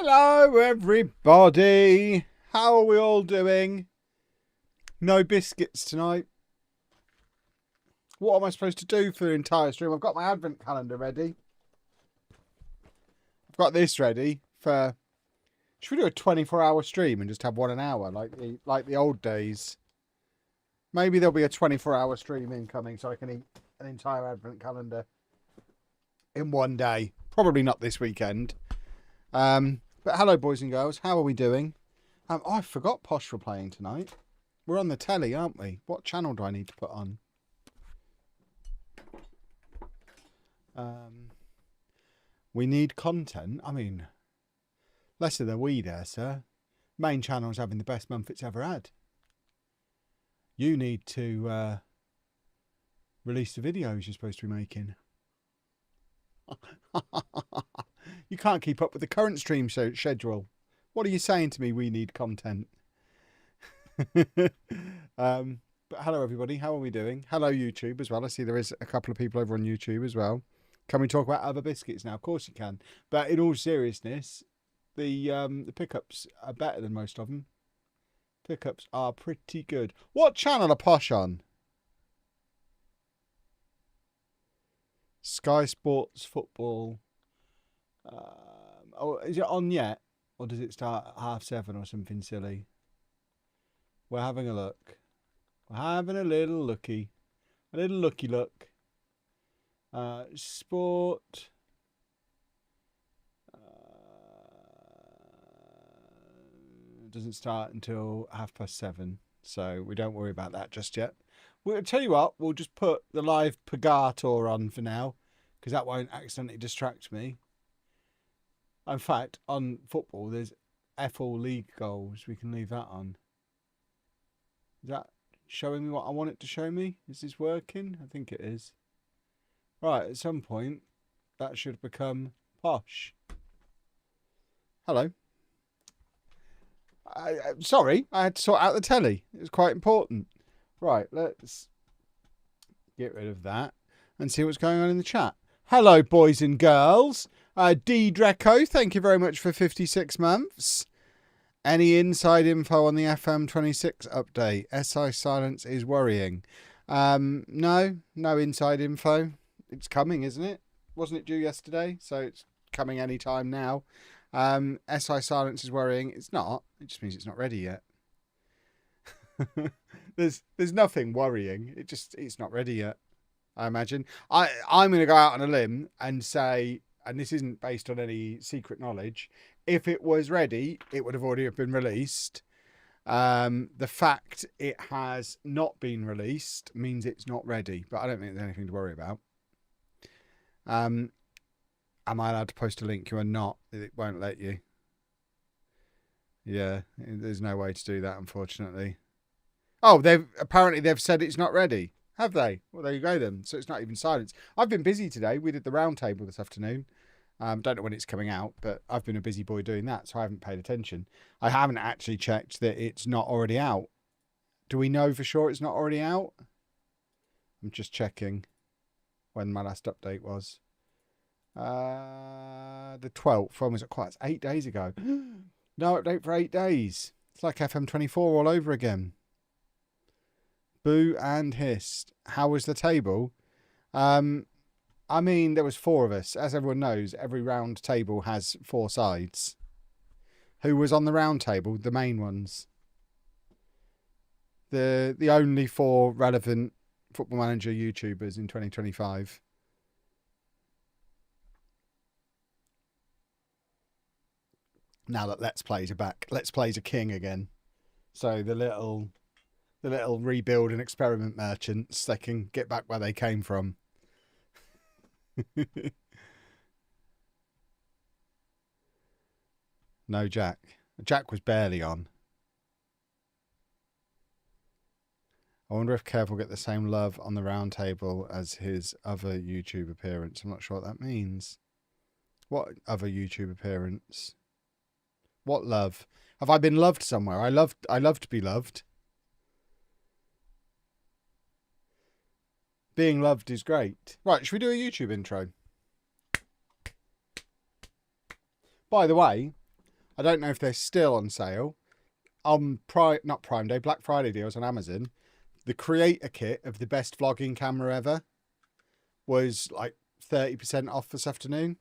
Hello, everybody. How are we all doing? No biscuits tonight. What am I supposed to do for the entire stream? I've got my advent calendar ready. I've got this ready for... Should we do a 24-hour stream and just have one an hour like the old days? Maybe there'll be a 24-hour stream incoming so I can eat an entire advent calendar in one day. Probably not this weekend. But hello, boys and girls. How are we doing? Oh, I forgot Posh were playing tonight. We're on the telly, aren't we? What channel do I need to put on? We need content. I mean, less than a we there, sir. Main channel's having the best month it's ever had. You need to release the videos you're supposed to be making. You can't keep up with the current stream schedule. What are you saying to me? We need content. But hello, everybody. How are we doing? Hello, YouTube as well. I see there is a couple of people over on YouTube as well. Can we talk about other biscuits now? Of course you can. But in all seriousness, the pickups are better than most of them. Pickups are pretty good. What channel are Posh on? Sky Sports Football. Oh, is it on yet? Or does it start at 7:30 or something silly? We're having a look. We're having a little looky. A little looky look. Sport. Doesn't start until 7:30. So we don't worry about that just yet. We'll tell you what, we'll just put the live Pagator on for now, because that won't accidentally distract me. In fact, on football, there's FL League goals. We can leave that on. Is that showing me what I want it to show me? Is this working? I think it is. Right, at some point, that should become Posh. Hello. Sorry, I had to sort out the telly. It was quite important. Right, let's get rid of that and see what's going on in the chat. Hello, boys and girls. D. Dreco, thank you very much for 56 months. Any inside info on the FM26 update? SI silence is worrying. No inside info. It's coming, isn't it? Wasn't it due yesterday? So it's coming any time now. SI silence is worrying. It's not. It just means it's not ready yet. There's nothing worrying. It's not ready yet, I imagine. I'm going to go out on a limb and say, and this isn't based on any secret knowledge, if it was ready, it would have already been released. The fact it has not been released means it's not ready, but I don't think there's anything to worry about. Am I allowed to post a link? You are not. It won't let you. Yeah, there's no way to do that, unfortunately. Oh, apparently they've said it's not ready. Have they? Well, there you go then. So it's not even silence. I've been busy today. We did the round table this afternoon. Don't know when it's coming out, but I've been a busy boy doing that, so I haven't paid attention. I haven't actually checked that it's not already out. Do we know for sure it's not already out? I'm just checking when my last update was. The 12th. When was it? Quite 8 days ago. No update for 8 days. It's like FM24 all over again. Boo and hissed. How was the table? I mean, there was 4 of us. As everyone knows, every round table has 4 sides. Who was on the round table? The main ones. The only 4 relevant Football Manager YouTubers in 2025. Now that Let's Plays are back. Let's Plays are king again. So the little rebuild and experiment merchants, they can get back where they came from. No Jack. Jack was barely on. I wonder if Kev will get the same love on the round table as his other YouTube appearance. I'm not sure what that means. What other YouTube appearance? What love? Have I been loved somewhere? I love to be loved. Being loved is great. Right, should we do a YouTube intro? By the way, I don't know if they're still on sale. On not Prime Day, Black Friday deals on Amazon. The creator kit of the best vlogging camera ever was like 30% off this afternoon.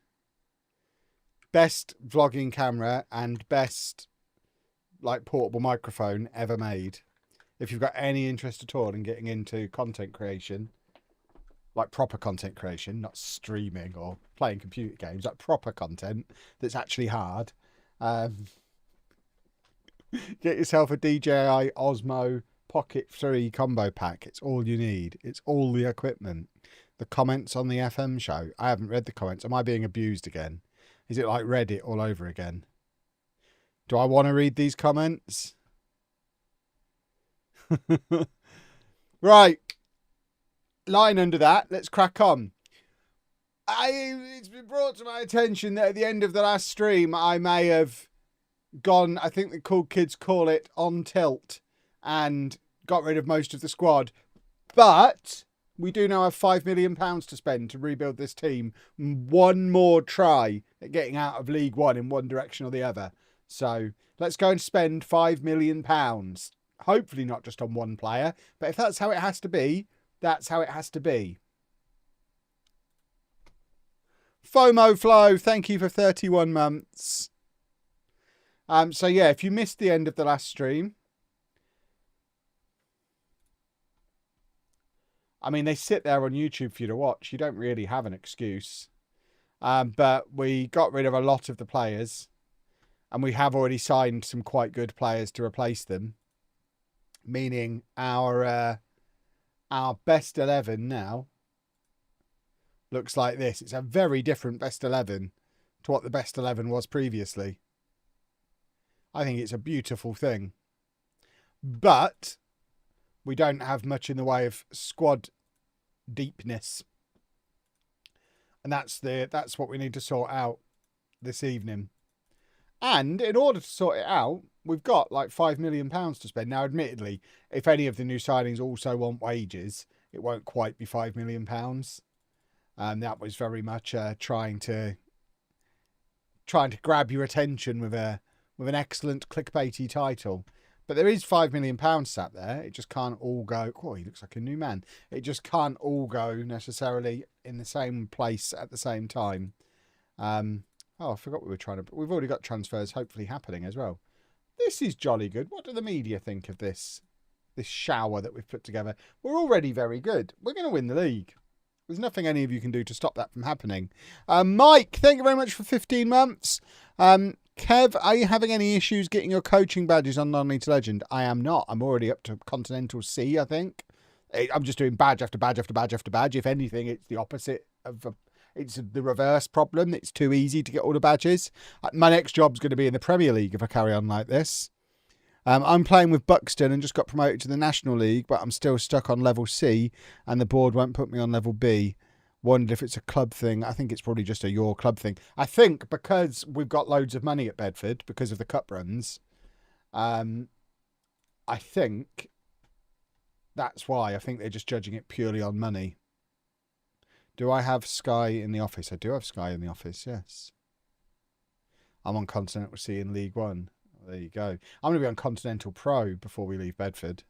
Best vlogging camera and best like portable microphone ever made. If you've got any interest at all in getting into content creation, like proper content creation, not streaming or playing computer games, like proper content that's actually hard, get yourself a DJI Osmo Pocket 3 combo pack. It's all you need. It's all the equipment. The comments on the FM show. I haven't read the comments. Am I being abused again? Is it like Reddit all over again? Do I want to read these comments? Right. Line under that. Let's crack on. It's been brought to my attention that at the end of the last stream, I may have gone, I think the cool kids call it on tilt, and got rid of most of the squad. But we do now have £5 million to spend to rebuild this team. One more try at getting out of League One in one direction or the other. So let's go and spend £5 million. Hopefully not just on one player, but if that's how it has to be, that's how it has to be. FOMO Flow, thank you for 31 months. So yeah, if you missed the end of the last stream, I mean, they sit there on YouTube for you to watch. You don't really have an excuse. But we got rid of a lot of the players, and we have already signed some quite good players to replace them. Meaning our best 11 now looks like this. It's a very different best 11 to what the best 11 was previously. I think it's a beautiful thing. But we don't have much in the way of squad deepness. And that's what we need to sort out this evening. And in order to sort it out, we've got like £5 million to spend. Now, admittedly, if any of the new signings also want wages, it won't quite be £5 million. That was very much trying to grab your attention with an excellent clickbaity title. But there is £5 million sat there. It just can't all go. Oh, he looks like a new man. It just can't all go necessarily in the same place at the same time. Oh, I forgot we were trying to. We've already got transfers hopefully happening as well. This is jolly good. What do the media think of this shower that we've put together? We're already very good. We're going to win the league. There's nothing any of you can do to stop that from happening. Mike, thank you very much for 15 months. Kev, are you having any issues getting your coaching badges on Non-League to Legend? I am not. I'm already up to Continental C, I think. I'm just doing badge after badge after badge after badge. If anything, it's the opposite of... It's the reverse problem. It's too easy to get all the badges. My next job's going to be in the Premier League if I carry on like this. I'm playing with Buxton and just got promoted to the National League, but I'm still stuck on level C and the board won't put me on level B. Wondered if it's a club thing. I think it's probably just a your club thing. I think because we've got loads of money at Bedford because of the cup runs, I think that's why. I think they're just judging it purely on money. Do I have Sky in the office? I do have Sky in the office, yes. I'm on Continental C in League One. There you go. I'm going to be on Continental Pro before we leave Bedford.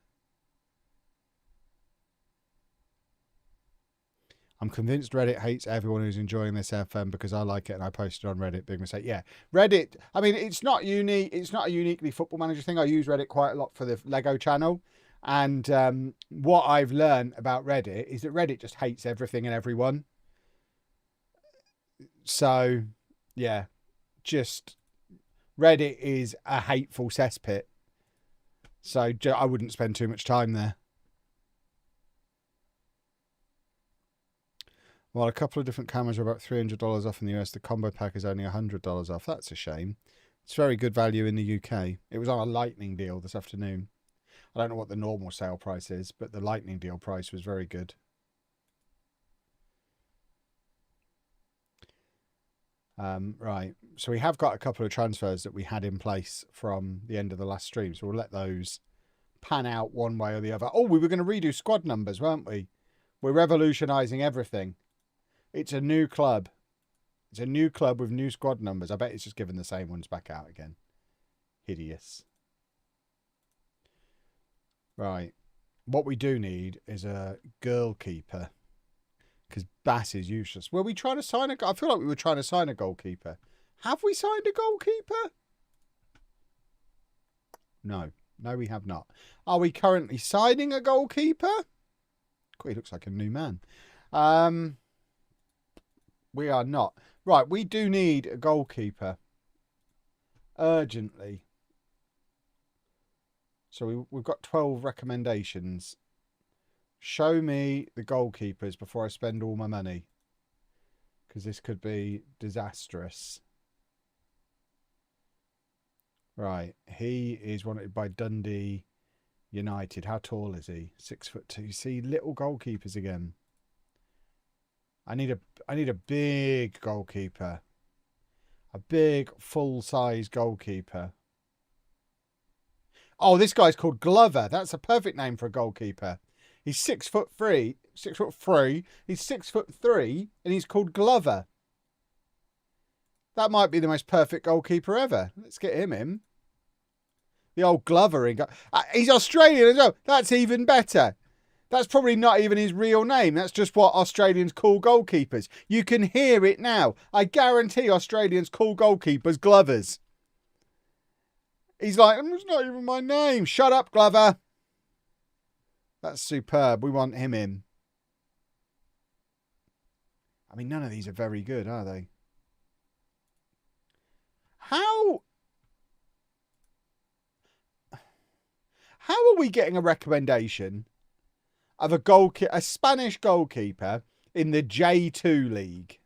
I'm convinced Reddit hates everyone who's enjoying this FM because I like it and I posted on Reddit. Big mistake. Yeah, Reddit. I mean, it's not unique. It's not a uniquely Football Manager thing. I use Reddit quite a lot for the Lego channel. And what I've learned about Reddit is that Reddit just hates everything and everyone. So, yeah, just Reddit is a hateful cesspit. So I wouldn't spend too much time there. While a couple of different cameras are about $300 off in the US, the combo pack is only $100 off. That's a shame. It's very good value in the UK. It was on a lightning deal this afternoon. I don't know what the normal sale price is, but the lightning deal price was very good. Right, so we have got a couple of transfers that we had in place from the end of the last stream, so we'll let those pan out one way or the other. Oh, we were going to redo squad numbers, weren't we? We're revolutionising everything. It's a new club. It's a new club with new squad numbers. I bet it's just giving the same ones back out again. Hideous. Right. What we do need is a girl keeper. Because Bass is useless. Were we trying to sign a... I feel like we were trying to sign a goalkeeper. Have we signed a goalkeeper? No. No, we have not. Are we currently signing a goalkeeper? God, he looks like a new man. We are not. Right, we do need a goalkeeper. Urgently. So we've got 12 recommendations. Show me the goalkeepers before I spend all my money. Because this could be disastrous. Right. He is wanted by Dundee United. How tall is he? 6'2". See, little goalkeepers again. I need a big goalkeeper. A big full-size goalkeeper. Oh, this guy's called Glover. That's a perfect name for a goalkeeper. He's 6'3". 6'3". He's 6'3", and he's called Glover. That might be the most perfect goalkeeper ever. Let's get him in. The old Glover. He's Australian as well. That's even better. That's probably not even his real name. That's just what Australians call goalkeepers. You can hear it now. I guarantee Australians call goalkeepers Glovers. He's like, it's not even my name. Shut up, Glover. That's superb. We want him in. I mean, none of these are very good, are they? How are we getting a recommendation of a Spanish goalkeeper in the J2 league?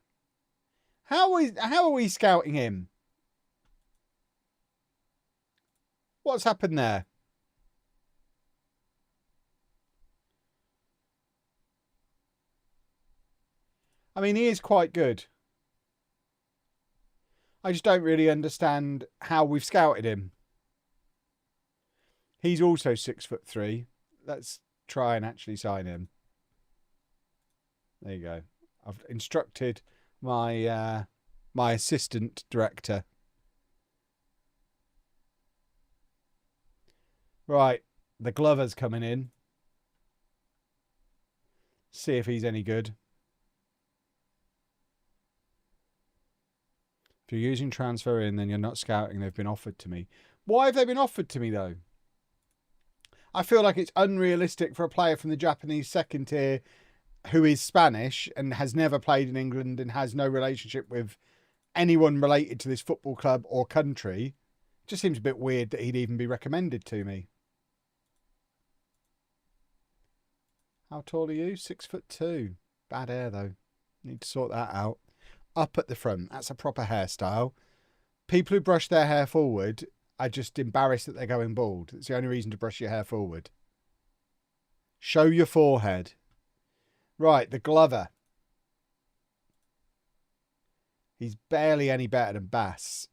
How are we scouting him? What's happened there? I mean, he is quite good. I just don't really understand how we've scouted him. He's also 6'3". Let's try and actually sign him. There you go. I've instructed my my assistant director. Right, the Glover's coming in. See if he's any good. If you're using transfer in, then you're not scouting. They've been offered to me. Why have they been offered to me, though? I feel like it's unrealistic for a player from the Japanese second tier who is Spanish and has never played in England and has no relationship with anyone related to this football club or country. It just seems a bit weird that he'd even be recommended to me. How tall are you? 6'2". Bad hair, though. Need to sort that out. Up at the front. That's a proper hairstyle. People who brush their hair forward are just embarrassed that they're going bald. It's the only reason to brush your hair forward. Show your forehead. Right, the Glover. He's barely any better than Bass.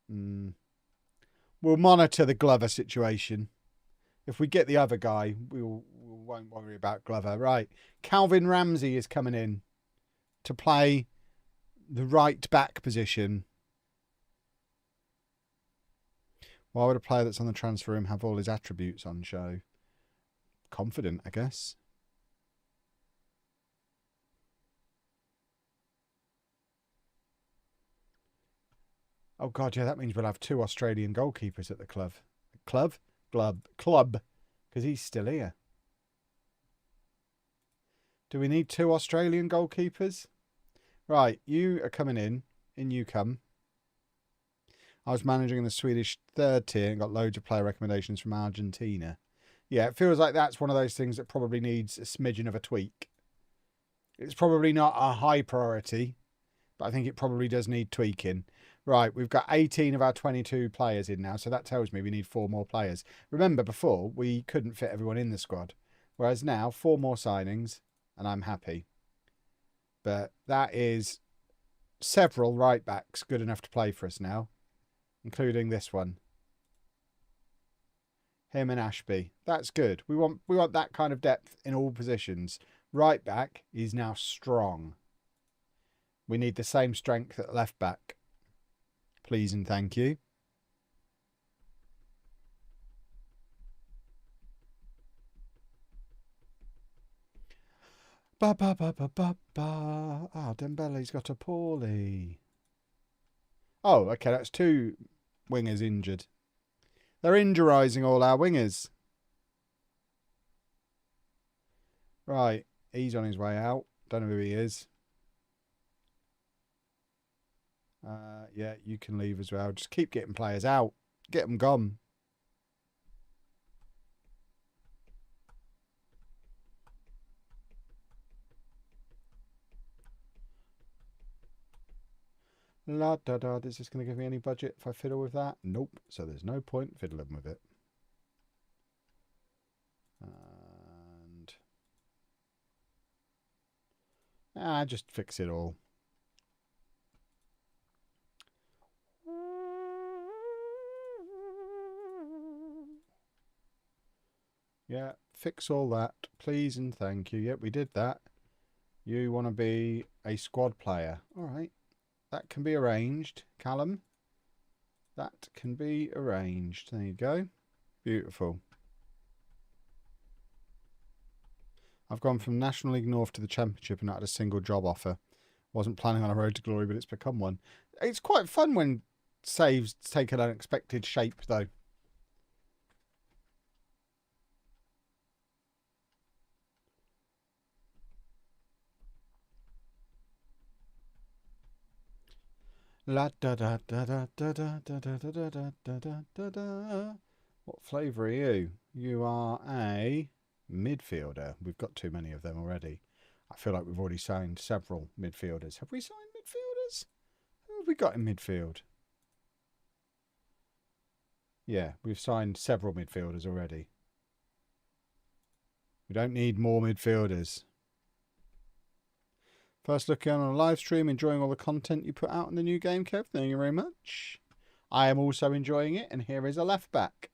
We'll monitor the Glover situation. If we get the other guy, we won't worry about Glover. Right, Calvin Ramsey is coming in to play the right back position. Why would a player that's on the transfer room have all his attributes on show? Confident, I guess. Oh, God, yeah, that means we'll have 2 Australian goalkeepers at the club. Club, because he's still here. Do we need 2 Australian goalkeepers? Right, you are coming in. In you come. I was managing in the Swedish third tier and got loads of player recommendations from Argentina. Yeah, it feels like that's one of those things that probably needs a smidgen of a tweak. It's probably not a high priority, but I think it probably does need tweaking. Right, we've got 18 of our 22 players in now, so that tells me we need 4 more players. Remember, before, we couldn't fit everyone in the squad, whereas now, 4 more signings, and I'm happy. But that is several right-backs good enough to play for us now, including this one. Him and Ashby. That's good. We want that kind of depth in all positions. Right back is now strong. We need the same strength at left back. Please and thank you. Ba ba ba ba ba ba. Ah, Dembele's got a Paulie. Oh, okay, that's 2 wingers injured. They're injurising all our wingers. Right, he's on his way out. Don't know who he is. Yeah, you can leave as well. Just keep getting players out. Get them gone. La da da. Is this going to give me any budget if I fiddle with that? Nope. So there's no point fiddling with it. And just fix it all. Yeah, fix all that, please and thank you. Yep, we did that. You want to be a squad player. All right. That can be arranged, Callum. That can be arranged. There you go. Beautiful. I've gone from National League North to the Championship and not had a single job offer. Wasn't planning on a road to glory, but it's become one. It's quite fun when saves take an unexpected shape, though. La da da da da da da da da da da da da da. What flavour are you? You are a midfielder. We've got too many of them already. I feel like we've already signed several midfielders. Have we signed midfielders? Who have we got in midfield? Yeah, we've signed several midfielders already. We don't need more midfielders. First looking on a live stream, enjoying all the content you put out in the new game, Kev. Thank you very much. I am also enjoying it, and here is a left back.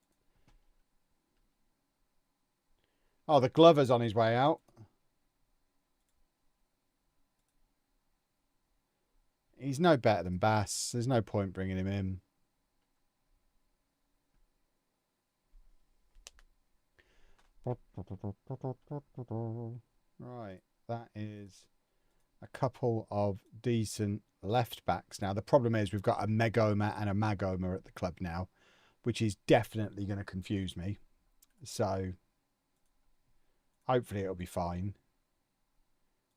Oh, the Glover's on his way out. He's no better than Bass. There's no point bringing him in. Right, that is a couple of decent left backs. Now, the problem is we've got a Megoma and a Magoma at the club now, which is definitely going to confuse me. So, hopefully it'll be fine.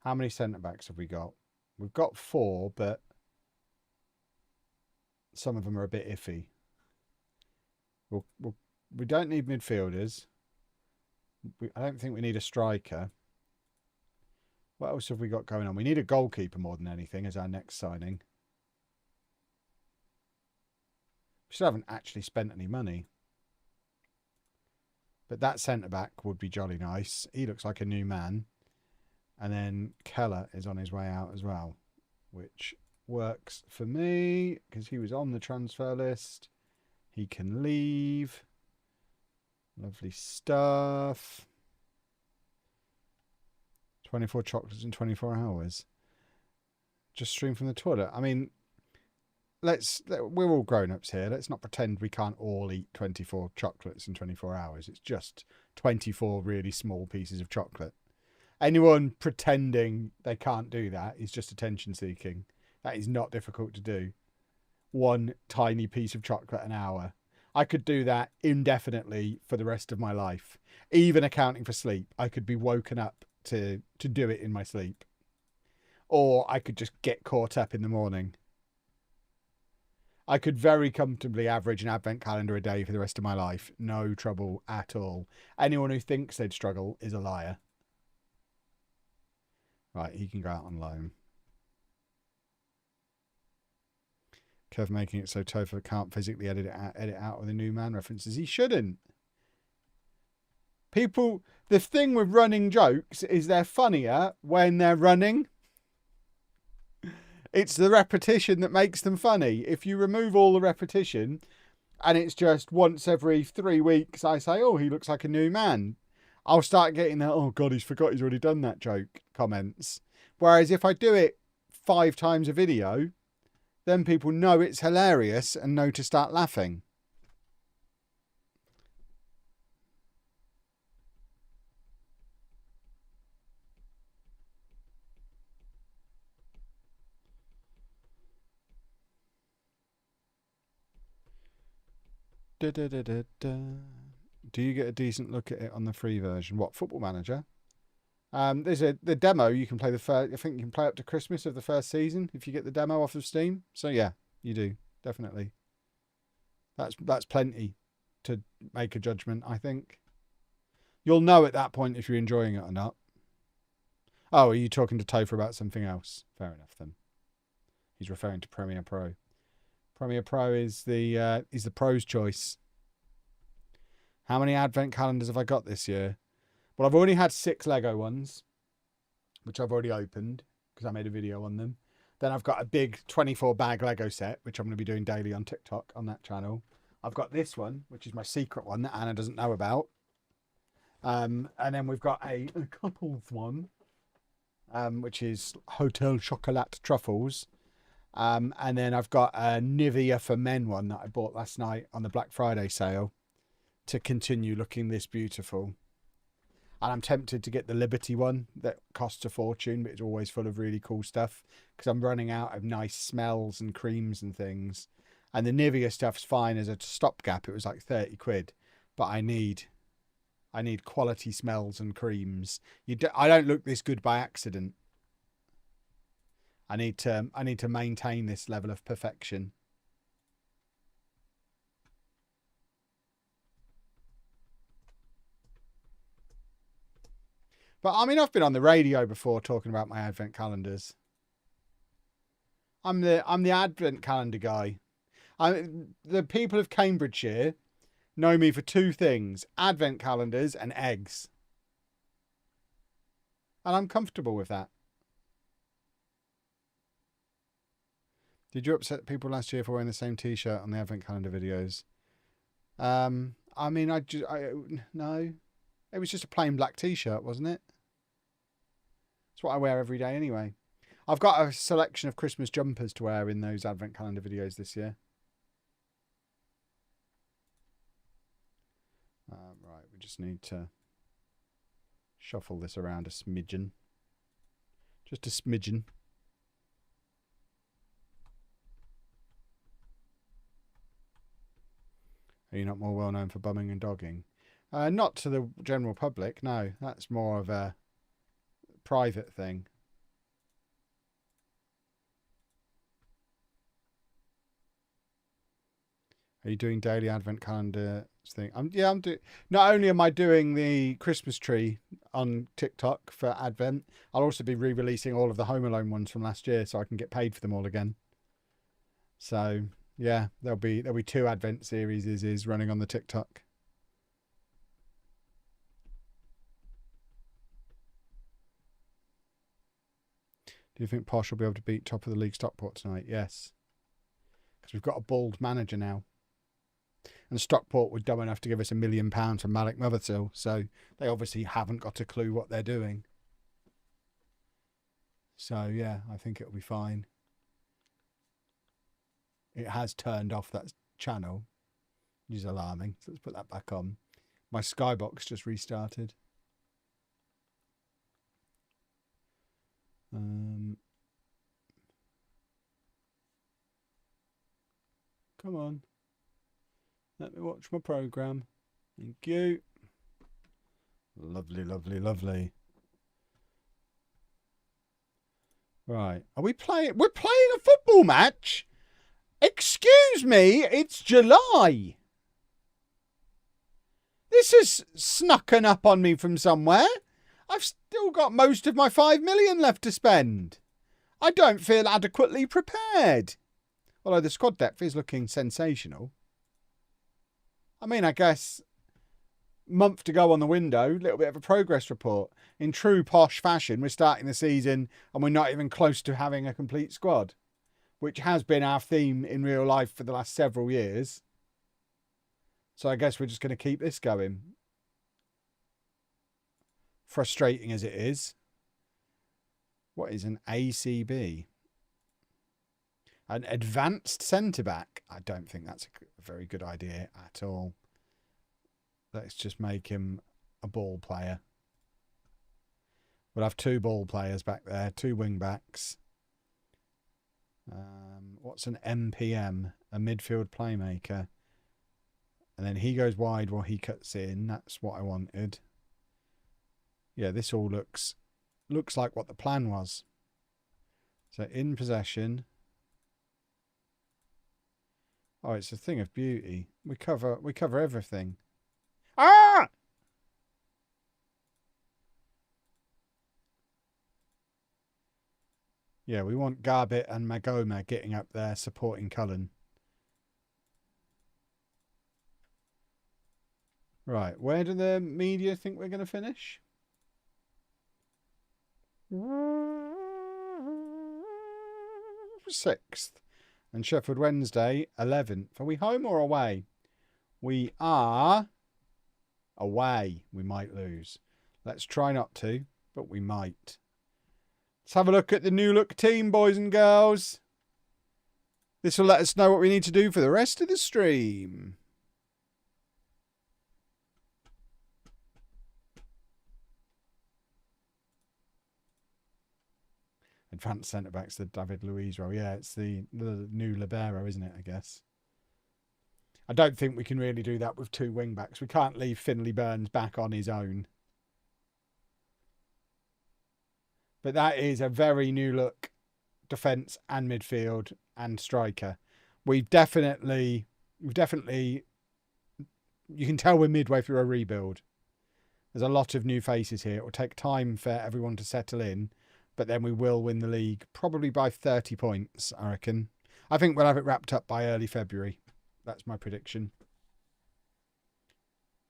How many centre-backs have we got? We've got 4, but some of them are a bit iffy. We don't need midfielders. I don't think we need a striker. What else have we got going on? We need a goalkeeper more than anything as our next signing. We still haven't actually spent any money. But that centre-back would be jolly nice. He looks like a new man. And then Keller is on his way out as well, which works for me because he was on the transfer list. He can leave. Lovely stuff. 24 chocolates in 24 hours. Just stream from the toilet. I mean, we're all grown-ups here. Let's not pretend we can't all eat 24 chocolates in 24 hours. It's just 24 really small pieces of chocolate. Anyone pretending they can't do that is just attention-seeking. That is not difficult to do. One tiny piece of chocolate an hour. I could do that indefinitely for the rest of my life. Even accounting for sleep, I could be woken up to do it in my sleep. Or I could just get caught up in the morning. I could very comfortably average an advent calendar a day for the rest of my life. No trouble at all. Anyone who thinks they'd struggle is a liar. Right, he can go out on loan. Kev making it so Topher can't physically edit out with the new man references. He shouldn't. People, the thing with running jokes is they're funnier when they're running. It's the repetition that makes them funny. If you remove all the repetition and it's just once every 3 weeks I say, oh, he looks like a new man, I'll start getting that, oh God, he's forgot he's already done that joke comments. Whereas if I do it 5 times a video, then people know it's hilarious and know to start laughing. Da, da, da, da, da. Do you get a decent look at it on the free version? What, Football Manager? There's the demo. You can play the first. I think you can play up to Christmas of the first season if you get the demo off of Steam. So yeah, you do definitely. That's plenty to make a judgment. I think you'll know at that point if you're enjoying it or not. Oh, are you talking to Topher about something else? Fair enough then. He's referring to Premiere Pro. Premiere Pro is the pro's choice. How many advent calendars have I got this year? Well, I've already had 6 Lego ones, which I've already opened because I made a video on them. Then I've got a big 24 bag Lego set, which I'm going to be doing daily on TikTok on that channel. I've got this one, which is my secret one that Anna doesn't know about. And then we've got a couples one, which is Hotel Chocolat Truffles. And then I've got a Nivea for Men one that I bought last night on the Black Friday sale to continue looking this beautiful. And I'm tempted to get the Liberty one that costs a fortune, but it's always full of really cool stuff because I'm running out of nice smells and creams and things. And the Nivea stuff's fine as a stopgap. It was like 30 quid, but I need quality smells and creams. I don't look this good by accident. I need to maintain this level of perfection. But I mean, I've been on the radio before talking about my advent calendars. I'm the advent calendar guy. The people of Cambridgeshire know me for 2 things: advent calendars and eggs. And I'm comfortable with that. Did you upset people last year for wearing the same t-shirt on the advent calendar videos? I mean, no. It was just a plain black t-shirt, wasn't it? It's what I wear every day anyway. I've got a selection of Christmas jumpers to wear in those advent calendar videos this year. Right, we just need to shuffle this around a smidgen. Just a smidgen. Are you not more well known for bumming and dogging? Not to the general public, no. That's more of a private thing. Are you doing daily advent calendar thing? I'm doing. Not only am I doing the Christmas tree on TikTok for Advent, I'll also be re-releasing all of the Home Alone ones from last year, so I can get paid for them all again. So yeah, there'll be 2 Advent series is running on the TikTok. Do you think Posh will be able to beat top of the league Stockport tonight? Yes, because we've got a bald manager now. And Stockport were dumb enough to give us £1 million for Malik Mothersill, so they obviously haven't got a clue what they're doing. So yeah, I think it'll be fine. It has turned off that channel, which is alarming. So let's put that back on. My Skybox just restarted. Come on. Let me watch my programme. Thank you. Lovely, lovely, lovely. Right. Are we playing? We're playing a football match? Excuse me, it's July. This has snucken up on me from somewhere. I've still got most of my 5 million left to spend. I don't feel adequately prepared. Although the squad depth is looking sensational. I mean, I guess month to go on the window, little bit of a progress report. In true Posh fashion, we're starting the season and we're not even close to having a complete squad, which has been our theme in real life for the last several years. So I guess we're just going to keep this going. Frustrating as it is. What is an ACB? An advanced centre-back. I don't think that's a very good idea at all. Let's just make him a ball player. We'll have 2 ball players back there, 2 wing-backs. What's an MPM? A midfield playmaker. And then he goes wide while he cuts in. That's what I wanted. Yeah, this all looks like what the plan was. So in possession. Oh, it's a thing of beauty. We cover everything. Ah! Yeah, we want Garbett and Magoma getting up there supporting Cullen. Right, where do the media think we're going to finish? 6th. And Sheffield Wednesday, 11th. Are we home or away? We are away. We might lose. Let's try not to, but we might. Let's have a look at the new look team, boys and girls. This will let us know what we need to do for the rest of the stream. Advanced centre-backs, the David Luiz role. Yeah, it's the new libero, isn't it, I guess. I don't think we can really do that with 2 wing-backs. We can't leave Finley Burns back on his own. But that is a very new look defence and midfield and striker. We've definitely, you can tell we're midway through a rebuild. There's a lot of new faces here. It will take time for everyone to settle in, but then we will win the league, probably by 30 points, I reckon. I think we'll have it wrapped up by early February. That's my prediction.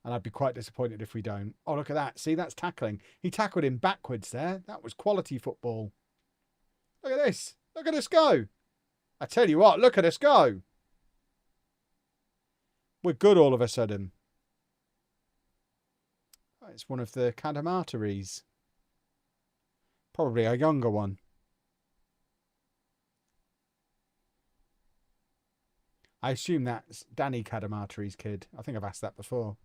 And I'd be quite disappointed if we don't. Oh, look at that. See, that's tackling. He tackled him backwards there. That was quality football. Look at this. Look at us go. I tell you what, look at us go. We're good all of a sudden. It's one of the Cadamataries. Probably a younger one. I assume that's Danny Cadamatary's kid. I think I've asked that before.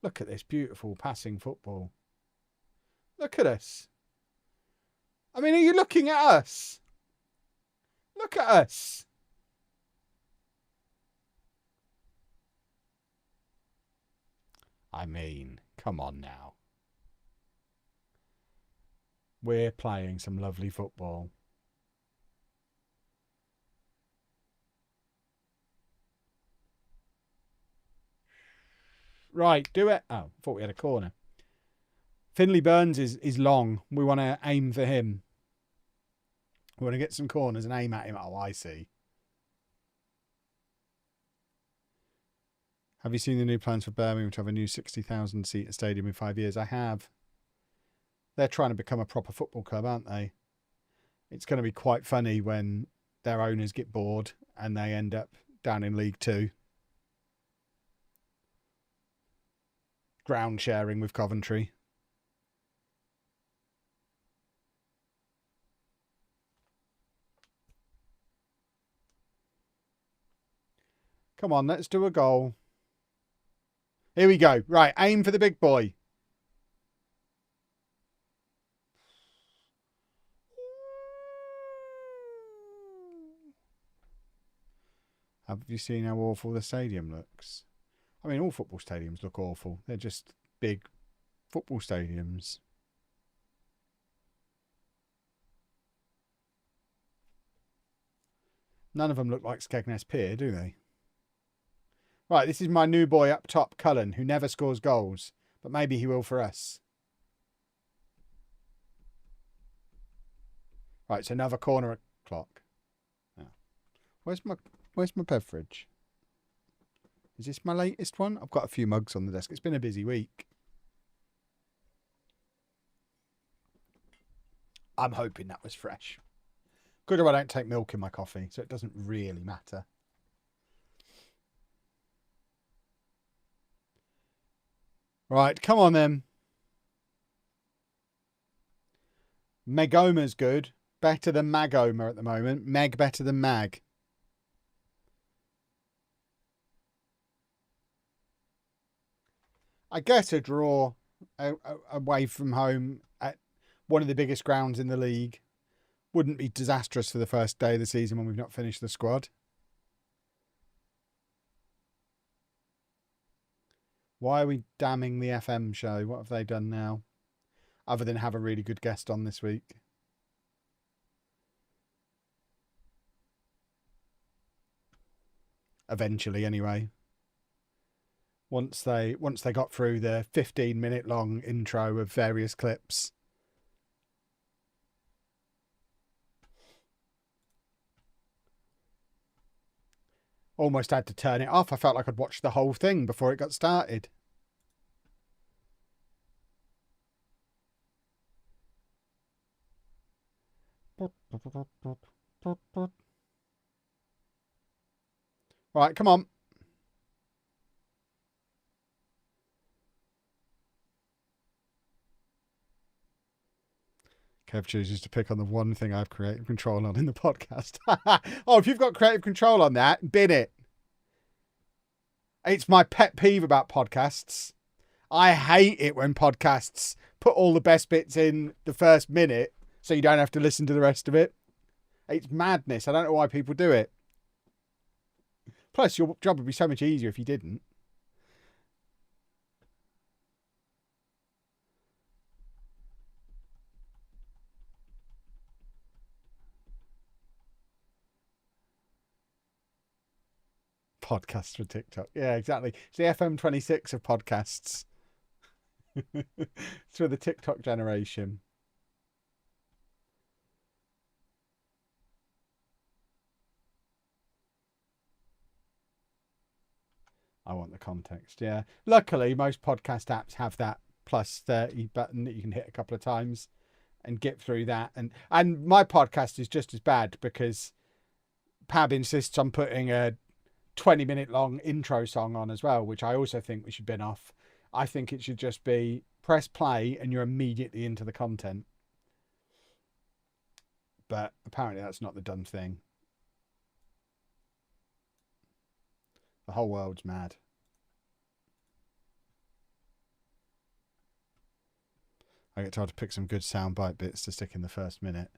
Look at this beautiful passing football. Look at us. I mean, are you looking at us? Look at us. I mean, come on now. We're playing some lovely football. Right, do it. Oh, I thought we had a corner. Finley Burns is long. We want to aim for him. We want to get some corners and aim at him. Oh, I see. Have you seen the new plans for Birmingham to have a new 60,000 seat stadium in 5 years? I have. They're trying to become a proper football club, aren't they? It's going to be quite funny when their owners get bored and they end up down in League Two. Ground sharing with Coventry. Come on, let's do a goal. Here we go. Right, aim for the big boy. Have you seen how awful the stadium looks? I mean, all football stadiums look awful. They're just big football stadiums. None of them look like Skegness Pier, do they? Right, this is my new boy up top, Cullen, who never scores goals. But maybe he will for us. Right, it's another corner clock. Oh. Where's my beverage? Is this my latest one? I've got a few mugs on the desk. It's been a busy week. I'm hoping that was fresh. Good if I don't take milk in my coffee, so it doesn't really matter. Right, come on then. Megoma's good. Better than Magoma at the moment. Meg better than Mag. I guess a draw away from home at one of the biggest grounds in the league wouldn't be disastrous for the first day of the season when we've not finished the squad. Why are we damning the FM show? What have they done now? Other than have a really good guest on this week. Eventually, anyway. Once they got through the 15-minute long intro of various clips. Almost had to turn it off. I felt like I'd watched the whole thing before it got started. Right, come on. Kev chooses to pick on the one thing I have creative control on in the podcast. Oh, if you've got creative control on that, bin it. It's my pet peeve about podcasts. I hate it when podcasts put all the best bits in the first minute so you don't have to listen to the rest of it. It's madness. I don't know why people do it. Plus, your job would be so much easier if you didn't. Podcasts for TikTok. Yeah, exactly. It's the FM26 of podcasts. It's for the TikTok generation. I want the context, yeah. Luckily, most podcast apps have that +30 button that you can hit a couple of times and get through that. And my podcast is just as bad because Pab insists on putting a 20-minute long intro song on as well, which I also think we should bin off. I think it should just be press play and you're immediately into the content. But apparently that's not the done thing. The whole world's mad. I get told to pick some good soundbite bits to stick in the first minute.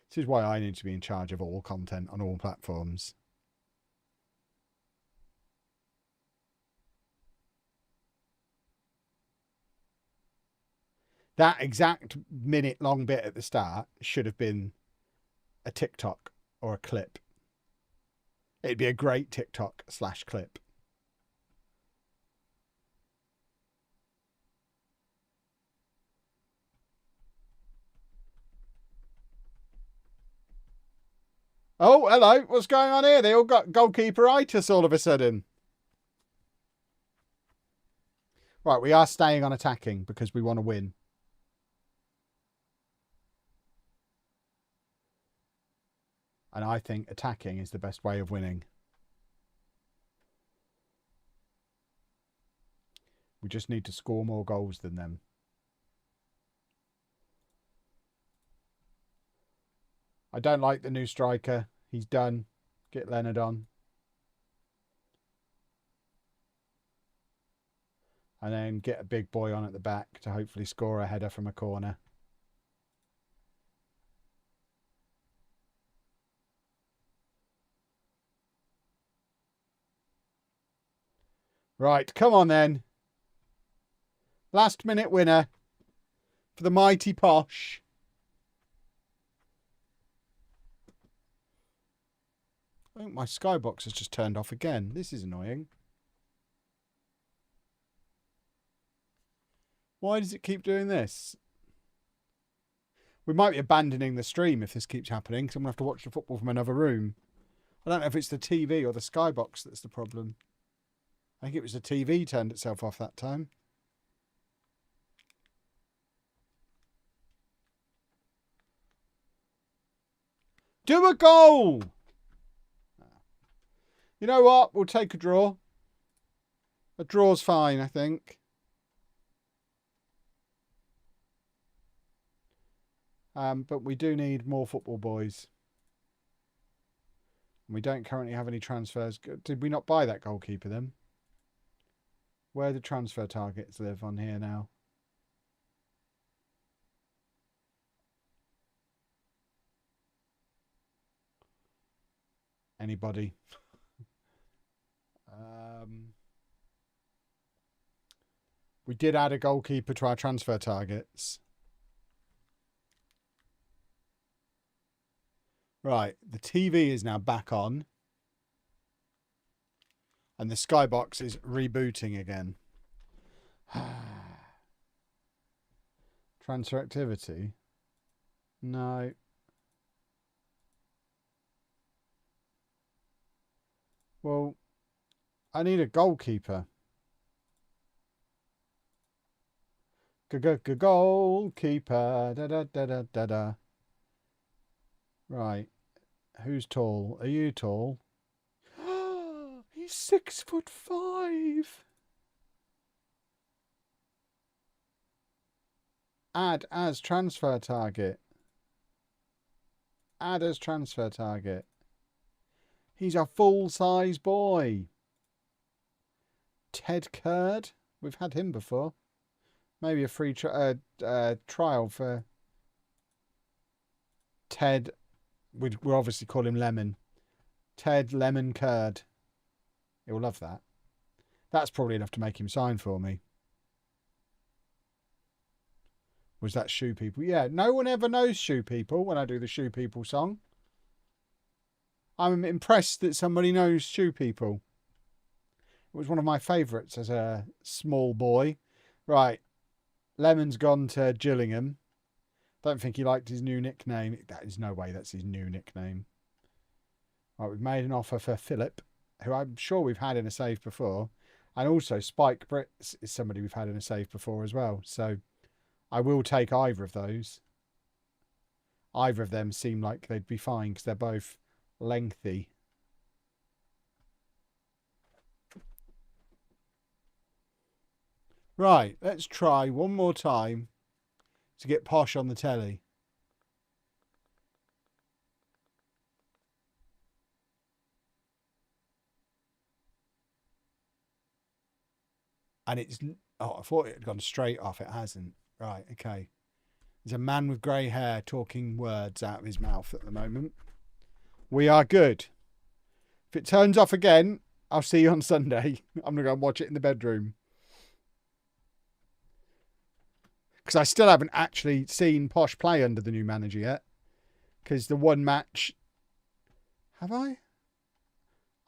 This is why I need to be in charge of all content on all platforms. That exact minute-long bit at the start should have been a TikTok or a clip. It'd be a great TikTok/clip. Oh, hello. What's going on here? They all got goalkeeperitis all of a sudden. Right, we are staying on attacking because we want to win. And I think attacking is the best way of winning. We just need to score more goals than them. I don't like the new striker. He's done. Get Leonard on. And then get a big boy on at the back to hopefully score a header from a corner. Right, come on then. Last minute winner for the mighty Posh. I think my skybox has just turned off again. This is annoying. Why does it keep doing this? We might be abandoning the stream if this keeps happening because I'm going to have to watch the football from another room. I don't know if it's the TV or the skybox that's the problem. I think it was the TV turned itself off that time. Do a goal! You know what? We'll take a draw. A draw's fine, I think. But we do need more football boys. We don't currently have any transfers. Did we not buy that goalkeeper then? Where do transfer targets live on here now? Anybody? We did add a goalkeeper to our transfer targets. Right, the TV is now back on. And the skybox is rebooting again. Transfer activity? No. Well, I need a goalkeeper. Goalkeeper. Da da da da da da. Right. Who's tall? Are you tall? He's 6'5". Add as transfer target. Add as transfer target. He's a full-size boy. Ted Curd. We've had him before. Maybe a free trial for Ted. We'll obviously call him Lemon. Ted Lemon Curd. He'll love that. That's probably enough to make him sign for me. Was that Shoe People? Yeah, no one ever knows Shoe People when I do the Shoe People song. I'm impressed that somebody knows Shoe People. It was one of my favourites as a small boy. Right. Lemon's gone to Gillingham. Don't think he liked his new nickname. That is no way that's his new nickname. Right, we've made an offer for Philip, who I'm sure we've had in a save before. And also Spike Brits is somebody we've had in a save before as well. So I will take either of those. Either of them seem like they'd be fine because they're both lengthy. Right, let's try one more time to get Posh on the telly. And it's... Oh, I thought it had gone straight off. It hasn't. Right, okay. There's a man with grey hair talking words out of his mouth at the moment. We are good. If it turns off again, I'll see you on Sunday. I'm going to go and watch it in the bedroom. Because I still haven't actually seen Posh play under the new manager yet. Because the one match... Have I?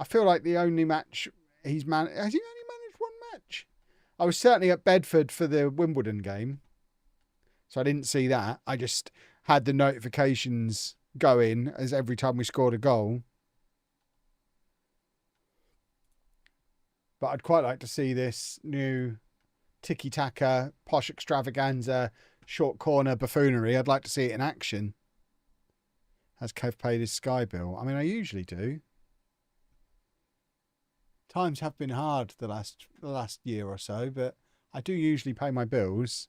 I feel like the only match he's managed... Has he only managed one match? I was certainly at Bedford for the Wimbledon game. So I didn't see that. I just had the notifications going as every time we scored a goal. But I'd quite like to see this new tiki-taka, Posh extravaganza, short corner buffoonery. I'd like to see it in action. Has Kev paid his Sky bill? I mean, I usually do. Times have been hard the last year or so, but I do usually pay my bills.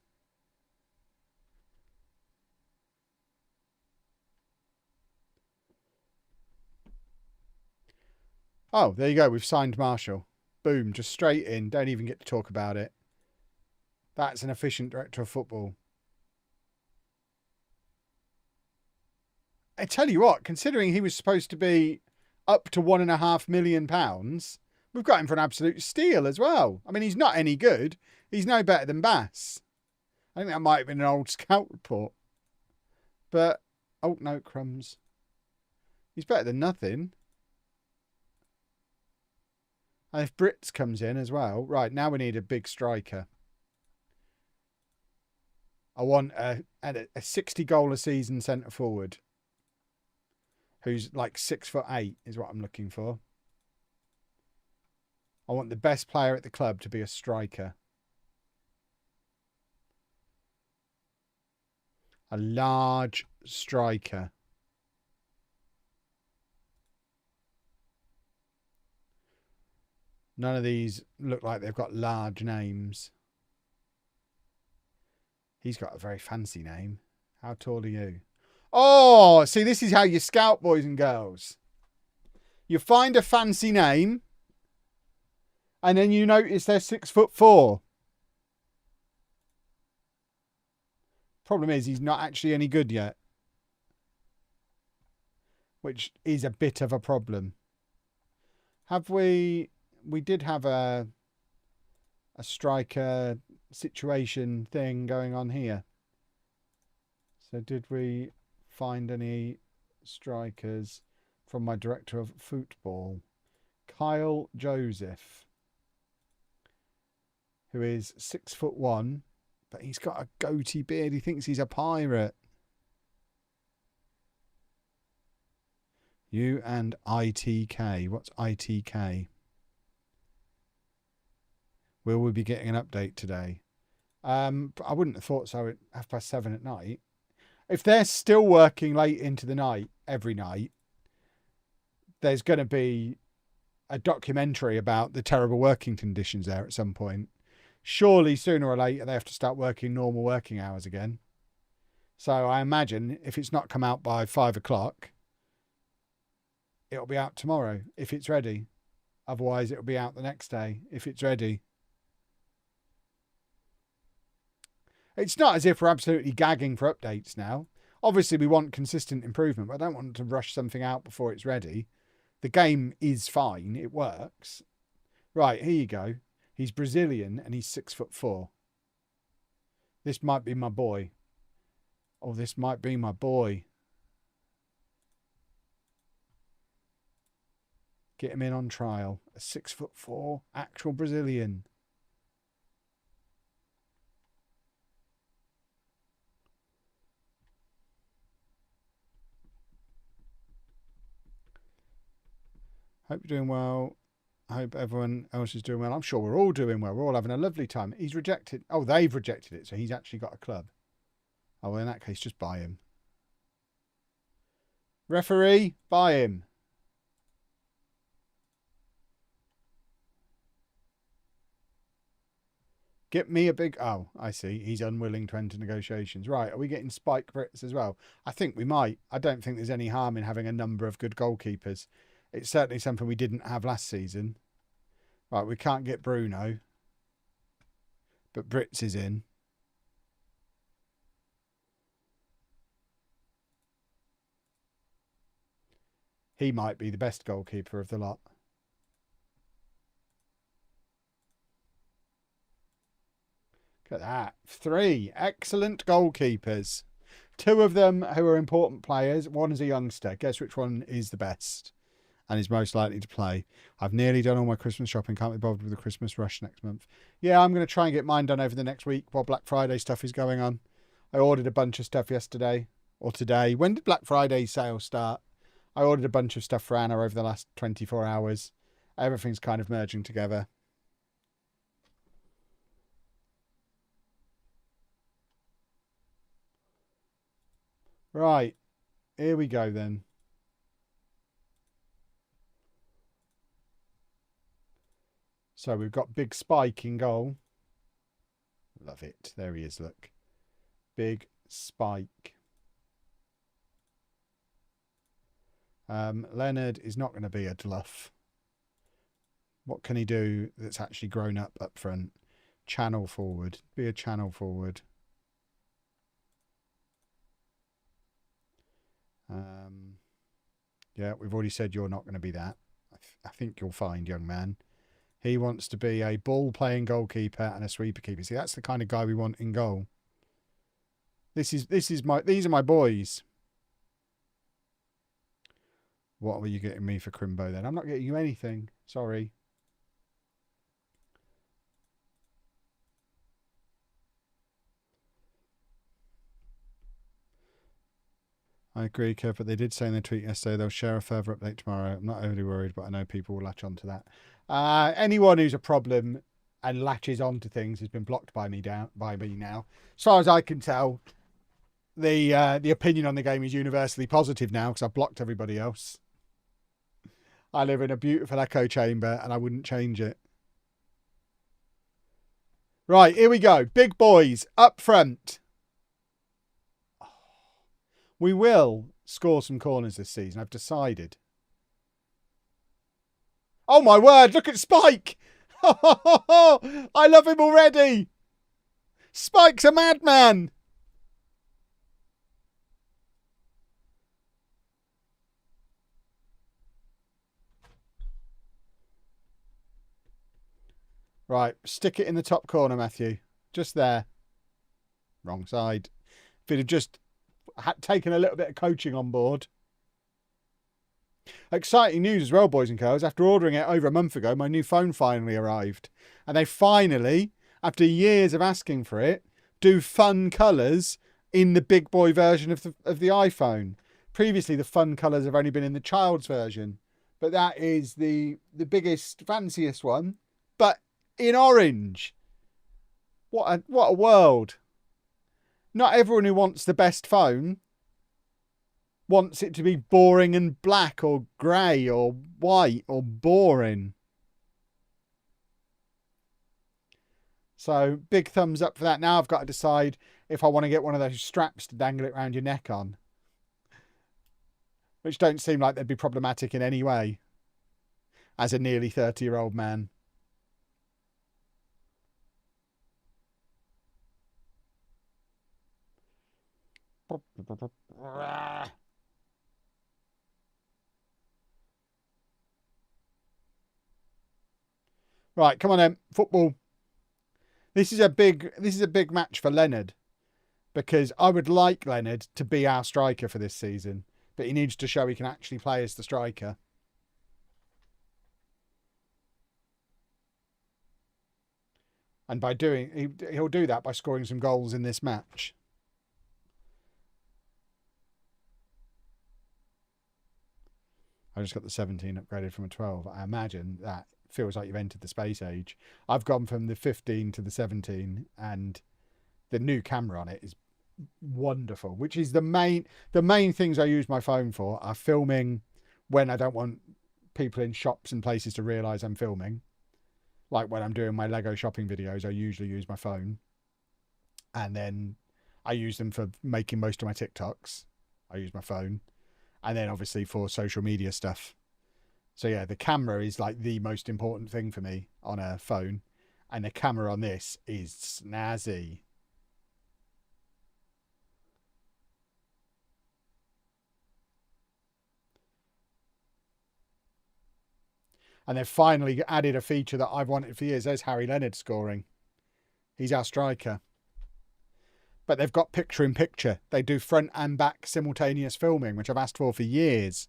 Oh, there you go. We've signed Marshall. Boom, just straight in. Don't even get to talk about it. That's an efficient director of football. I tell you what, considering he was supposed to be up to £1.5 million, we've got him for an absolute steal as well. I mean, he's not any good. He's no better than Bass. I think that might have been an old scout report. But, oh, no, crumbs. He's better than nothing. And if Brits comes in as well, right, now we need a big striker. I want a 60 goal a season centre forward. Who's like 6'8" is what I'm looking for. I want the best player at the club to be a striker. A large striker. None of these look like they've got large names. He's got a very fancy name. How tall are you? Oh, see, this is how you scout, boys and girls. You find a fancy name, and then you notice they're 6'4". Problem is, he's not actually any good yet, which is a bit of a problem. Have we did have a striker situation thing going on here. So did we find any strikers from my director of football? Kyle Joseph, who is 6'1", but he's got a goatee beard. He thinks he's a pirate. You and ITK. What's ITK? Will we be getting an update today? I wouldn't have thought so at 7:30 at night. If they're still working late into the night, every night, there's going to be a documentary about the terrible working conditions there at some point. Surely, sooner or later, they have to start working normal working hours again. So I imagine if it's not come out by 5 o'clock, it'll be out tomorrow if it's ready. Otherwise, it'll be out the next day if it's ready. It's not as if we're absolutely gagging for updates now. Obviously, we want consistent improvement, but I don't want to rush something out before it's ready. The game is fine. It works. Right, here you go. He's Brazilian and he's 6'4". This might be my boy. Oh, this might be my boy. Get him in on trial. A 6'4" actual Brazilian. Hope you're doing well. I hope everyone else is doing well. I'm sure we're all doing well. We're all having a lovely time. He's rejected. Oh, they've rejected it. So he's actually got a club. Oh, well, in that case, just buy him. Referee, buy him. Get me a big... Oh, I see. He's unwilling to enter negotiations. Right, are we getting Spike Brits as well? I think we might. I don't think there's any harm in having a number of good goalkeepers. It's certainly something we didn't have last season. Right, we can't get Bruno. But Brits is in. He might be the best goalkeeper of the lot. Look at that. 3 excellent goalkeepers. 2 of them who are important players. One is a youngster. Guess which one is the best and is most likely to play. I've nearly done all my Christmas shopping. Can't be bothered with the Christmas rush next month. Yeah, I'm going to try and get mine done over the next week while Black Friday stuff is going on. I ordered a bunch of stuff yesterday or today. When did Black Friday sale start? I ordered a bunch of stuff for Anna over the last 24 hours. Everything's kind of merging together. Right, here we go then. So we've got Big Spike in goal. Love it. There he is, look. Big Spike. Leonard is not going to be a Dluff. What can he do that's actually grown up front? Channel forward. Be a channel forward. Yeah, we've already said you're not going to be that. I think you'll find, young man. He wants to be a ball-playing goalkeeper and a sweeper keeper. See, that's the kind of guy we want in goal. These are my boys. What were you getting me for Crimbo then? I'm not getting you anything. Sorry. I agree, Kev, but they did say in their tweet yesterday they'll share a further update tomorrow. I'm not overly worried, but I know people will latch on to that. Anyone who's a problem and latches on to things has been blocked by me now. As far as I can tell, the opinion on the game is universally positive now because I've blocked everybody else. I live in a beautiful echo chamber and I wouldn't change it. Right, here we go. Big boys up front. We will score some corners this season, I've decided. Oh my word, look at Spike! I love him already! Spike's a madman! Right, stick it in the top corner, Matthew. Just there. Wrong side. If he'd have just taken a little bit of coaching on board. Exciting news as well, boys and girls. After ordering it over a month ago, my new phone finally arrived. And they finally, after years of asking for it, do fun colours in the big boy version of the iPhone. Previously, the fun colours have only been in the child's version. But that is the biggest, fanciest one. But in orange. What a world. Not everyone who wants the best phone wants it to be boring and black or grey or white or boring. So big thumbs up for that. Now I've got to decide if I want to get one of those straps to dangle it around your neck on, which don't seem like they'd be problematic in any way as a nearly 30-year-old man. Right, come on then. Football. This is a big match for Leonard, because I would like Leonard to be our striker for this season, but he needs to show he can actually play as the striker. And by he'll do that by scoring some goals in this match. I just got the 17 upgraded from a 12. I imagine that feels like you've entered the space age. I've gone from the 15 to the 17, and the new camera on it is wonderful, which is the main things I use my phone for are filming when I don't want people in shops and places to realise I'm filming. Like when I'm doing my Lego shopping videos, I usually use my phone. And then I use them for making most of my TikToks. I use my phone. And then obviously for social media stuff. So yeah, the camera is like the most important thing for me on a phone. And the camera on this is snazzy. And they've finally added a feature that I've wanted for years. There's Harry Leonard scoring. He's our striker. But they've got picture in picture. They do front and back simultaneous filming, which I've asked for years.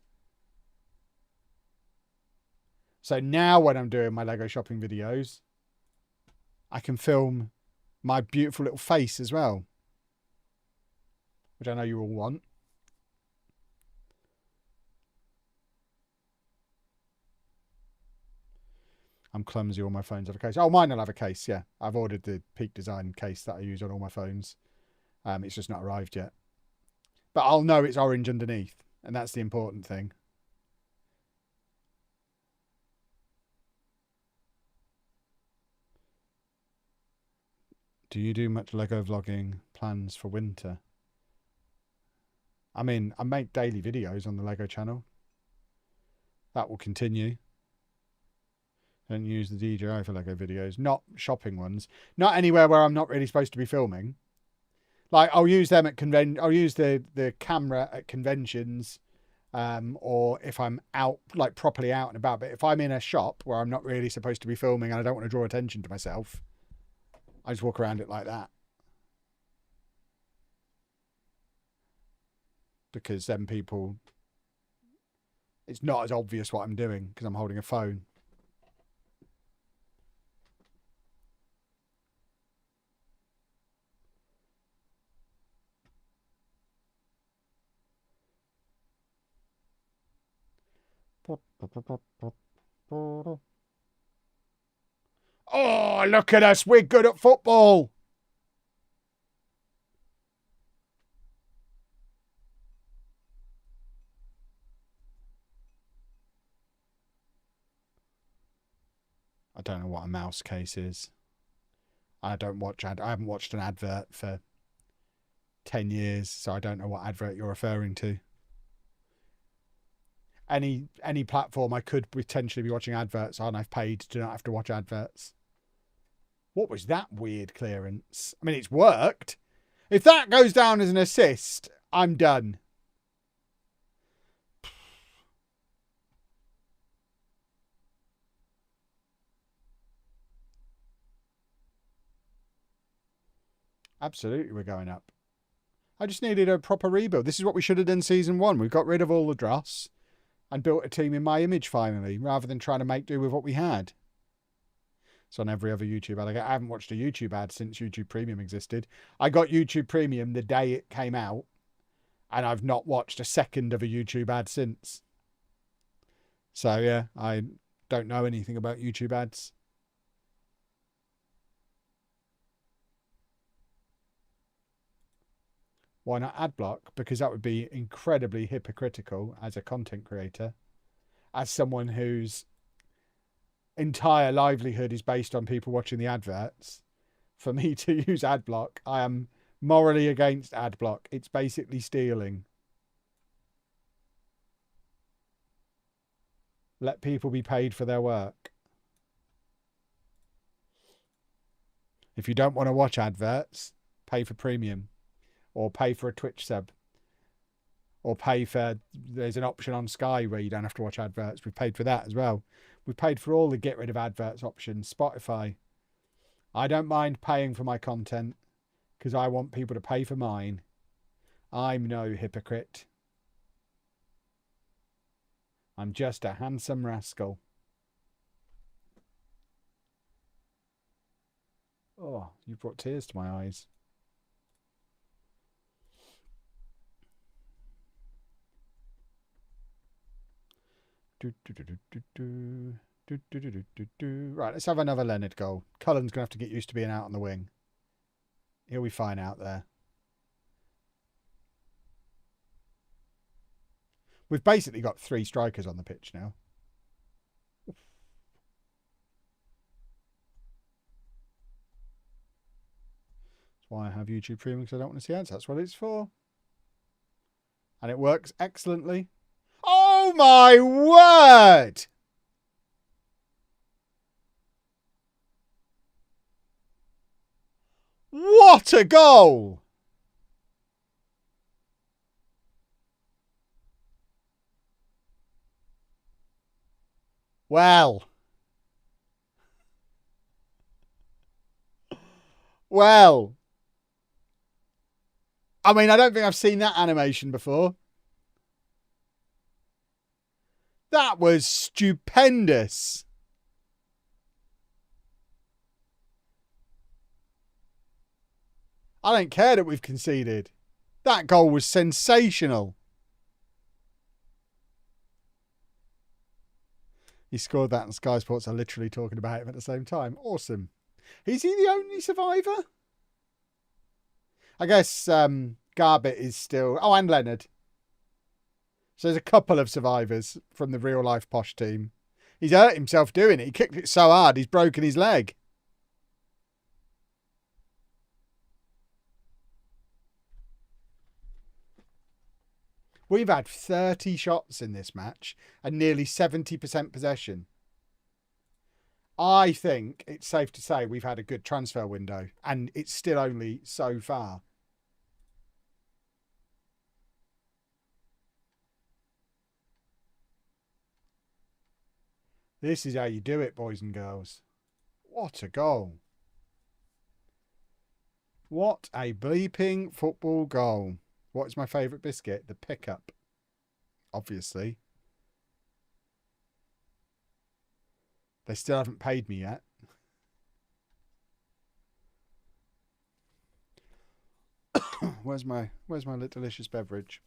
So now when I'm doing my Lego shopping videos, I can film my beautiful little face as well, which I know you all want. I'm clumsy. All my phones have a case. Oh, mine will have a case, yeah. I've ordered the Peak Design case that I use on all my phones. It's just not arrived yet. But I'll know it's orange underneath, and that's the important thing. Do you do much Lego vlogging plans for winter? I mean, I make daily videos on the Lego channel. That will continue. Don't use the DJI for Lego videos. Not shopping ones. Not anywhere where I'm not really supposed to be filming. Like, I'll use them at I'll use the camera at conventions, or if I'm out, like properly out and about. But if I'm in a shop where I'm not really supposed to be filming and I don't want to draw attention to myself, I just walk around it like that. Because then people, it's not as obvious what I'm doing because I'm holding a phone. Oh, look at us. We're good at football. I don't know what a mouse case is. I haven't watched an advert for 10 years, so I don't know what advert you're referring to. Any platform I could potentially be watching adverts on, I've paid to not have to watch adverts. What was that weird clearance? I mean, it's worked. If that goes down as an assist, I'm done. Absolutely, we're going up. I just needed a proper rebuild. This is what we should have done season 1. We got rid of all the dross and built a team in my image finally, rather than trying to make do with what we had. It's on every other YouTube ad. I haven't watched a YouTube ad since YouTube Premium existed. I got YouTube Premium the day it came out, and I've not watched a second of a YouTube ad since. So yeah, I don't know anything about YouTube ads. Why not ad block? Because that would be incredibly hypocritical as a content creator, as someone whose entire livelihood is based on people watching the adverts. For me to use ad block, I am morally against ad block. It's basically stealing. Let people be paid for their work. If you don't want to watch adverts, pay for premium. Or pay for a Twitch sub. Or pay for... There's an option on Sky where you don't have to watch adverts. We've paid for that as well. We've paid for all the get rid of adverts options. Spotify. I don't mind paying for my content because I want people to pay for mine. I'm no hypocrite. I'm just a handsome rascal. Oh, you brought tears to my eyes. Right, let's have another Leonard goal. Cullen's going to have to get used to being out on the wing. He'll be fine out there. We've basically got 3 strikers on the pitch now. That's why I have YouTube Premium, because I don't want to see ads. That's what it's for. And it works excellently. Oh my word! What a goal! Well. Well. I mean, I don't think I've seen that animation before. That was stupendous. I don't care that we've conceded. That goal was sensational. He scored that, and Sky Sports are literally talking about him at the same time. Awesome. Is he the only survivor? I guess Garbett is still... Oh, and Leonard. So there's a couple of survivors from the real-life Posh team. He's hurt himself doing it. He kicked it so hard, he's broken his leg. We've had 30 shots in this match and nearly 70% possession. I think it's safe to say we've had a good transfer window, and it's still only so far. This is how you do it, boys and girls. What a goal. What a bleeping football goal. What is my favourite biscuit? The pickup. Obviously. They still haven't paid me yet. Where's my delicious beverage?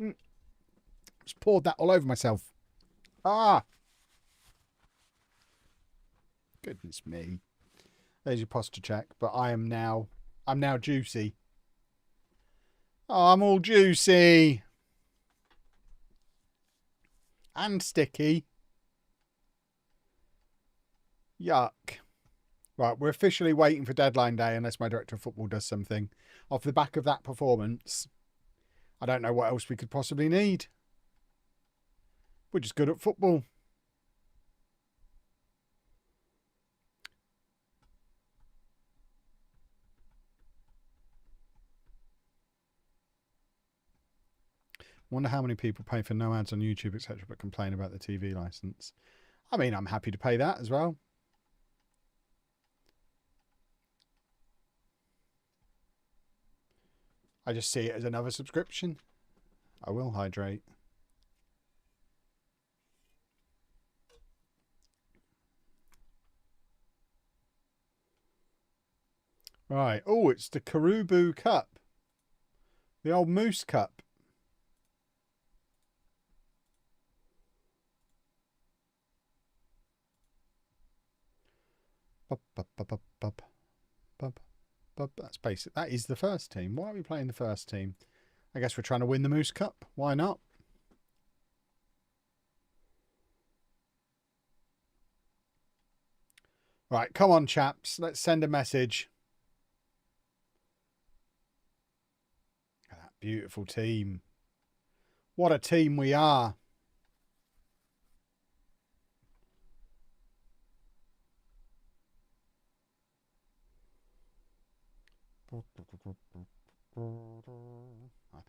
Just poured that all over myself. Ah! Goodness me. There's your posture check, but I'm now juicy. Oh, I'm all juicy. And sticky. Yuck. Right, we're officially waiting for deadline day unless my director of football does something. Off the back of that performance, I don't know what else we could possibly need. We're just good at football. Wonder how many people pay for no ads on YouTube, etc., but complain about the TV license. I mean, I'm happy to pay that as well. I just see it as another subscription. I will hydrate. Right. Oh, it's the Caribou Cup. The old Moose Cup. That's basic. That is the first team. Why are we playing the first team? I guess we're trying to win the Moose Cup. Why not? Right, come on, chaps. Let's send a message. That beautiful team. What a team we are. I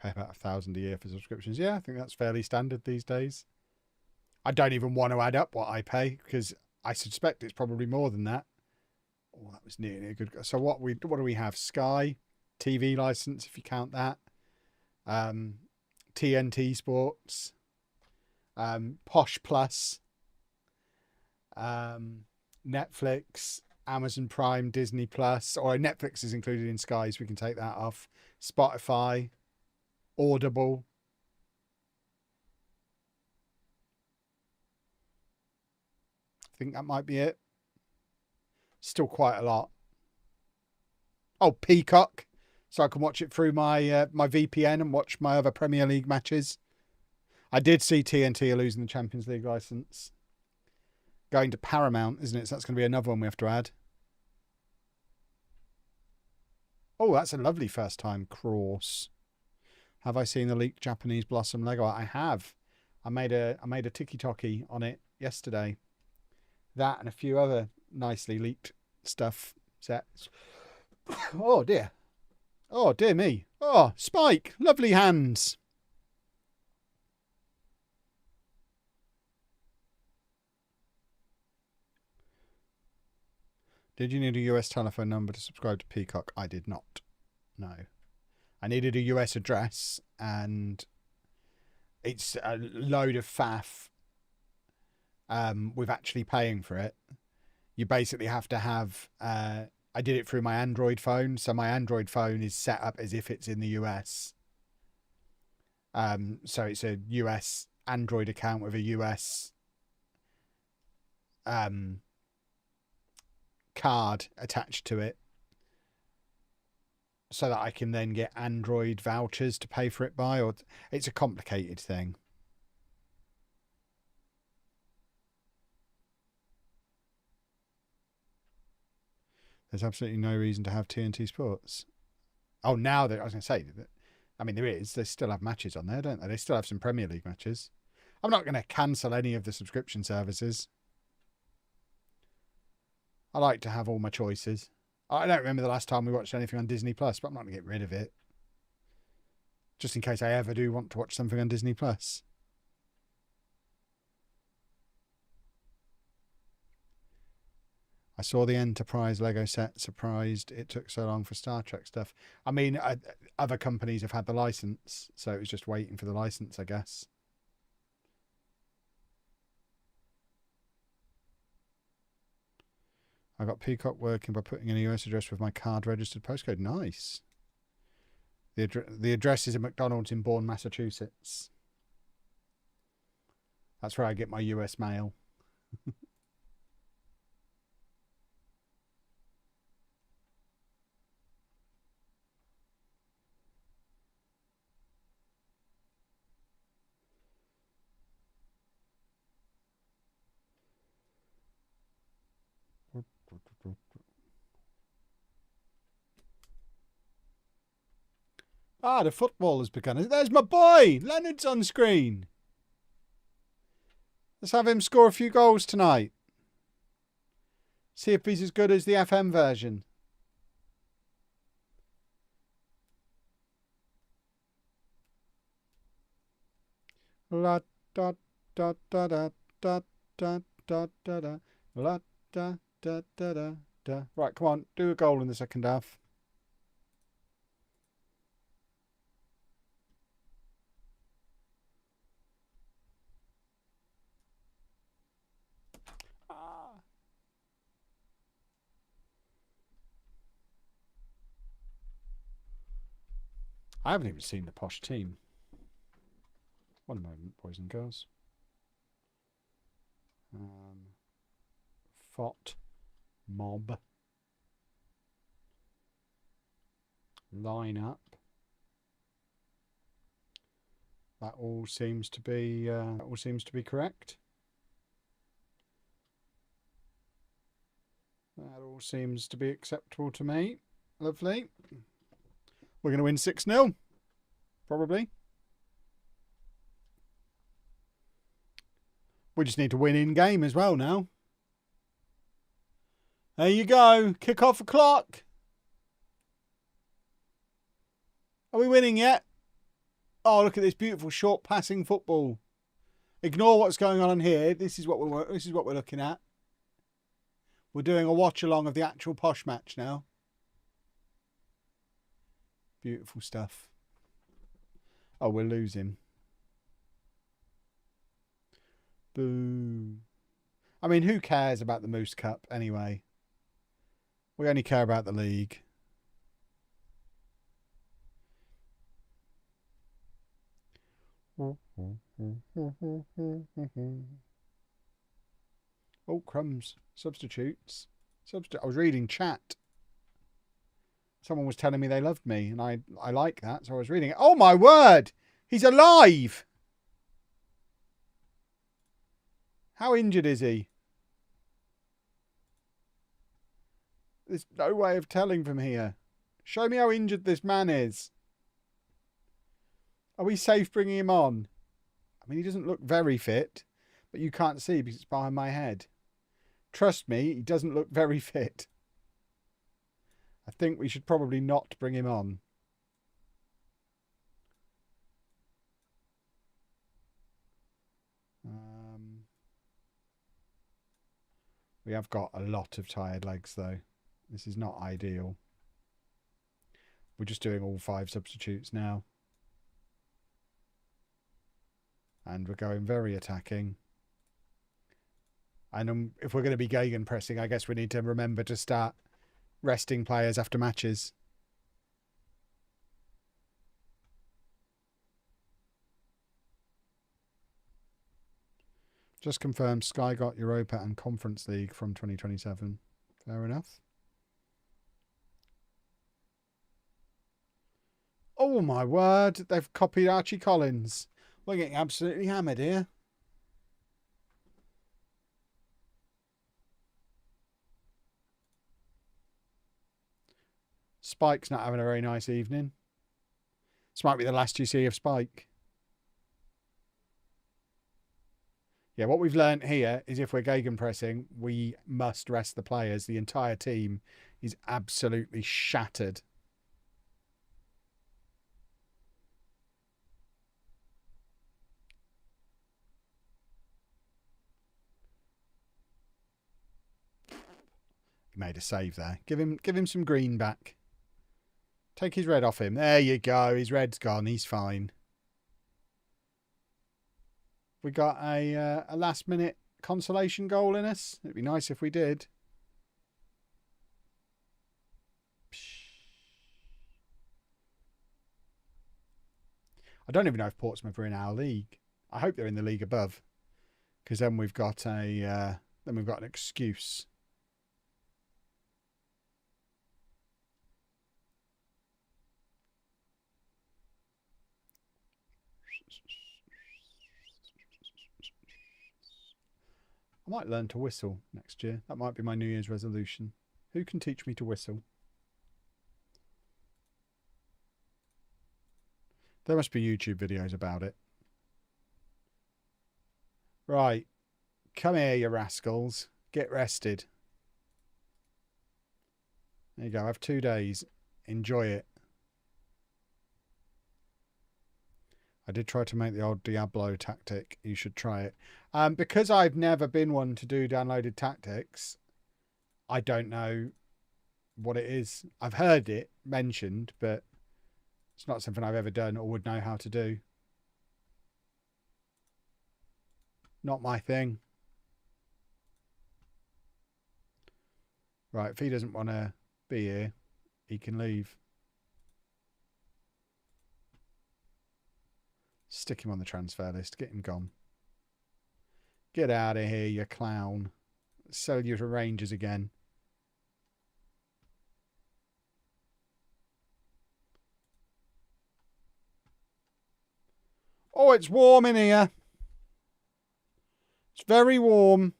pay about $1,000 a year for subscriptions. Yeah, I think that's fairly standard these days. I don't even want to add up what I pay because I suspect it's probably more than that. Oh, that was nearly a good. So what do we have? Sky TV license, if you count that. TNT Sports. Posh Plus. Netflix. Amazon Prime, Disney Plus, or Netflix is included in Sky, so we can take that off. Spotify, Audible. I think that might be it. Still quite a lot. Oh, Peacock, so I can watch it through my my VPN and watch my other Premier League matches. I did see TNT are losing the Champions League license. Going to Paramount, isn't it? So that's going to be another one we have to add. Oh, that's a lovely first time cross. Have I seen the leaked Japanese Blossom Lego? I have. I made a tiki-toki on it yesterday. That and a few other nicely leaked stuff sets. Oh dear. Oh dear me. Oh, Spike. Lovely hands. Did you need a US telephone number to subscribe to Peacock? I did not. No. I needed a US address, and it's a load of faff with actually paying for it. You basically have to have... I did it through my Android phone, so my Android phone is set up as if it's in the US. So it's a US Android account with a US... card attached to it so that I can then get Android vouchers to pay for it by, or it's a complicated thing. There's absolutely no reason to have TNT Sports. Oh, now that I was going to say that, I mean, there is. They still have matches on there, don't they? They still have some Premier League matches. I'm not going to cancel any of the subscription services. I like to have all my choices. I don't remember the last time we watched anything on Disney Plus, but I'm not going to get rid of it. Just in case I ever do want to watch something on Disney Plus. I saw the Enterprise Lego set. Surprised it took so long for Star Trek stuff. I mean, other companies have had the license, so it was just waiting for the license, I guess. I got Peacock working by putting in a US address with my card registered postcode. Nice. The address is a McDonald's in Bourne, Massachusetts. That's where I get my US mail. Ah, the football has begun. There's my boy! Leonard's on screen. Let's have him score a few goals tonight. See if he's as good as the FM version. La da da da da da da da da da la da da da da da. Right, come on, do a goal in the second half. I haven't even seen the Posh team. One moment, boys and girls. Fot, mob, line up. That all seems to be correct. That all seems to be acceptable to me. Lovely. We're going to win 6-0, probably. We just need to win in game as well now. There you go. Kick off the clock. Are we winning yet? Oh, look at this beautiful short passing football. Ignore what's going on here. This is what we're looking at. We're doing a watch along of the actual Posh match now. Beautiful stuff. Oh, we're losing. Boo. I mean, who cares about the Moose Cup anyway? We only care about the league. Oh, crumbs. Substitutes. I was reading chat. Someone was telling me they loved me, and I like that, so I was reading it. Oh, my word! He's alive! How injured is he? There's no way of telling from here. Show me how injured this man is. Are we safe bringing him on? I mean, he doesn't look very fit, but you can't see because it's behind my head. Trust me, he doesn't look very fit. I think we should probably not bring him on. We have got a lot of tired legs, though. This is not ideal. We're just doing all 5 substitutes now. And we're going very attacking. And if we're going to be gegenpressing, I guess we need to remember to start resting players after matches. Just confirmed Sky got Europa and Conference League from 2027. Fair enough. Oh my word, they've copied Archie Collins. We're getting absolutely hammered here. Spike's not having a very nice evening. This might be the last you see of Spike. Yeah, what we've learned here is if we're gegenpressing, we must rest the players. The entire team is absolutely shattered. He made a save there. Give him some green back. Take his red off him. There you go. His red's gone. He's fine. We got a last-minute consolation goal in us. It'd be nice if we did. I don't even know if Portsmouth are in our league. I hope they're in the league above, because then we've got an excuse. I might learn to whistle next year. That might be my New Year's resolution. Who can teach me to whistle? There must be YouTube videos about it. Right. Come here, you rascals. Get rested. There you go. Have 2 days. Enjoy it. I did try to make the old Diablo tactic. You should try it. Because I've never been one to do downloaded tactics, I don't know what it is. I've heard it mentioned, but it's not something I've ever done or would know how to do. Not my thing. Right, if he doesn't want to be here, he can leave. Stick him on the transfer list. Get him gone. Get out of here, you clown. Sell you to Rangers again. Oh, it's warm in here. It's very warm.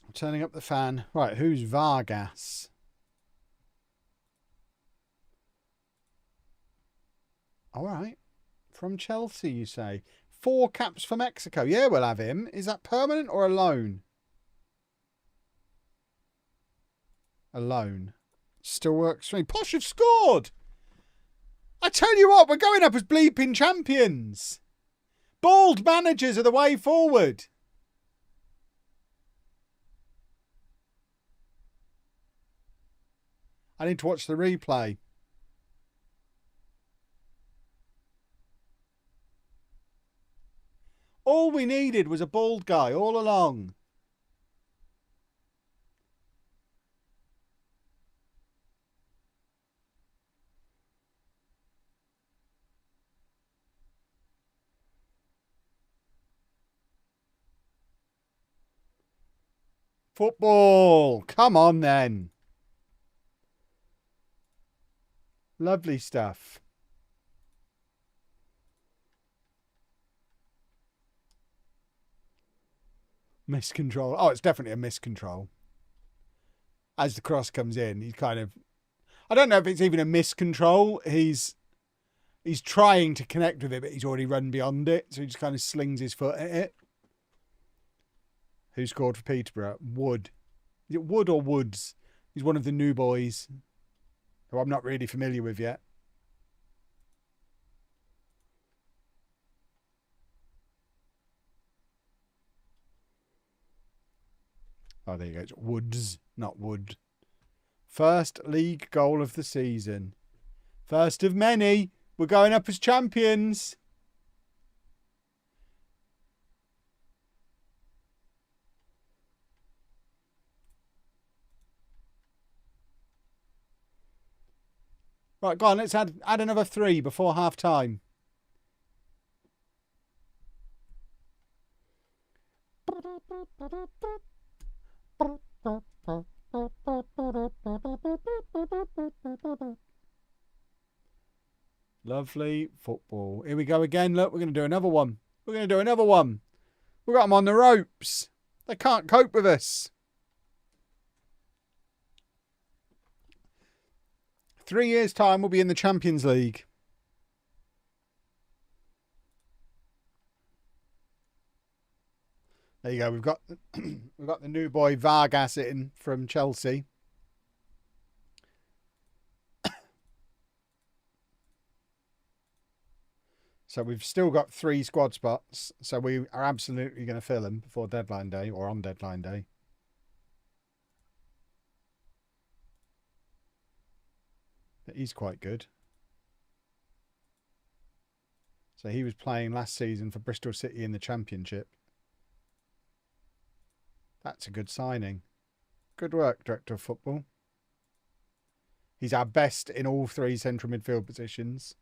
I'm turning up the fan. Right, who's Vargas? All right. From Chelsea, you say. 4 caps for Mexico. Yeah, we'll have him. Is that permanent or a loan? A loan. Still works for me. Posh have scored. I tell you what, we're going up as bleeping champions. Bald managers are the way forward. I need to watch the replay. All we needed was a bald guy all along. Football. Come on then. Lovely stuff. Miscontrol. Oh, it's definitely a miscontrol. As the cross comes in, he's kind of... I don't know if it's even a miscontrol. He's trying to connect with it, but he's already run beyond it. So he just kind of slings his foot at it. Who scored for Peterborough? Wood. Is it Wood or Woods? He's one of the new boys who I'm not really familiar with yet. Oh, there you go. It's Woods, not Wood. First league goal of the season. First of many. We're going up as champions. Right, go on. Let's add another 3 before half time. Lovely football. Here we go again. Look, we're going to do another one. We're going to do another one. We've got them on the ropes. They can't cope with us. 3 years' time, we'll be in the Champions League. There you go. We've got the new boy Vargas in from Chelsea. So we've still got 3 squad spots. So we are absolutely going to fill them before deadline day or on deadline day. But he's quite good. So he was playing last season for Bristol City in the Championship. That's a good signing. Good work, Director of Football. He's our best in all 3 central midfield positions.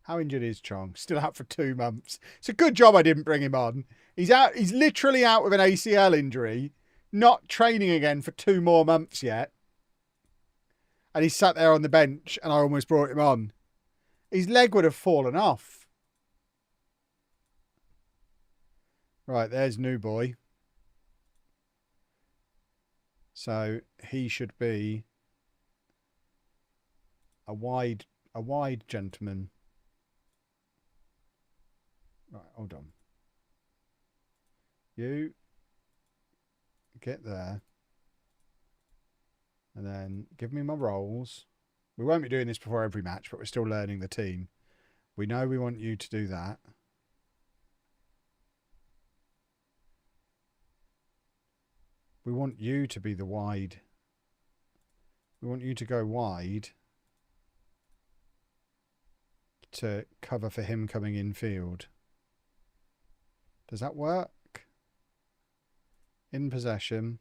How injured is Chong? Still out for 2 months. It's a good job I didn't bring him on. He's out. He's literally out with an ACL injury, not training again for 2 more months yet. And he's sat there on the bench and I almost brought him on. His leg would have fallen off. Right, there's new boy. So he should be a wide gentleman. Right, hold on. You get there. And then give me my rolls. We won't be doing this before every match, but we're still learning the team. We know we want you to do that. We want you to be the wide. We want you to go wide to cover for him coming in field. Does that work? In possession.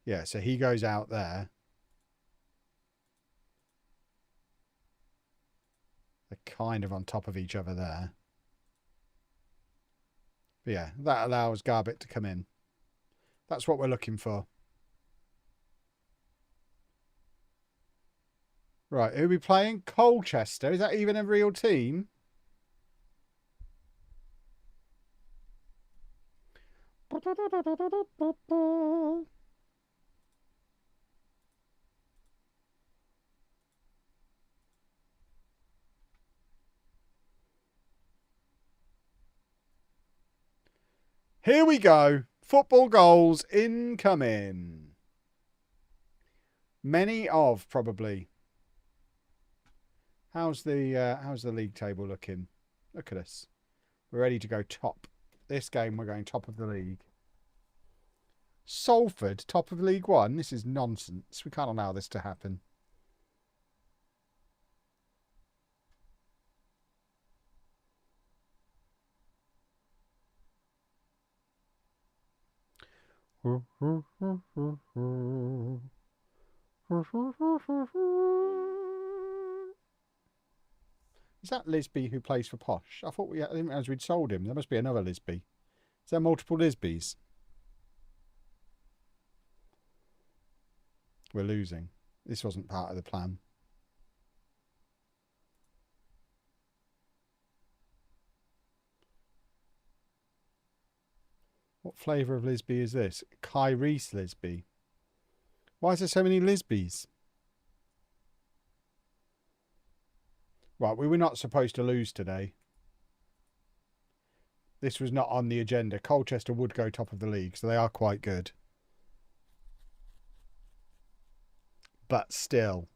Yeah, so he goes out there. They're kind of on top of each other there. But yeah, that allows Garbett to come in. That's what we're looking for. Right, who are we playing? Colchester. Is that even a real team? Here we go. Football goals incoming. Many of, probably. How's the league table looking? Look at us. We're ready to go top. This game we're going top of the league. Salford, top of League One. This is nonsense. We can't allow this to happen. Is that Lisby who plays for Posh? I didn't realize we'd sold him. There must be another Lisby. Is there multiple Lisbys? We're losing. This wasn't part of the plan. What flavour of Lisby is this? Kyrese Lisby. Why is there so many Lisbys? Right, we were not supposed to lose today. This was not on the agenda. Colchester would go top of the league, so they are quite good. But still.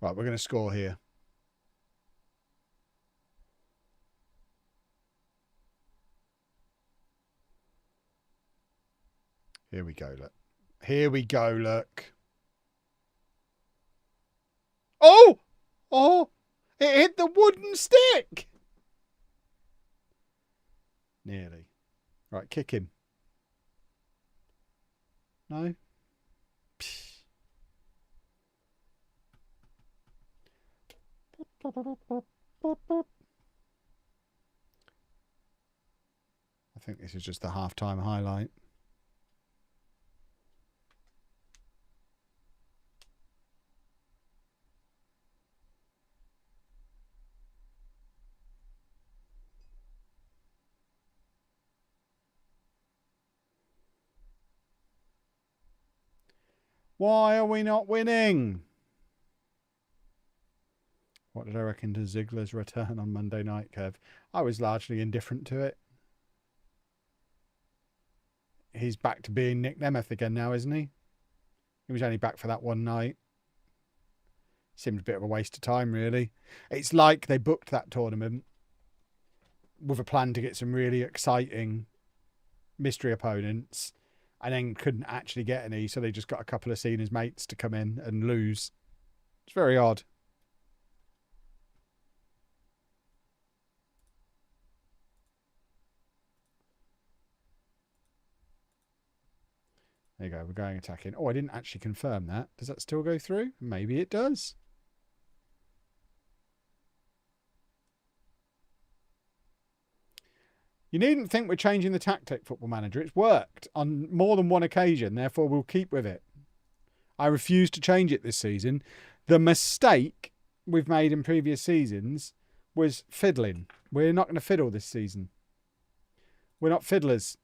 Right, we're going to score here. Here we go, look. Here we go, look. Oh! Oh! It hit the wooden stick! Nearly. Right, kick him. No? Psh. I think this is just the half-time highlight. Why are we not winning? What did I reckon to Ziegler's return on Monday night, Kev? I was largely indifferent to it. He's back to being Nick Nemeth again now, isn't he? He was only back for that one night. Seemed a bit of a waste of time, really. It's like they booked that tournament with a plan to get some really exciting mystery opponents and then couldn't actually get any, so they just got a couple of seniors mates to come in and lose. It's very odd. There you go, we're going attacking. Oh, I didn't actually confirm that. Does that still go through? Maybe it does. You needn't think we're changing the tactic, Football Manager. It's worked on more than one occasion, therefore we'll keep with it. I refuse to change it this season. The mistake we've made in previous seasons was fiddling. We're not going to fiddle this season. We're not fiddlers.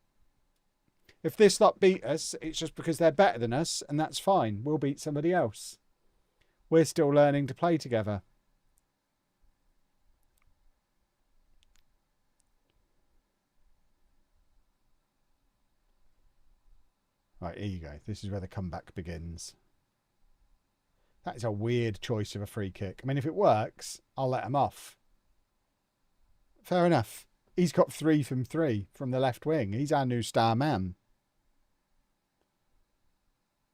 If this lot beat us, it's just because they're better than us, and that's fine. We'll beat somebody else. We're still learning to play together. Right, here you go. This is where the comeback begins. That is a weird choice of a free kick. I mean, if it works, I'll let him off. Fair enough. He's got 3 from 3 from the left wing. He's our new star man.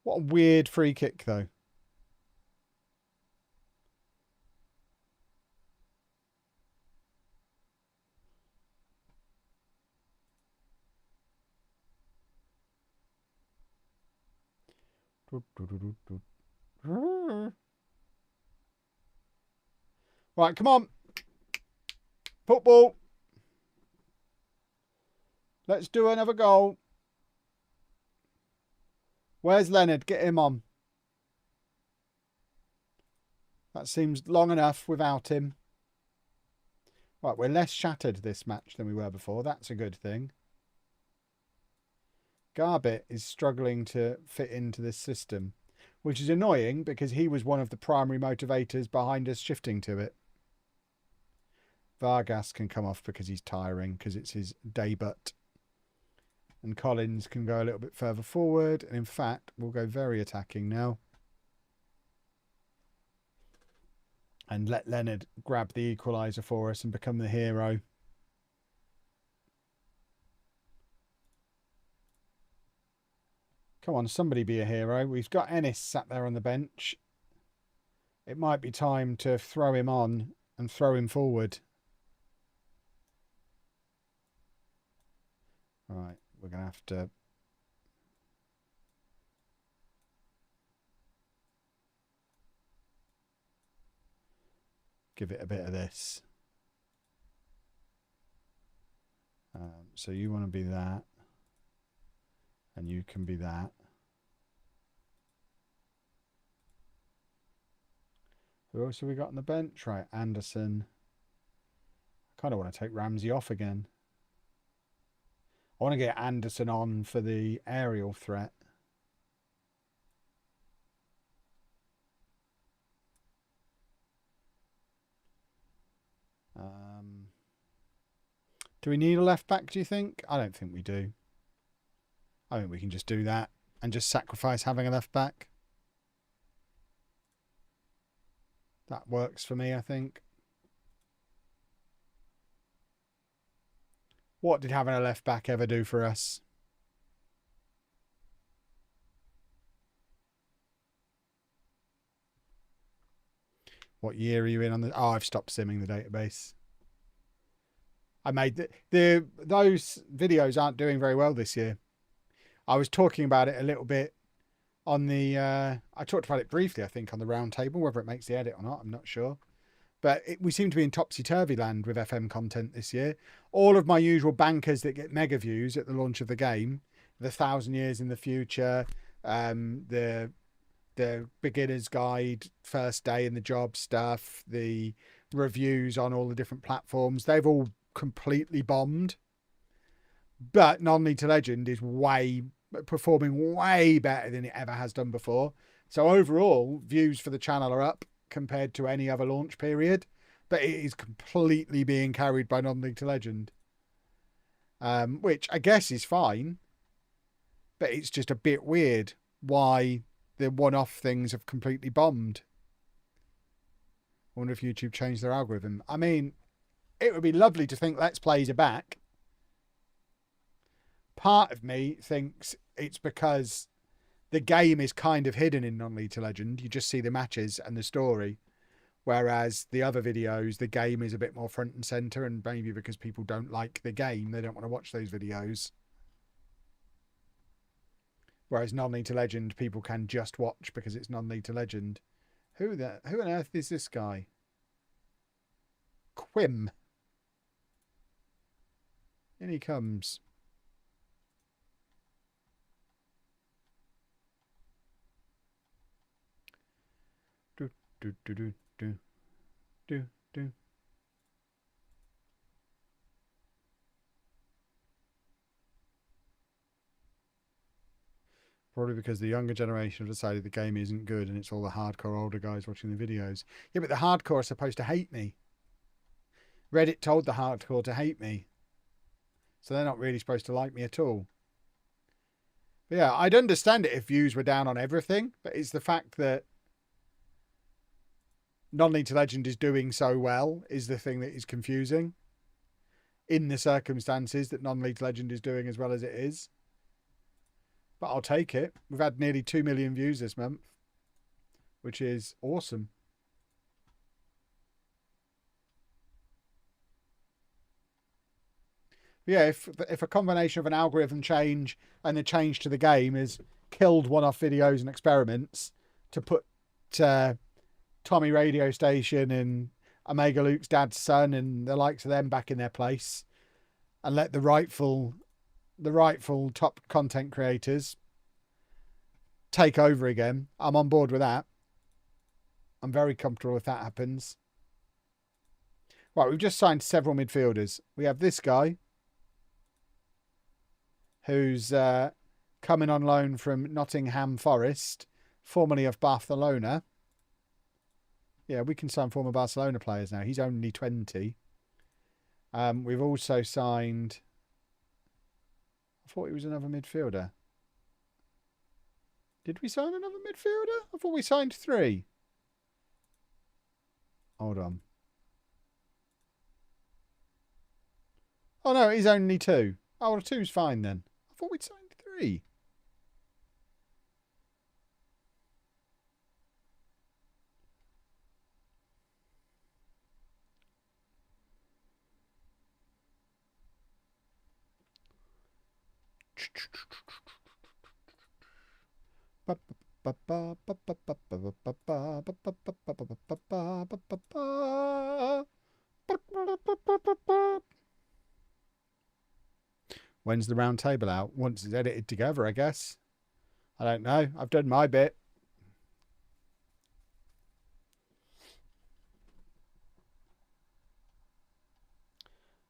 What a weird free kick, though. Right, come on. Football. Let's do another goal. Where's Leonard? Get him on. That seems long enough without him. Right, we're less shattered this match than we were before. That's a good thing. Garbett is struggling to fit into this system, which is annoying because he was one of the primary motivators behind us shifting to it. Vargas can come off because he's tiring, because it's his debut. And Collins can go a little bit further forward. And in fact, we'll go very attacking now. And let Leonard grab the equaliser for us and become the hero. Come on, somebody be a hero. We've got Ennis sat there on the bench. It might be time to throw him on and throw him forward. Right, we're going to have to... give it a bit of this. So you want to be that. And you can be that. Who else have we got on the bench? Right, Anderson. I kind of want to take Ramsey off again. I want to get Anderson on for the aerial threat. Do we need a left back, do you think? I don't think we do. I think we can just do that and just sacrifice having a left back. That works for me, I think. What did having a left back ever do for us? What year are you in on the... Oh, I've stopped simming the database. I made those videos aren't doing very well this year. I was talking about it a little bit on the... I talked about it briefly, I think, on the round table. Whether it makes the edit or not, I'm not sure. But we seem to be in topsy-turvy land with FM content this year. All of my usual bankers that get mega views at the launch of the game, the 1,000 years in the future, the beginner's guide, first day in the job stuff, the reviews on all the different platforms, they've all completely bombed. But Non-League to Legend is performing way better than it ever has done before. So overall, views for the channel are up compared to any other launch period. But it is completely being carried by Non-League to Legend. Which I guess is fine. But it's just a bit weird why the one-off things have completely bombed. I wonder if YouTube changed their algorithm. I mean, it would be lovely to think Let's Plays are back. Part of me thinks it's because the game is kind of hidden in Non-League to Legend. You just see the matches and the story. Whereas the other videos, the game is a bit more front and centre, and maybe because people don't like the game, they don't want to watch those videos. Whereas Non-League to Legend, people can just watch because it's Non-League to Legend. Who on earth is this guy? Quim. In he comes. Do do do do do do do. Probably because the younger generation have decided the game isn't good and it's all the hardcore older guys watching the videos. Yeah, but the hardcore are supposed to hate me. Reddit told the hardcore to hate me. So they're not really supposed to like me at all. But yeah, I'd understand it if views were down on everything, but it's the fact that Non-League to Legend is doing so well is the thing that is confusing. In the circumstances that Non-League to Legend is doing as well as it is. But I'll take it. We've had nearly 2 million views this month, which is awesome. Yeah, if a combination of an algorithm change and a change to the game has killed one-off videos and experiments to put Tommy Radio Station and Omega Luke's dad's son and the likes of them back in their place and let the rightful top content creators take over again, I'm on board with that. I'm very comfortable if that happens. Right, we've just signed several midfielders. We have this guy who's coming on loan from Nottingham Forest, formerly of Barcelona. Yeah, we can sign former Barcelona players now. He's only 20. We've also signed... I thought he was another midfielder. Did we sign another midfielder? I thought we signed 3. Hold on. Oh, no, he's only 2. Oh, well, 2's fine then. I thought we'd signed 3. When's the round table out? Once it's edited together, I guess. I don't know. I've done my bit.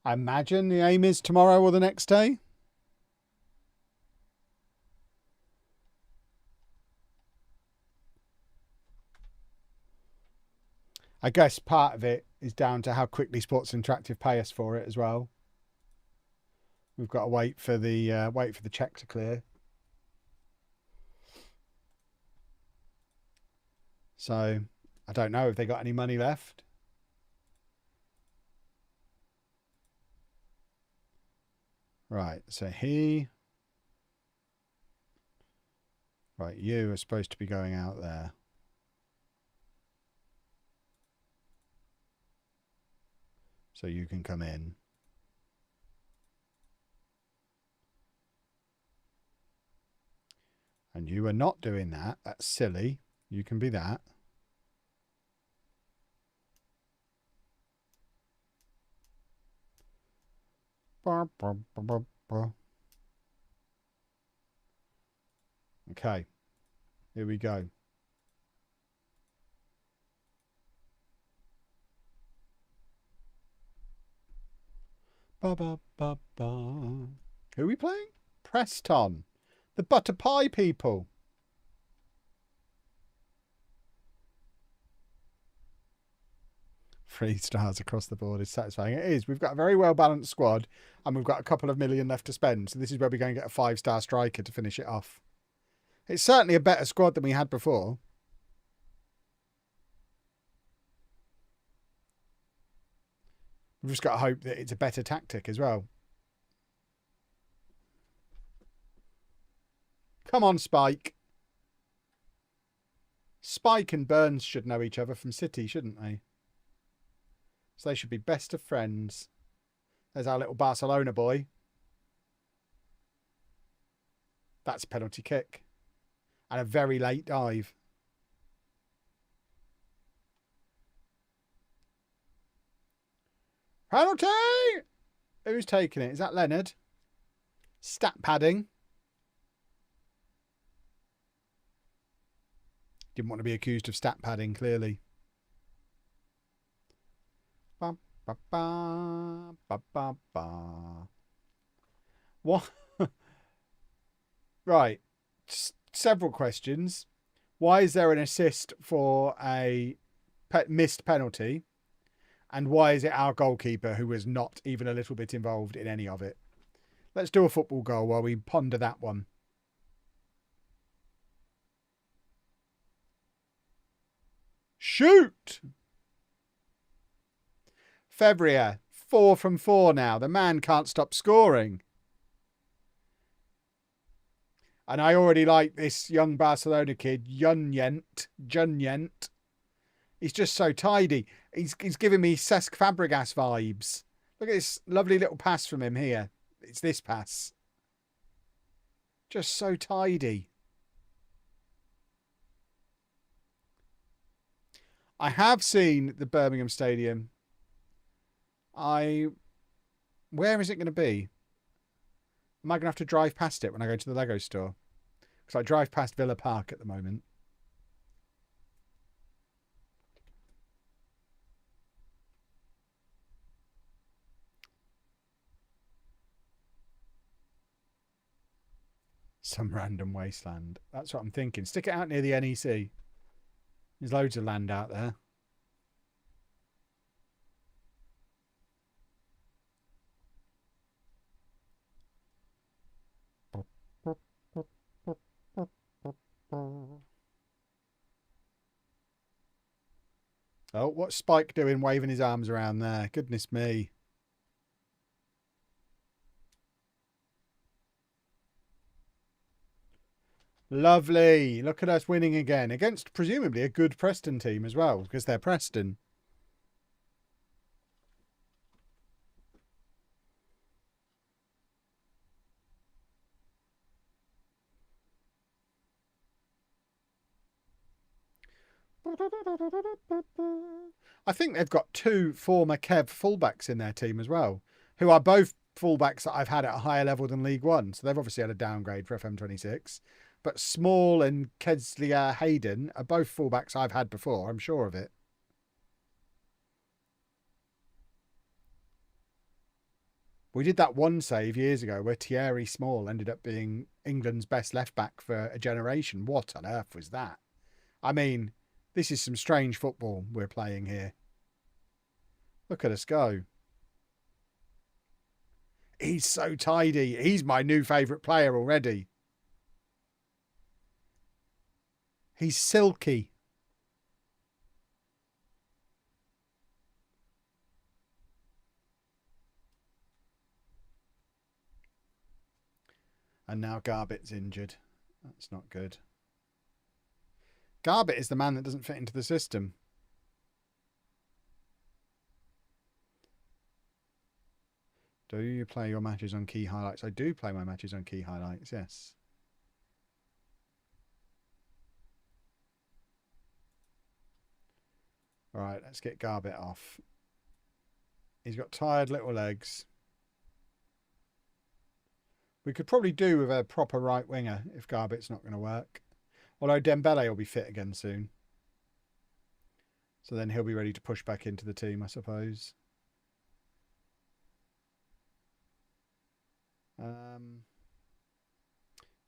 I imagine the aim is tomorrow or the next day. I guess part of it is down to how quickly Sports Interactive pay us for it as well. We've got to wait for the check to clear. So I don't know if they got any money left. Right, so right, you are supposed to be going out there. So you can come in. And you are not doing that. That's silly. You can be that. Okay. Here we go. Ba, ba, ba, ba. Who are we playing? Preston. The butter pie people. Three stars across the board is satisfying. It is. We've got a very well balanced squad and we've got a couple of million left to spend. So this is where we're going to get a 5-star striker to finish it off. It's certainly a better squad than we had before. We've just got to hope that it's a better tactic as well. Come on, Spike. Spike and Burns should know each other from City, shouldn't they? So they should be best of friends. There's our little Barcelona boy. That's a penalty kick. And a very late dive. Penalty! Who's taking it? Is that Leonard? Stat padding. Didn't want to be accused of stat padding, clearly. Ba, ba, ba, ba, ba, ba. What? Right. several questions. Why is there an assist for a missed penalty? And why is it our goalkeeper who was not even a little bit involved in any of it? Let's do a football goal while we ponder that one. Shoot! February, 4 from 4 now. The man can't stop scoring. And I already like this young Barcelona kid, Junyent. He's just so tidy. He's giving me Cesc Fabregas vibes. Look at this lovely little pass from him here. It's this pass. Just so tidy. I have seen the Birmingham Stadium. Where is it going to be? Am I going to have to drive past it when I go to the Lego store? Because I drive past Villa Park at the moment. Some random wasteland. That's what I'm thinking. Stick it out near the NEC. There's loads of land out there. Oh, what's Spike doing waving his arms around there? Goodness me. Lovely. Look at us winning again. Against presumably a good Preston team as well, because they're Preston. I think they've got 2 former Kev fullbacks in their team as well, who are both fullbacks that I've had at a higher level than League One. So they've obviously had a downgrade for FM26. But Small and Keslia Hayden are both fullbacks I've had before. I'm sure of it. We did that one save years ago where Thierry Small ended up being England's best left back for a generation. What on earth was that? I mean, this is some strange football we're playing here. Look at us go. He's so tidy. He's my new favourite player already. He's silky. And now Garbet's injured. That's not good. Garbett is the man that doesn't fit into the system. Do you play your matches on key highlights? I do play my matches on key highlights, yes. All right, let's get Garbett off. He's got tired little legs. We could probably do with a proper right winger if Garbett's not going to work. Although Dembele will be fit again soon. So then he'll be ready to push back into the team, I suppose.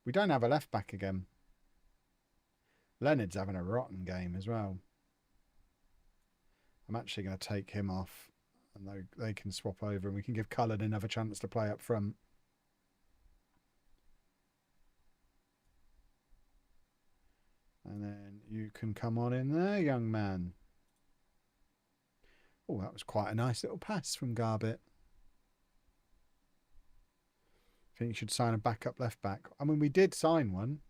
We don't have a left back again. Leonard's having a rotten game as well. I'm actually going to take him off. And they can swap over and we can give Cullen another chance to play up front. And then you can come on in there, young man. Oh, that was quite a nice little pass from Garbett. I think you should sign a backup left back. I mean, we did sign one.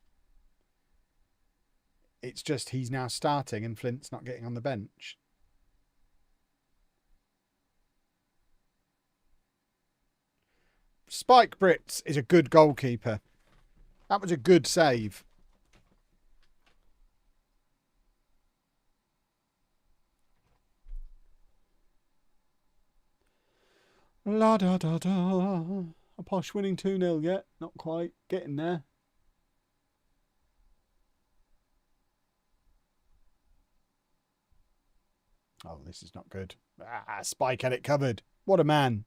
It's just he's now starting and Flint's not getting on the bench. Spike Brits is a good goalkeeper. That was a good save. La da da da. A Posh winning 2-0 yet? Not quite. Getting there. Oh, this is not good. Ah, Spike had it covered. What a man.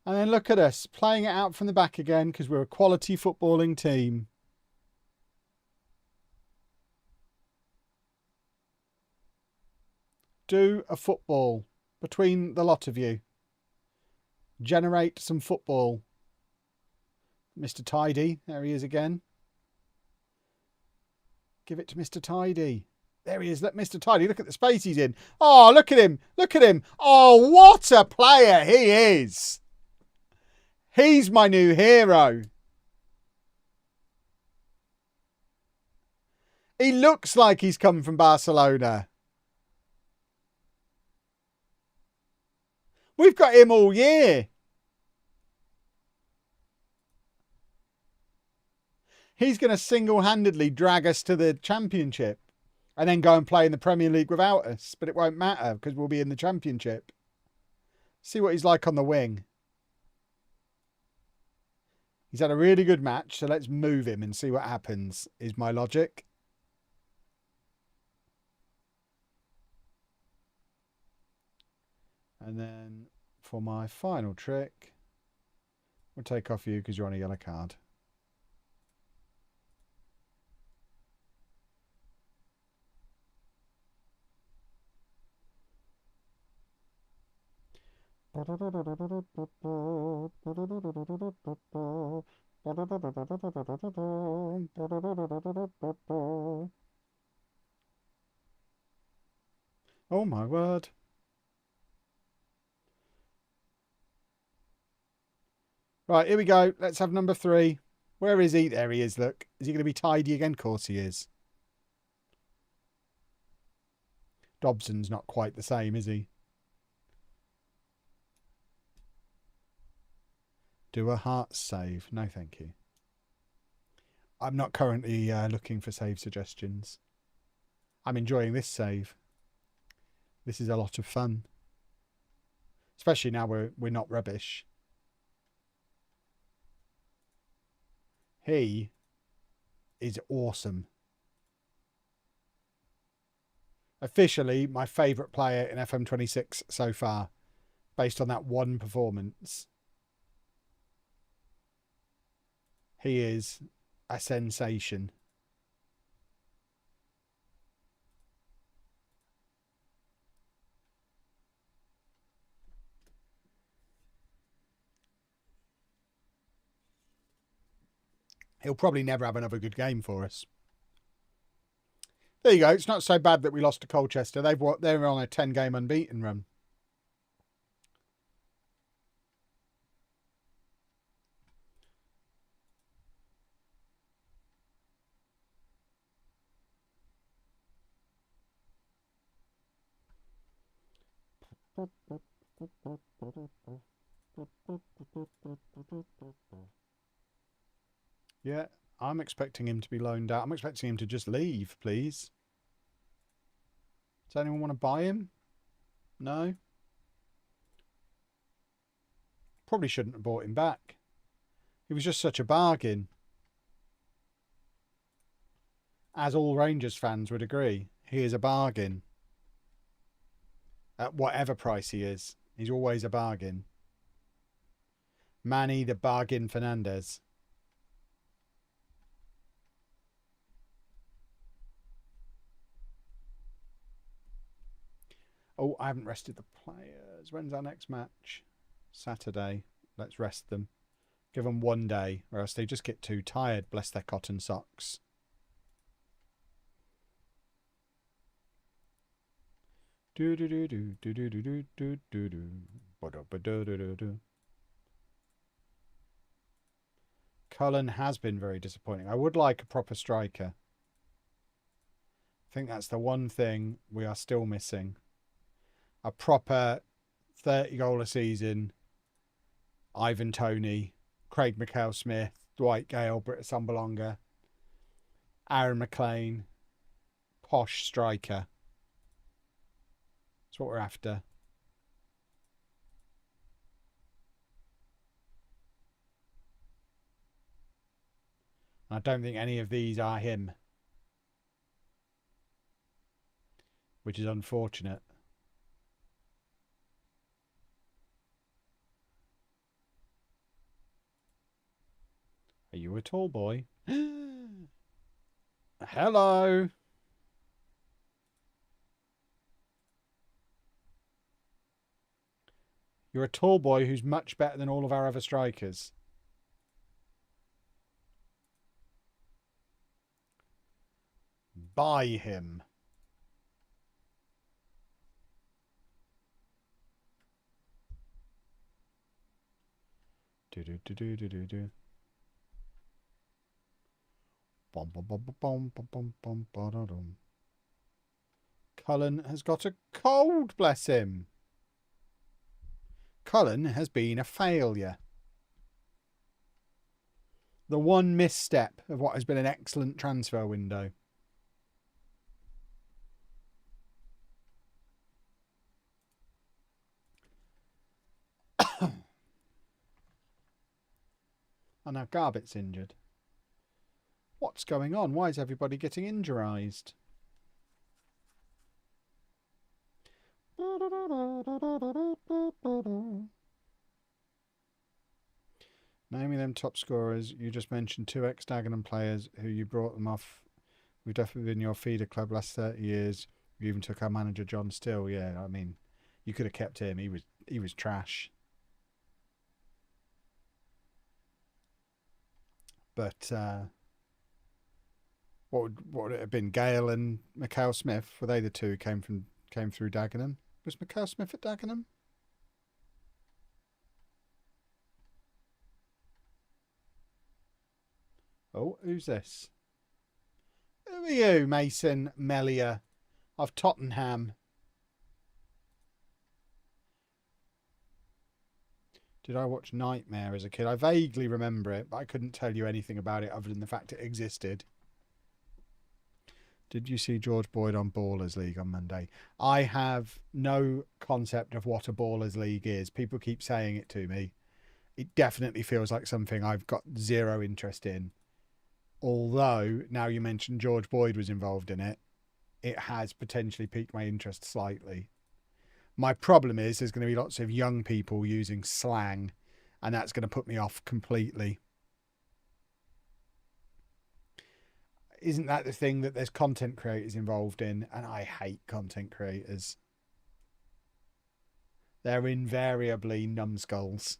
And then look at us, playing it out from the back again because we're a quality footballing team. Do a football between the lot of you. Generate some football. Mr. Tidy, there he is again. Give it to Mr. Tidy. There he is. Let Mr. Tidy, look at the space he's in. Oh, look at him. Look at him. Oh, what a player he is. He's my new hero. He looks like he's come from Barcelona. We've got him all year. He's going to single-handedly drag us to the Championship and then go and play in the Premier League without us. But it won't matter because we'll be in the Championship. See what he's like on the wing. He's had a really good match, so let's move him and see what happens, is my logic. And then for my final trick, we'll take off you because you're on a yellow card. Oh my word. Right, here we go. Let's have number 3. Where is he? There he is, look. Is he going to be tidy again? Of course he is. Dobson's not quite the same, is he? Do a heart save. No, thank you. I'm not currently looking for save suggestions. I'm enjoying this save. This is a lot of fun. Especially now we're not rubbish. He is awesome. Officially, my favourite player in FM26 so far, based on that one performance. He is a sensation. He'll probably never have another good game for us. There you go. It's not so bad that we lost to Colchester. They're on a 10-game unbeaten run. Yeah, I'm expecting him to be loaned out. I'm expecting him to just leave, please. Does anyone want to buy him? No? Probably shouldn't have bought him back. He was just such a bargain. As all Rangers fans would agree, he is a bargain. At whatever price he is, he's always a bargain. Manny the Bargain Fernandez. Oh, I haven't rested the players. When's our next match? Saturday. Let's rest them. Give them one day, or else they just get too tired. Bless their cotton socks. Cullen has been very disappointing. I would like a proper striker. I think that's the one thing we are still missing. A proper 30-goal a season, Ivan Toney, Craig McHale-Smith, Dwight Gale, Britta Sambalonga, Aaron McLean, Posh striker. That's what we're after. I don't think any of these are him, which is unfortunate. a tall boy. Hello. You're a tall boy who's much better than all of our other strikers. Buy him. Do. Bom, bom, bom, bom, bom, bom, bom, bom, bom. Cullen has got a cold, bless him. Cullen has been a failure. The one misstep of what has been an excellent transfer window. And now Garbett's injured. What's going on? Why is everybody getting injurized? Naming them top scorers. You just mentioned 2 ex-Dagenham players who you brought them off. We've definitely been your feeder club last 30 years. You even took our manager John Still. Yeah, I mean, you could have kept him. He was trash. But what would it have been? Gale and Mikhail Smith? Were they the two who came through Dagenham? Was Mikhail Smith at Dagenham? Oh, who's this? Who are you, Mason Mellier of Tottenham? Did I watch Nightmare as a kid? I vaguely remember it, but I couldn't tell you anything about it other than the fact it existed. Did you see George Boyd on Ballers League on Monday? I have no concept of what a Ballers League is. People keep saying it to me. It definitely feels like something I've got zero interest in. Although, now you mentioned George Boyd was involved in it, it has potentially piqued my interest slightly. My problem is there's going to be lots of young people using slang, and that's going to put me off completely. Isn't that the thing that there's content creators involved in? And I hate content creators. They're invariably numbskulls.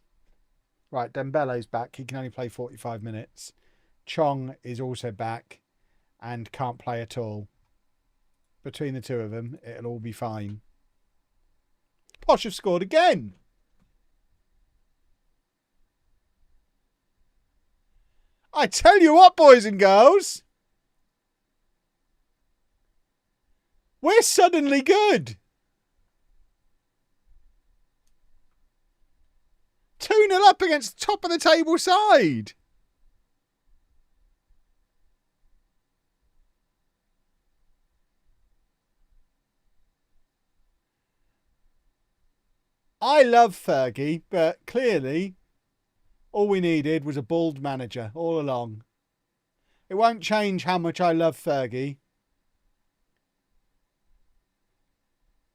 Right, Dembele's back. He can only play 45 minutes. Chong is also back and can't play at all. Between the two of them, it'll all be fine. Posh have scored again. I tell you what, boys and girls. We're suddenly good. 2-0 up against the top of the table side. I love Fergie, but clearly all we needed was a bald manager all along. It won't change how much I love Fergie.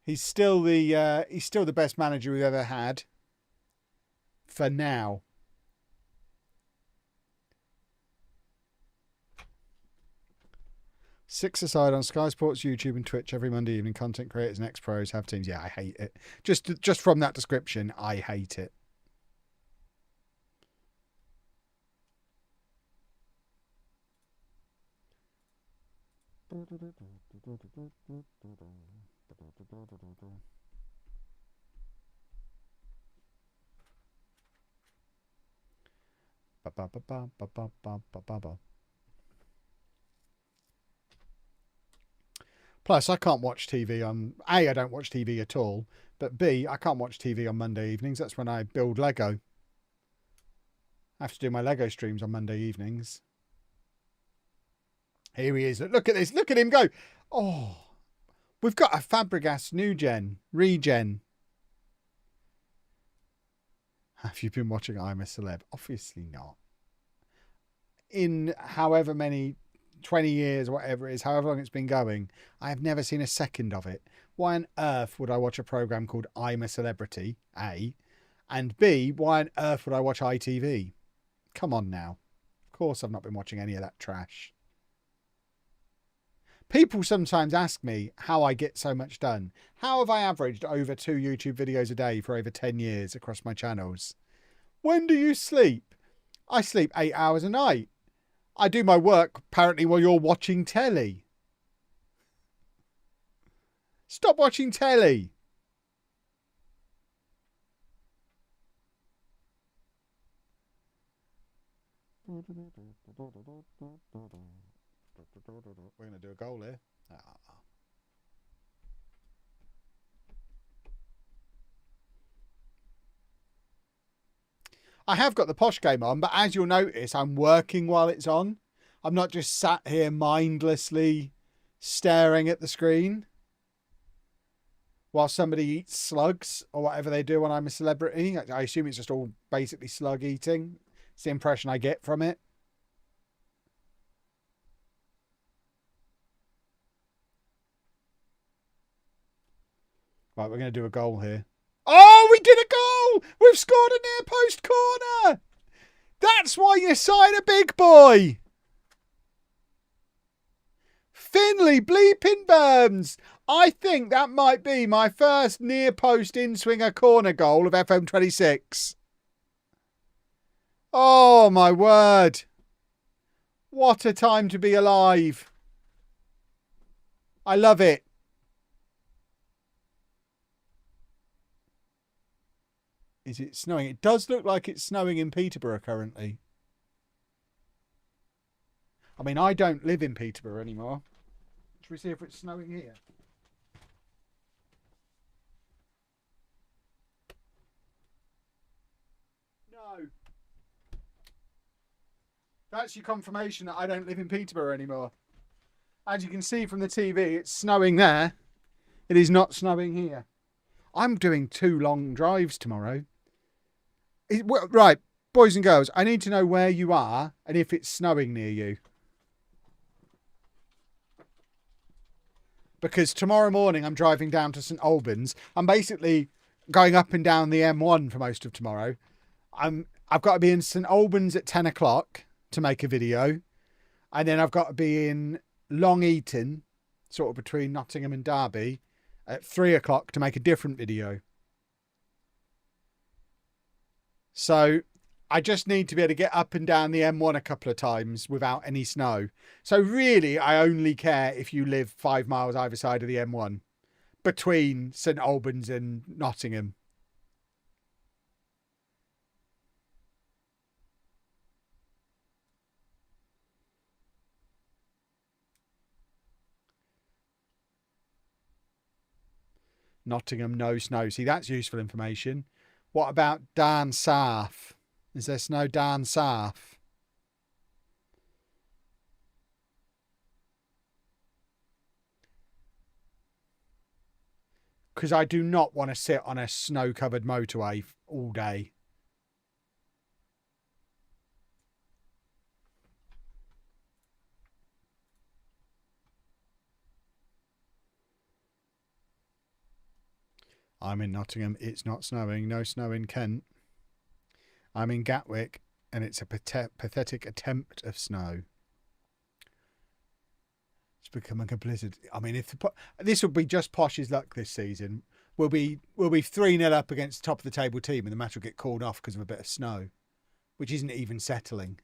He's still the best manager we've ever had. For now. Six-a-side on Sky Sports, YouTube and Twitch every Monday evening. Content creators and ex-pros have teams. Yeah, I hate it. Just from that description, I hate it. Plus, I can't watch TV on... A, I don't watch TV at all. But B, I can't watch TV on Monday evenings. That's when I build Lego. I have to do my Lego streams on Monday evenings. Here he is. Look at this. Look at him go. Oh, we've got a Fabregas regen. Have you been watching I'm a Celeb? Obviously not. In however many... 20 years, whatever it is, however long it's been going, I have never seen a second of it. Why on earth would I watch a programme called I'm a Celebrity, A? And B, why on earth would I watch ITV? Come on now. Of course I've not been watching any of that trash. People sometimes ask me how I get so much done. How have I averaged over 2 YouTube videos a day for over 10 years across my channels? When do you sleep? I sleep 8 hours a night. I do my work apparently while you're watching telly. Stop watching telly. We're going to do a goal here. I have got the Posh game on, but as you'll notice, I'm working while it's on. I'm not just sat here mindlessly staring at the screen while somebody eats slugs or whatever they do when I'm a celebrity. I assume it's just all basically slug eating. It's the impression I get from it. Right, we're going to do a goal here. Oh, we did a goal! We've scored a near post corner! That's why you sign a big boy! Finley bleeping Burns! I think that might be my first near post in-swinger corner goal of FM26. Oh, my word. What a time to be alive. I love it. Is it snowing? It does look like it's snowing in Peterborough currently. I mean, I don't live in Peterborough anymore. Should we see if it's snowing here? No. That's your confirmation that I don't live in Peterborough anymore. As you can see from the TV, it's snowing there. It is not snowing here. I'm doing 2 long drives tomorrow. Right, boys and girls, I need to know where you are and if it's snowing near you. Because tomorrow morning I'm driving down to St Albans. I'm basically going up and down the M1 for most of tomorrow. I've got to be in St Albans at 10 o'clock to make a video. And then I've got to be in Long Eaton, sort of between Nottingham and Derby, at 3 o'clock to make a different video. So I just need to be able to get up and down the M1 a couple of times without any snow. So really, I only care if you live 5 miles either side of the M1 between St Albans and Nottingham. Nottingham, no snow. See, that's useful information. What about down south? Is there snow down south? Because I do not want to sit on a snow-covered motorway all day. I'm in Nottingham. It's not snowing. No snow in Kent. I'm in Gatwick, and it's a pathetic attempt of snow. It's becoming a blizzard. I mean, if this would be just Posh's luck this season. We'll be 3-0 up against the top of the table team, and the match will get called off because of a bit of snow, which isn't even settling.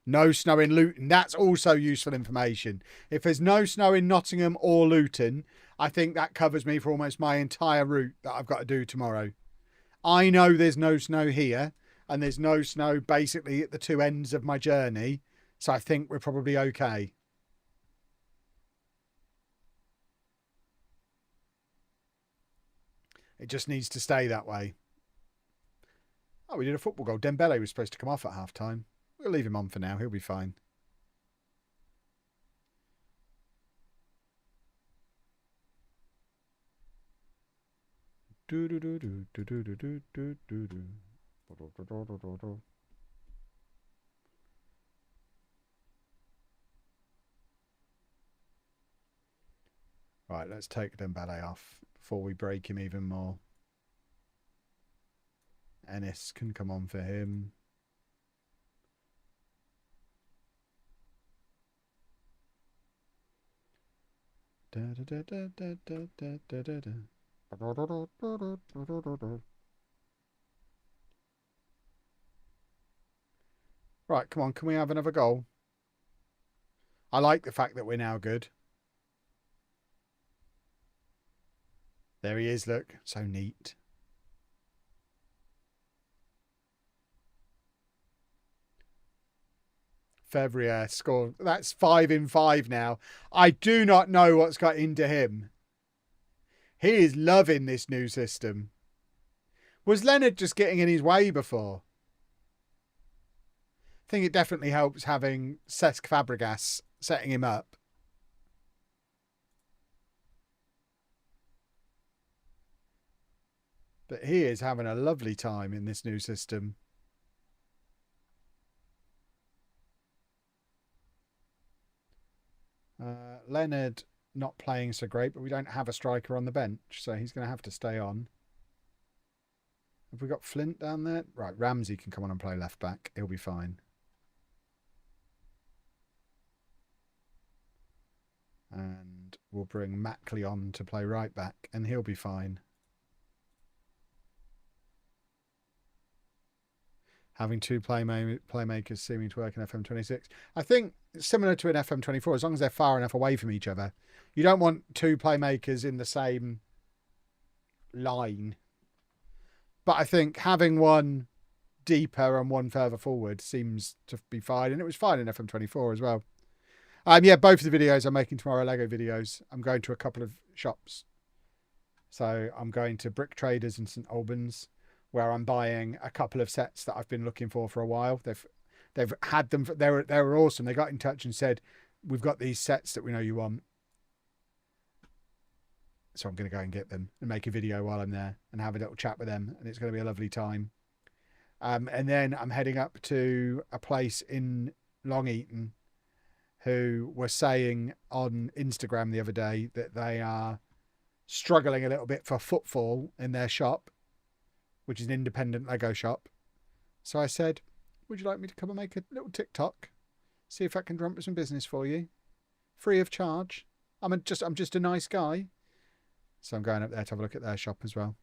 No snow in Luton. That's also useful information. If there's no snow in Nottingham or Luton, I think that covers me for almost my entire route that I've got to do tomorrow. I know there's no snow here, and there's no snow basically at the 2 ends of my journey, so I think we're probably okay. It just needs to stay that way. Oh, we did a football goal. Dembele was supposed to come off at half-time. We'll leave him on for now. He'll be fine. Right, let's take Dembele off before we break him even more. Ennis can come on for him. Right, come on, can we have another goal? I like the fact that we're now good. There he is, look. So neat. Fevrier scored. That's 5 in 5 now. I do not know what's got into him. He is loving this new system. Was Leonard just getting in his way before? I think it definitely helps having Cesc Fabregas setting him up. But he is having a lovely time in this new system. Leonard not playing so great, but we don't have a striker on the bench, so he's going to have to stay on. Have we got Flint down there? Right, Ramsey can come on and play left back. He'll be fine. And we'll bring Mackley on to play right back, and he'll be fine. Having two playmakers seeming to work in FM26. I think it's similar to an FM24, as long as they're far enough away from each other. You don't want two playmakers in the same line. But I think having one deeper and one further forward seems to be fine. And it was fine in FM24 as well. Yeah, both of the videos I'm making tomorrow are Lego videos. I'm going to a couple of shops. So I'm going to Brick Traders in St Albans, where I'm buying a couple of sets that I've been looking for a while. They've had them. They were awesome. They got in touch and said, "We've got these sets that we know you want." So I'm going to go and get them and make a video while I'm there and have a little chat with them, and it's going to be a lovely time. And then I'm heading up to a place in Long Eaton who were saying on Instagram the other day that they are struggling a little bit for footfall in their shop, which is an independent Lego shop. So I said, would you like me to come and make a little TikTok? See if I can drum up some business for you. Free of charge. I'm just a nice guy. So I'm going up there to have a look at their shop as well.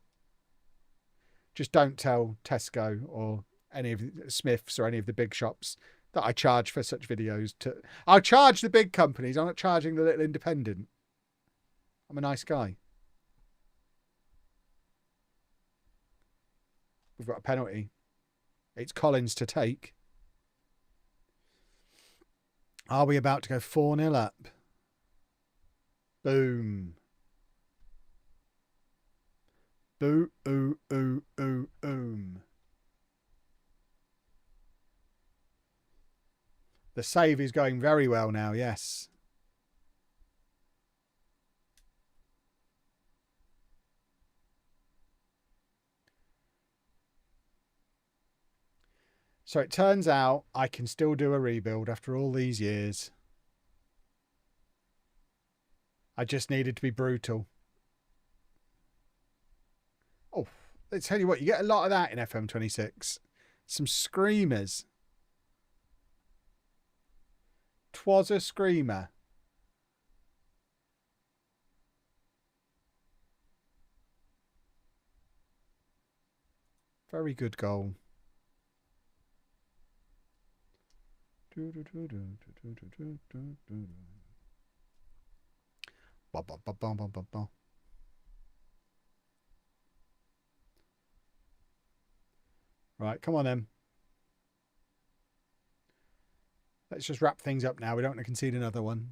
Just don't tell Tesco or any of the Smiths or any of the big shops that I charge for such videos. I'll charge the big companies. I'm not charging the little independent. I'm a nice guy. We've got a penalty. It's Collins to take. Are we about to go 4-0 up? Boom. Boo, ooh, ooh, ooh, oom. The save is going very well now, yes. So it turns out I can still do a rebuild after all these years. I just needed to be brutal. Oh, I tell you what, you get a lot of that in FM26. Some screamers. 'Twas a screamer. Very good goal. Right, come on then. Let's just wrap things up now. We don't want to concede another one.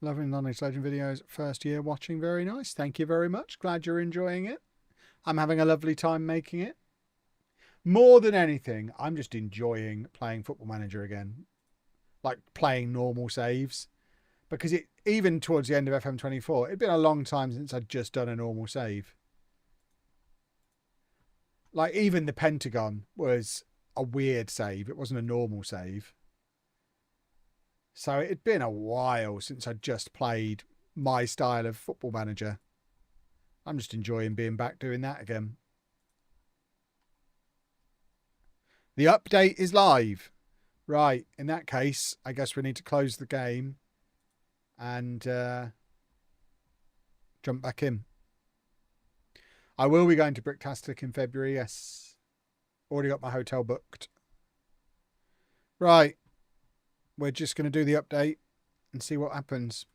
Loving Non-Age Legend videos. First year watching. Very nice. Thank you very much. Glad you're enjoying it. I'm having a lovely time making it. More than anything, I'm just enjoying playing Football Manager again. Like playing normal saves. Because even towards the end of FM24, it'd been a long time since I'd just done a normal save. Like even the Pentagon was a weird save. It wasn't a normal save. So it had been a while since I'd just played my style of Football Manager. I'm just enjoying being back doing that again. The update is live. Right, in that case, I guess we need to close the game and jump back in. I will be going to Bricktastic in February, yes. Already got my hotel booked. Right, we're just going to do the update and see what happens.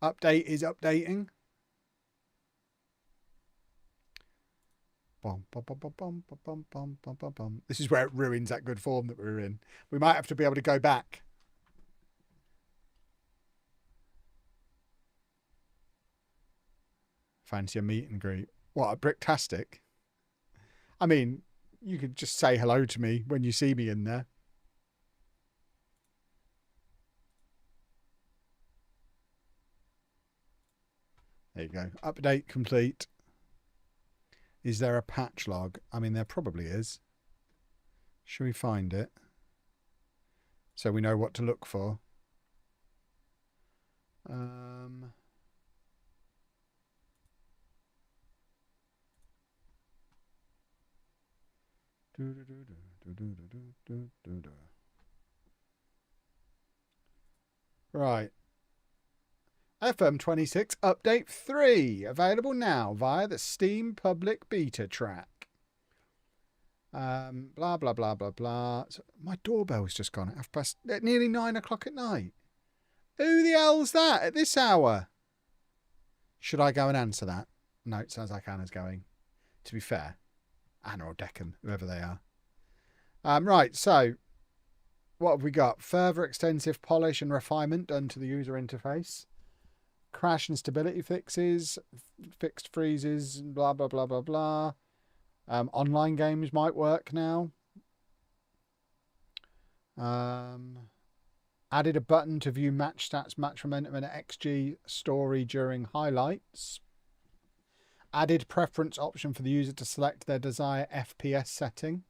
Update is updating. This is where it ruins that good form that we're in. We might have to be able to go back. Fancy a meet and greet. What, a Bricktastic? I mean, you could just say hello to me when you see me in there. There you go. Update complete. Is there a patch log? I mean, there probably is. Should we find it? So we know what to look for. Right. FM26 Update 3. Available now via the Steam Public Beta track. Blah, blah, blah, blah, blah. So my doorbell's just gone at nearly 9 o'clock at night. Who the hell's that at this hour? Should I go and answer that? No, it sounds like Anna's going. To be fair. Anna or Deccan, whoever they are. Right, so what have we got? Further extensive polish and refinement done to the user interface. Crash and stability fixes, fixed freezes, blah, blah, blah, blah, blah. Online games might work now. Added a button to view match stats, match momentum, and XG story during highlights. Added preference option for the user to select their desired FPS setting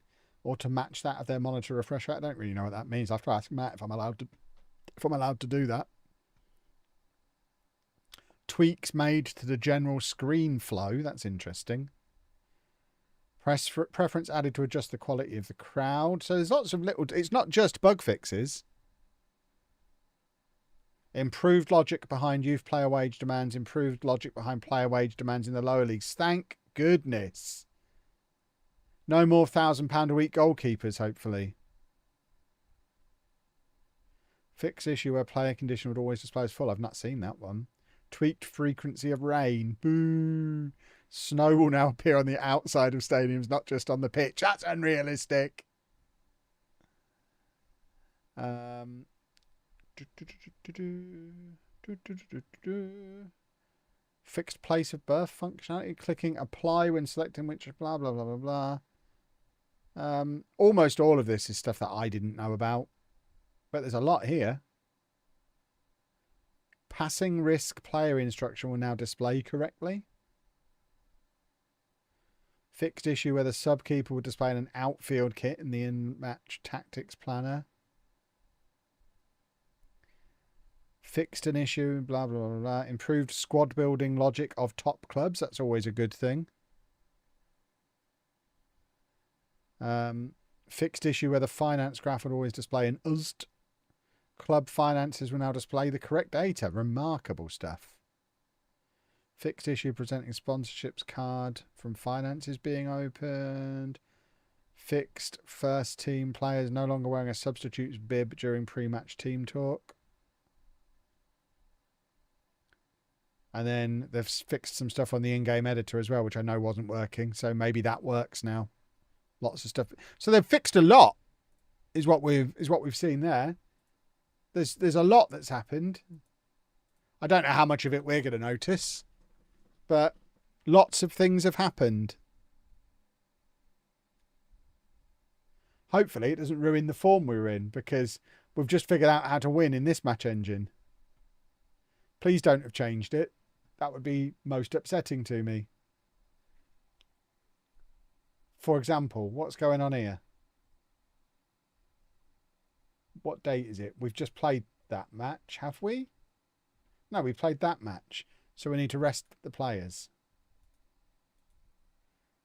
or to match that of their monitor refresh rate. I don't really know what that means. I have to ask Matt if I'm allowed to do that. Tweaks made to the general screen flow. That's interesting. Preference added to adjust the quality of the crowd. So there's lots of little... It's not just bug fixes. Improved logic behind youth player wage demands. Improved logic behind player wage demands in the lower leagues. Thank goodness. No more £1,000 a week goalkeepers, hopefully. Fix issue where player condition would always display as full. I've not seen that one. Tweaked frequency of rain. Boo. Snow will now appear on the outside of stadiums, not just on the pitch. That's unrealistic. Fixed place of birth functionality. Clicking apply when selecting which blah, blah, blah, blah, blah. Almost all of this is stuff that I didn't know about. But there's a lot here. Passing risk player instruction will now display correctly. Fixed issue where the subkeeper will display an outfield kit in the in-match tactics planner. Fixed an issue, blah, blah, blah, blah. Improved squad building logic of top clubs. That's always a good thing. Fixed issue where the finance graph would always display an USD. Club finances will now display the correct data. Remarkable stuff. Fixed issue presenting sponsorships card from finances being opened. Fixed first team players no longer wearing a substitute's bib during pre-match team talk. And then they've fixed some stuff on the in-game editor as well, which I know wasn't working. So maybe that works now. Lots of stuff. So they've fixed a lot, is what we've seen there. There's a lot that's happened. I don't know how much of it we're going to notice, but lots of things have happened. Hopefully it doesn't ruin the form we're in, because we've just figured out how to win in this match engine. Please don't have changed it. That would be most upsetting to me. For example, what's going on here? What date is it? We've just played that match, have we? No, we played that match. So we need to rest the players.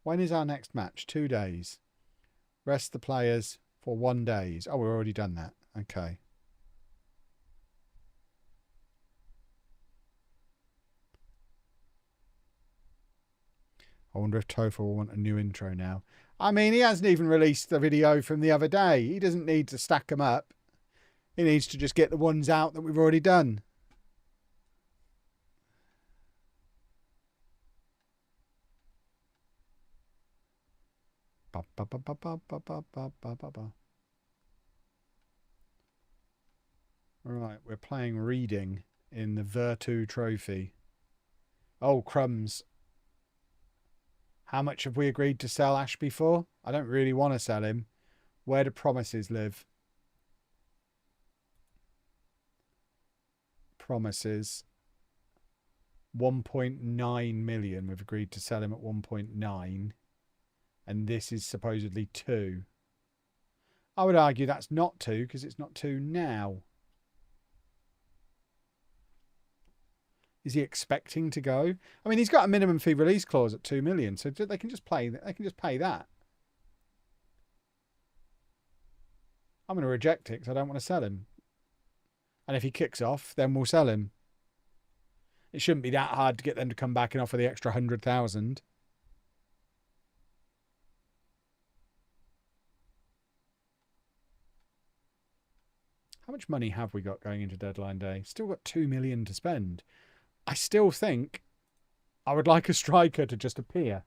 When is our next match? 2 days. Rest the players for 1 day. Oh, we've already done that. Okay. I wonder if Topher will want a new intro now. I mean, he hasn't even released the video from the other day. He doesn't need to stack them up. He needs to just get the ones out that we've already done. Right, we're playing reading in the Virtu Trophy. Oh, crumbs. How much have we agreed to sell Ashby for? I don't really want to sell him. Where do promises live? Promises. 1.9 million. We've agreed to sell him at 1.9. And this is supposedly 2. I would argue that's not 2 because it's not 2 now. Is he expecting to go? I mean, he's got a minimum fee release clause at 2 million, so they can just play. They can just pay that. I'm going to reject it because I don't want to sell him. And if he kicks off, then we'll sell him. It shouldn't be that hard to get them to come back and offer the extra 100,000. How much money have we got going into deadline day? Still got 2 million to spend. I still think I would like a striker to just appear.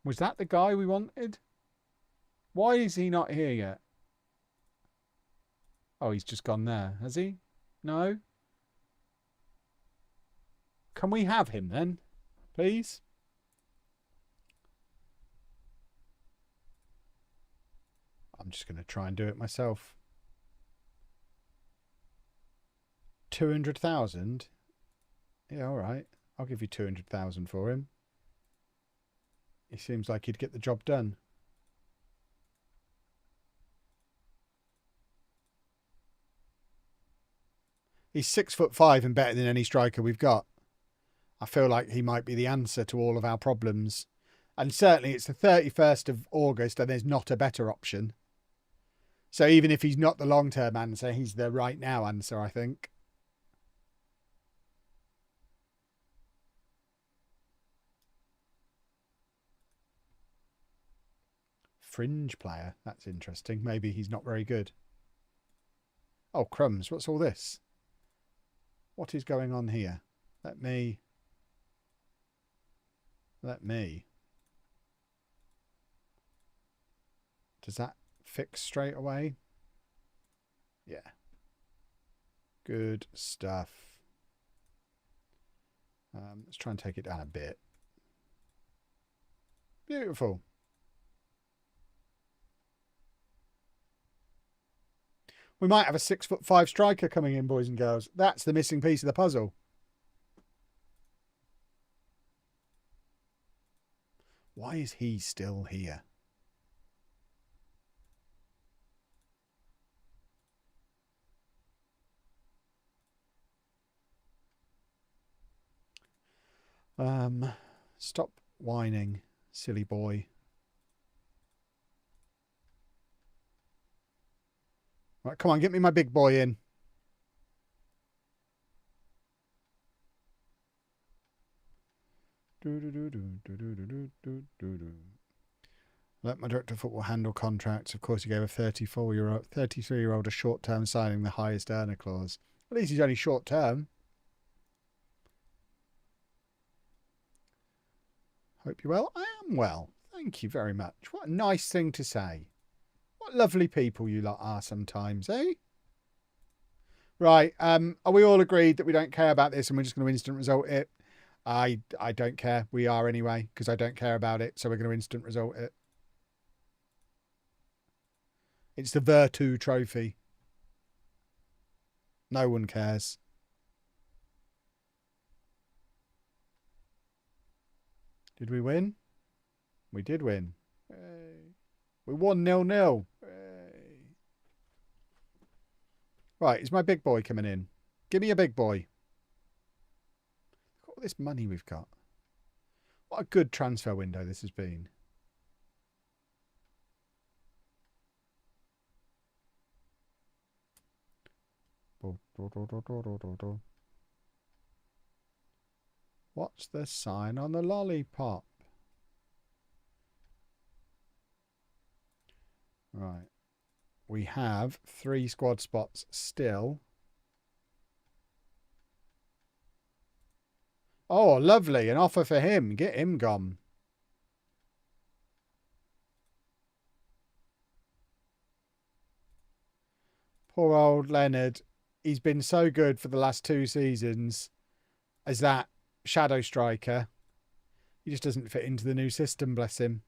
Was that the guy we wanted? Why is he not here yet? Oh, he's just gone there, has he? No? Can we have him then, please? I'm just going to try and do it myself. 200,000? Yeah, all right. I'll give you 200,000 for him. He seems like he'd get the job done. He's 6'5" and better than any striker we've got. I feel like he might be the answer to all of our problems. And certainly it's the 31st of August and there's not a better option. So even if he's not the long-term answer, he's the right now answer, I think. Fringe player. That's interesting. Maybe he's not very good. Oh, crumbs. What's all this? What is going on here? Let me. Does that fix straight away? Yeah. Good stuff. Let's try and take it down a bit. Beautiful. We might have a 6'5" striker coming in, boys and girls. That's the missing piece of the puzzle. Why is he still here? Stop whining, silly boy. Right, come on, get me my big boy in. Let my director of football handle contracts. Of course, he gave a 33-year-old a short-term signing, the highest earner clause. At least he's only short-term. Hope you're well. I am well. Thank you very much. What a nice thing to say. What lovely people you lot are sometimes, eh? Right. Are we all agreed that we don't care about this and we're just going to instant result it? I don't care. We are anyway, because I don't care about it. So we're going to instant result it. It's the Virtu Trophy. No one cares. Did we win? We did win. Hey. We won 0-0. Hey. Right, is my big boy coming in? Give me a big boy. Look at all this money we've got. What a good transfer window this has been. What's the sign on the lollipop? Right. We have 3 squad spots still. Oh, lovely. An offer for him. Get him gone. Poor old Leonard. He's been so good for the last 2 seasons as that shadow striker. He just doesn't fit into the new system, bless him.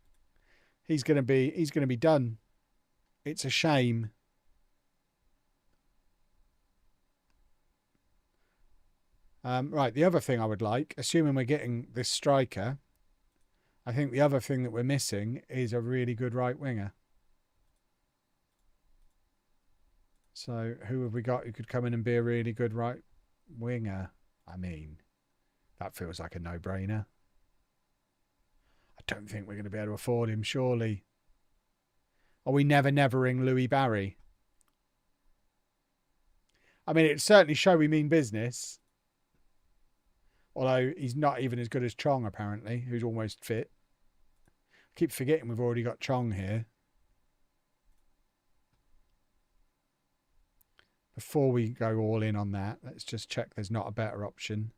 He's gonna be done. It's a shame. Right, the other thing I would like, assuming we're getting this striker, I think the other thing that we're missing is a really good right winger. So who have we got who could come in and be a really good right winger? I mean, that feels like a no-brainer. I don't think we're going to be able to afford him, surely. Are we nevering Louis Barry? I mean, it'd certainly show we mean business. Although he's not even as good as Chong, apparently, who's almost fit. I keep forgetting we've already got Chong here. Before we go all in on that, let's just check there's not a better option.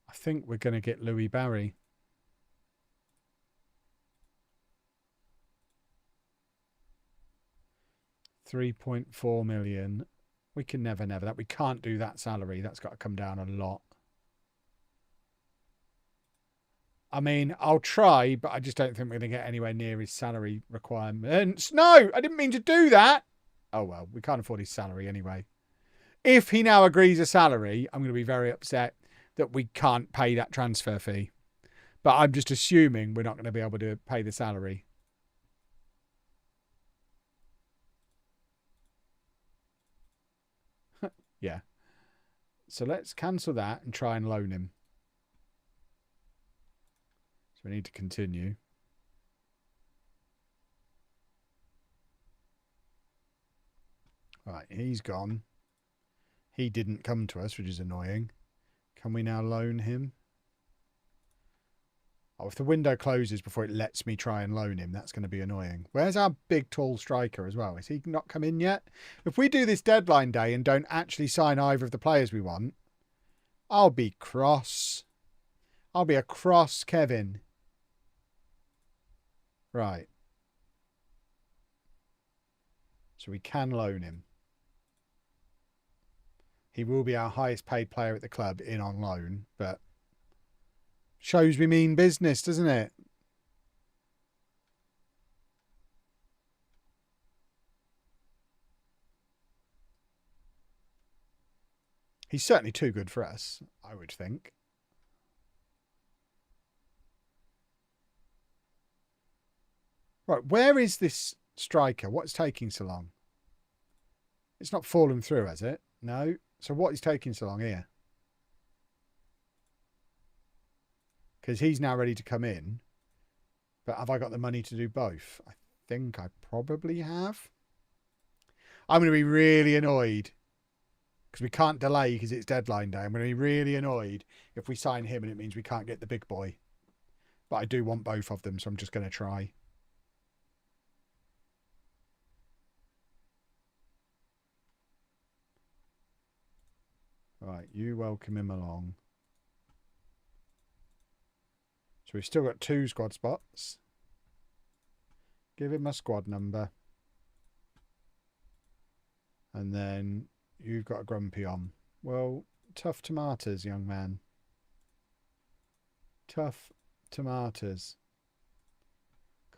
I think we're going to get Louis Barry. £3.4 million. We can never that. We can't do that salary. That's got to come down a lot. I mean, I'll try, but I just don't think we're going to get anywhere near his salary requirements. No, I didn't mean to do that. Oh, well, we can't afford his salary anyway. If he now agrees a salary, I'm going to be very upset that we can't pay that transfer fee. But I'm just assuming we're not going to be able to pay the salary. Yeah. So let's cancel that and try and loan him. So we need to continue. Right, he's gone. He didn't come to us, which is annoying. Can we now loan him? Oh, if the window closes before it lets me try and loan him, that's going to be annoying. Where's our big, tall striker as well? Is he not come in yet? If we do this deadline day and don't actually sign either of the players we want, I'll be cross. I'll be a cross Kevin. Right. So we can loan him. He will be our highest paid player at the club in on loan, but shows we mean business, doesn't it? He's certainly too good for us, I would think. Right, where is this striker? What's taking so long? It's not fallen through, has it? No. So what is taking so long here? Because he's now ready to come in. But have I got the money to do both? I think I probably have. I'm going to be really annoyed. Because we can't delay because it's deadline day. I'm going to be really annoyed if we sign him and it means we can't get the big boy. But I do want both of them, so I'm just going to try. Right, you welcome him along. So we've still got 2 squad spots. Give him a squad number. And then you've got a grumpy on. Well, tough tomatoes, young man. Tough tomatoes.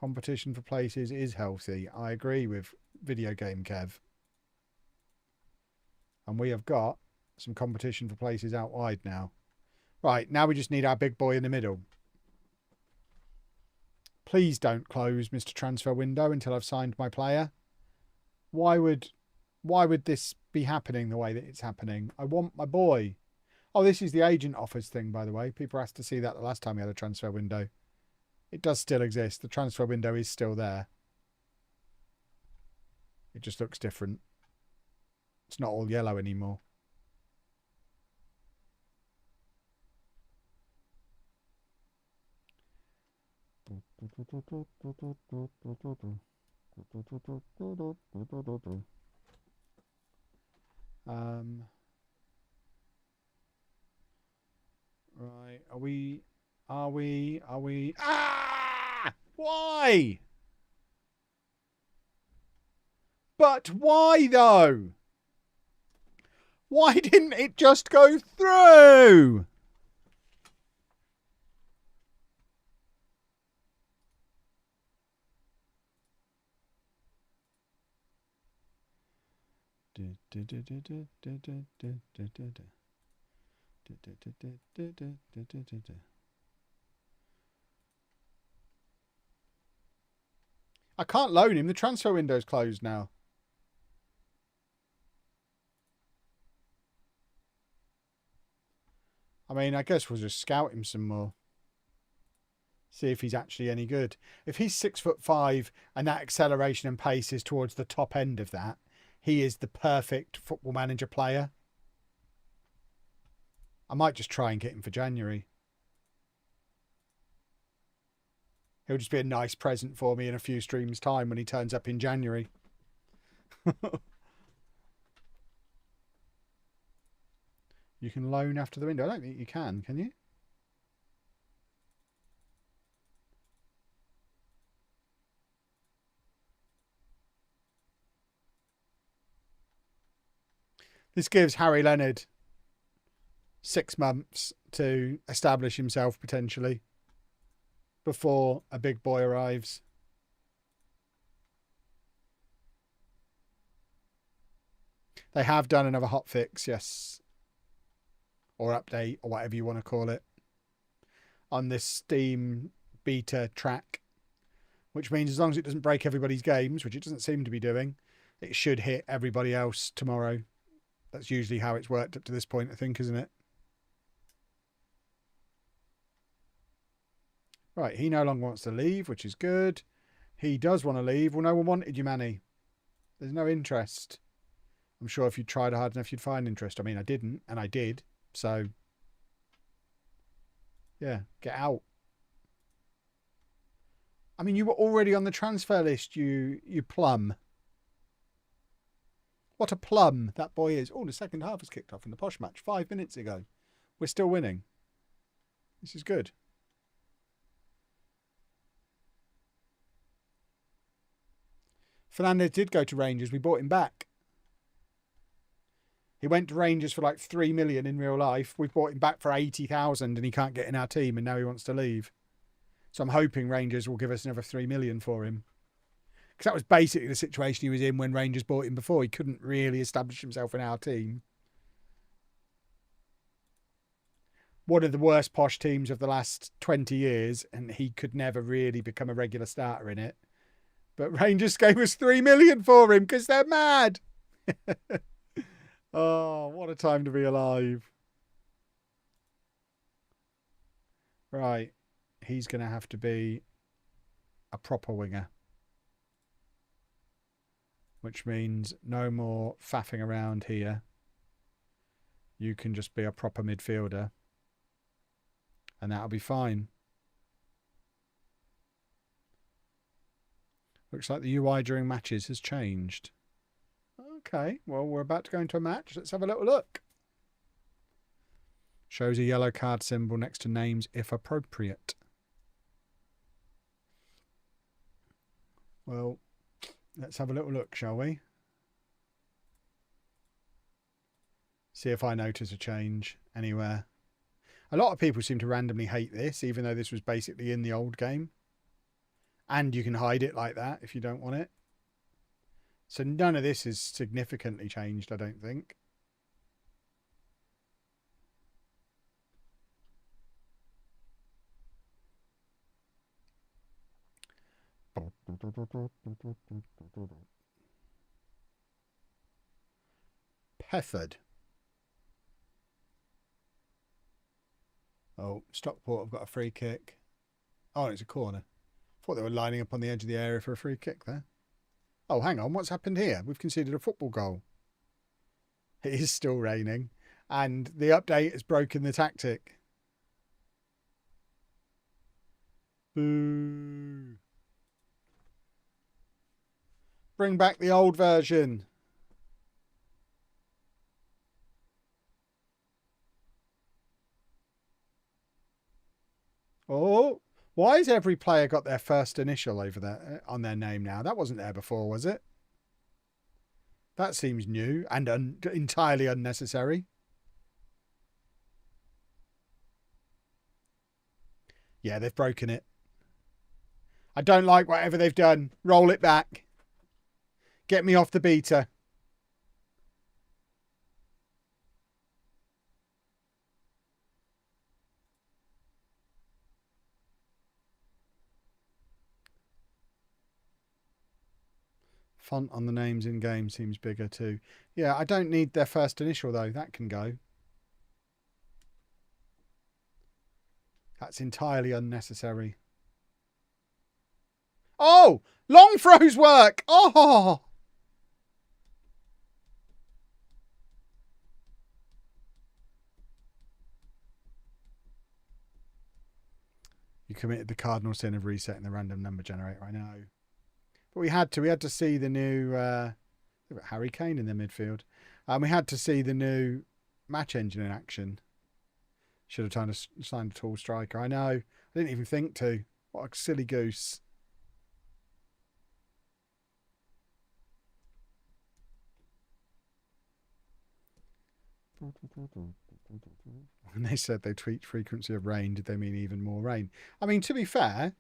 Competition for places is healthy. I agree with Video Game Kev. And we have got some competition for places out wide now. Right, now we just need our big boy in the middle. Please don't close Mr. Transfer Window until I've signed my player. Why would this be happening the way that it's happening? I want my boy. Oh, this is the agent offers thing, by the way. People asked to see that the last time we had a transfer window. It does still exist. The transfer window is still there. It just looks different. It's not all yellow anymore. Right, are we? Ah! Why? But why though? Why didn't it just go through? I can't loan him. The transfer window's closed now. I mean, I guess we'll just scout him some more. See if he's actually any good. If he's 6'5" and that acceleration and pace is towards the top end of that, he is the perfect Football Manager player. I might just try and get him for January. He'll just be a nice present for me in a few streams' time when he turns up in January. You can loan after the window. I don't think you can you? This gives Harry Leonard 6 months to establish himself potentially before a big boy arrives. They have done another hotfix, yes. Or update, or whatever you want to call it, on this Steam beta track. Which means as long as it doesn't break everybody's games, which it doesn't seem to be doing, it should hit everybody else tomorrow. That's usually how it's worked up to this point, I think, isn't it? Right, he no longer wants to leave, which is good. He does want to leave. Well, no one wanted you, Manny. There's no interest. I'm sure if you tried hard enough, you'd find interest. I mean, I didn't, and I did. So, yeah, get out. I mean, you were already on the transfer list, you plum. What a plum that boy is. Oh, the second half has kicked off in the Posh match 5 minutes ago. We're still winning. This is good. Fernandez did go to Rangers. We bought him back. He went to Rangers for like 3 million in real life. We've bought him back for 80,000 and he can't get in our team and now he wants to leave. So I'm hoping Rangers will give us another 3 million for him. Because that was basically the situation he was in when Rangers bought him before. He couldn't really establish himself in our team. One of the worst Posh teams of the last 20 years, and he could never really become a regular starter in it. But Rangers gave us 3 million for him because they're mad. Oh, what a time to be alive. Right. He's going to have to be a proper winger. Which means no more faffing around here. You can just be a proper midfielder. And that'll be fine. Looks like the UI during matches has changed. Okay, well, we're about to go into a match. Let's have a little look. Shows a yellow card symbol next to names if appropriate. Well, let's have a little look, shall we? See if I notice a change anywhere. A lot of people seem to randomly hate this, even though this was basically in the old game. And you can hide it like that if you don't want it. So none of this is significantly changed, I don't think. Pefford. Oh, Stockport have got a free kick. Oh, it's a corner. Thought they were lining up on the edge of the area for a free kick there. Oh, hang on. What's happened here? We've conceded a football goal. It is still raining. And the update has broken the tactic. Boo. Bring back the old version. Oh, why has every player got their first initial over there on their name now? That wasn't there before, was it? That seems new and entirely unnecessary. Yeah, they've broken it. I don't like whatever they've done. Roll it back. Get me off the beta. Font on the names in game seems bigger too. Yeah, I don't need their first initial though. That can go. That's entirely unnecessary. Oh! Long throws work! Oh! You committed the cardinal sin of resetting the random number generator, I know. But we had to see the new Harry Kane in the midfield. We had to see the new match engine in action. Should have signed a tall striker. I know. I didn't even think to. What a silly goose. When they said they tweaked frequency of rain, did they mean even more rain? I mean, to be fair,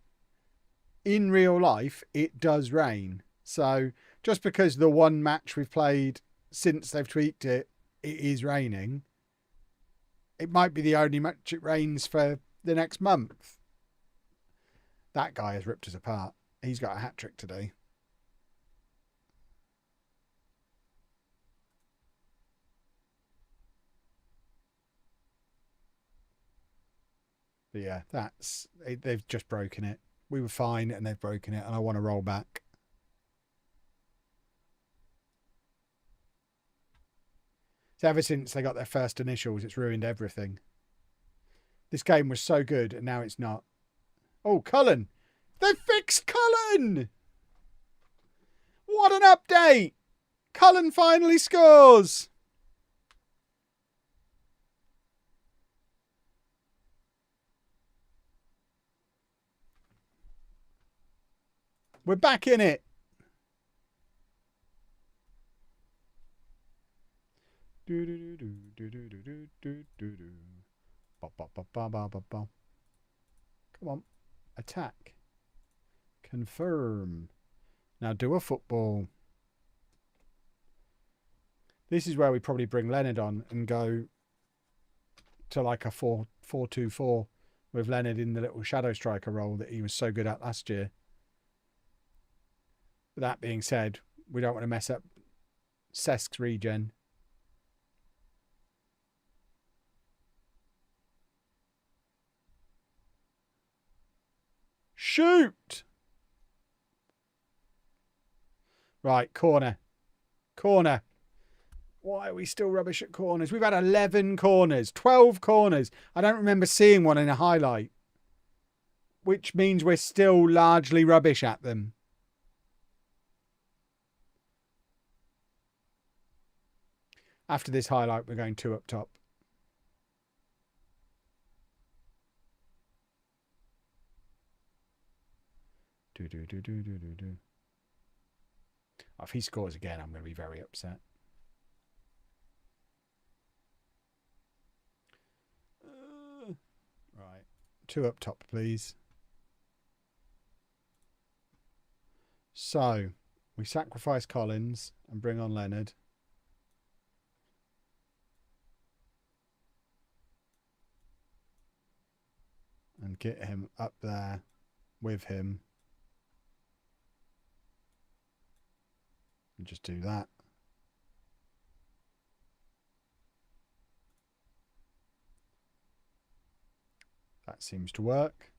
in real life, it does rain. So just because the one match we've played since they've tweaked it, it is raining, it might be the only match it rains for the next month. That guy has ripped us apart. He's got a hat-trick today. But yeah, they've just broken it. We were fine and they've broken it, and I want to roll back. So ever since they got their first initials, it's ruined everything. This game was so good and now it's not. Oh, Cullen! They fixed Cullen! What an update! Cullen finally scores! We're back in it. Come on. Attack. Confirm. Now do a football. This is where we probably bring Leonard on and go to like a 4-4-2-4 with Leonard in the little shadow striker role that he was so good at last year. That being said, we don't want to mess up Cesk's regen. Shoot! Right, corner. Corner. Why are we still rubbish at corners? We've had 11 corners, 12 corners. I don't remember seeing one in a highlight, which means we're still largely rubbish at them. After this highlight, we're going 2 up top. If he scores again, I'm going to be very upset. Right. 2 up top, please. So, we sacrifice Collins and bring on Leonard. And get him up there with him. And just do that. That seems to work.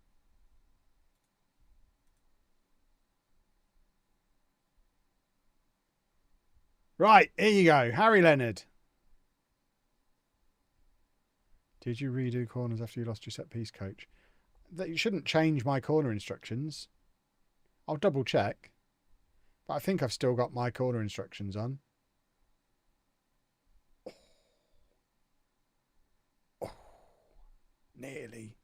Right, here you go. Harry Leonard. Did you redo corners after you lost your set piece, coach? That you shouldn't change my corner instructions. I'll double check. But I think I've still got my corner instructions on. Oh, nearly.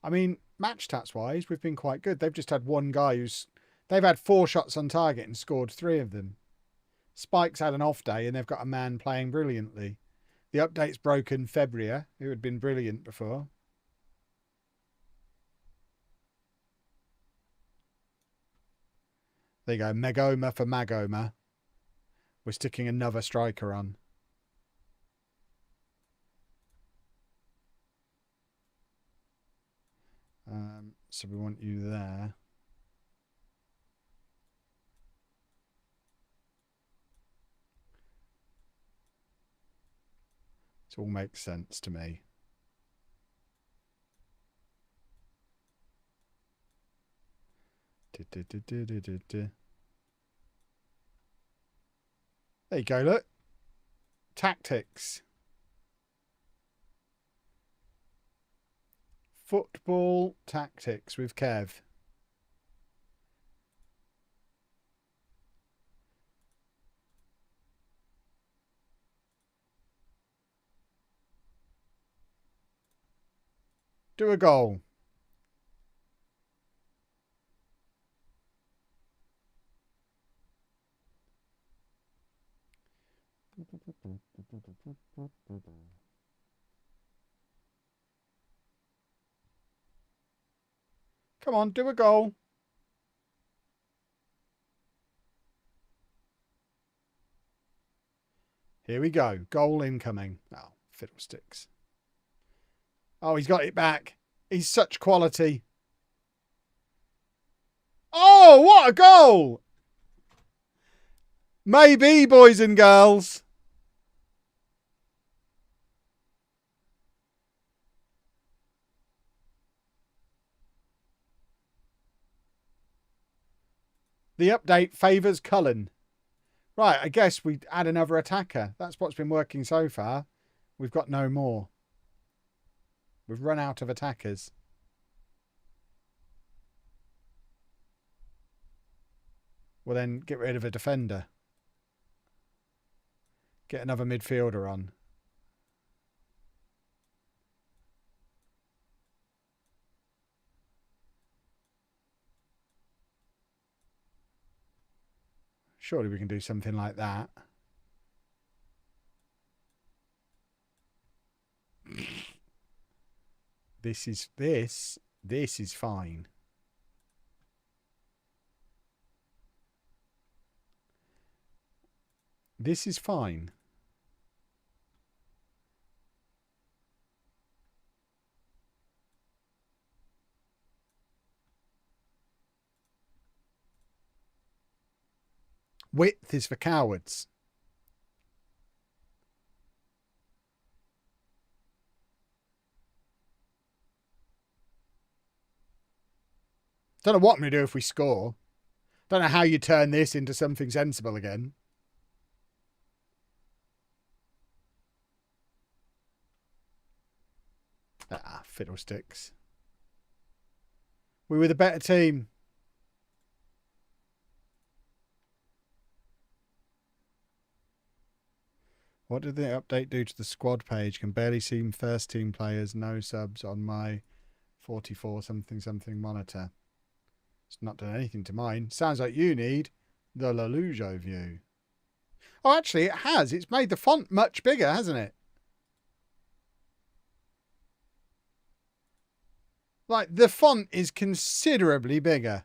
I mean, match stats wise, we've been quite good. They've just had one guy they've had 4 shots on target and scored 3 of them. Spike's had an off day and they've got a man playing brilliantly. The update's broken February, who had been brilliant before. There you go. Megoma for Magoma. We're sticking another striker on. So we want you there. It all makes sense to me. There you go, look. Tactics. Football tactics with Kev. Do a goal. Come on, do a goal. Here we go. Goal incoming. Oh, fiddlesticks. Oh, he's got it back. He's such quality. Oh, what a goal! Maybe, boys and girls. The update favours Cullen. Right, I guess we add another attacker. That's what's been working so far. We've got no more. We've run out of attackers. Well, then get rid of a defender. Get another midfielder on. Surely we can do something like that. This is fine. This is fine. Width is for cowards. Don't know what I'm going to do if we score. Don't know how you turn this into something sensible again. Ah, fiddlesticks. We were the better team. What did the update do to the squad page? Can barely see first team players, no subs on my 44 something something monitor. It's not done anything to mine. Sounds like you need the lollujo view. Oh, actually, it has. It's made the font much bigger, hasn't it? Like, the font is considerably bigger.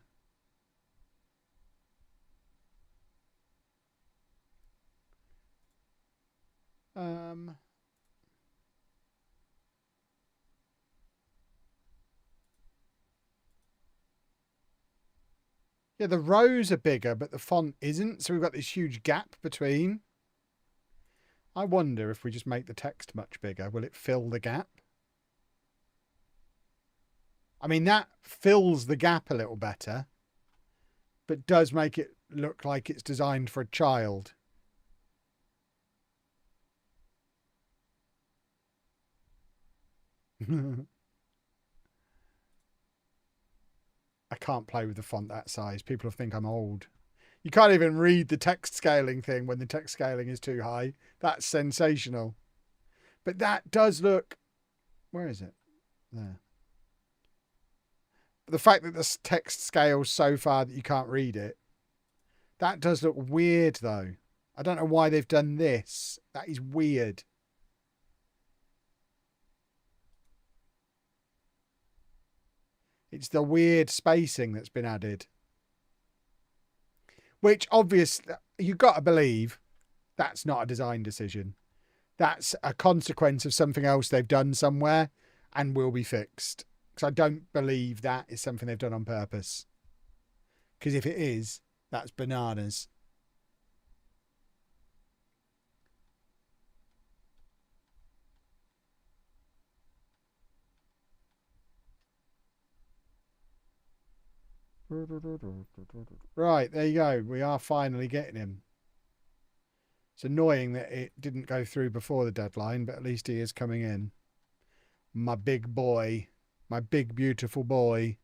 Yeah, the rows are bigger, but the font isn't. So we've got this huge gap between. I wonder if we just make the text much bigger, will it fill the gap? I mean, that fills the gap a little better. but does make it look like it's designed for a child. I can't play with the font that size. People will think I'm old. You can't even read the text scaling thing when the text scaling is too high. That's sensational. But that does look... Where is it? There. The fact that the text scales so far that you can't read it, that does look weird, though. I don't know why they've done this. That is weird. It's the weird spacing that's been added. Which, obviously, you've got to believe that's not a design decision. That's a consequence of something else they've done somewhere and will be fixed. Because I don't believe that is something they've done on purpose. Because if it is, that's bananas. Right, there you go. We are finally getting him. It's annoying that it didn't go through before the deadline, but at least he is coming in. My big boy. My big, beautiful boy.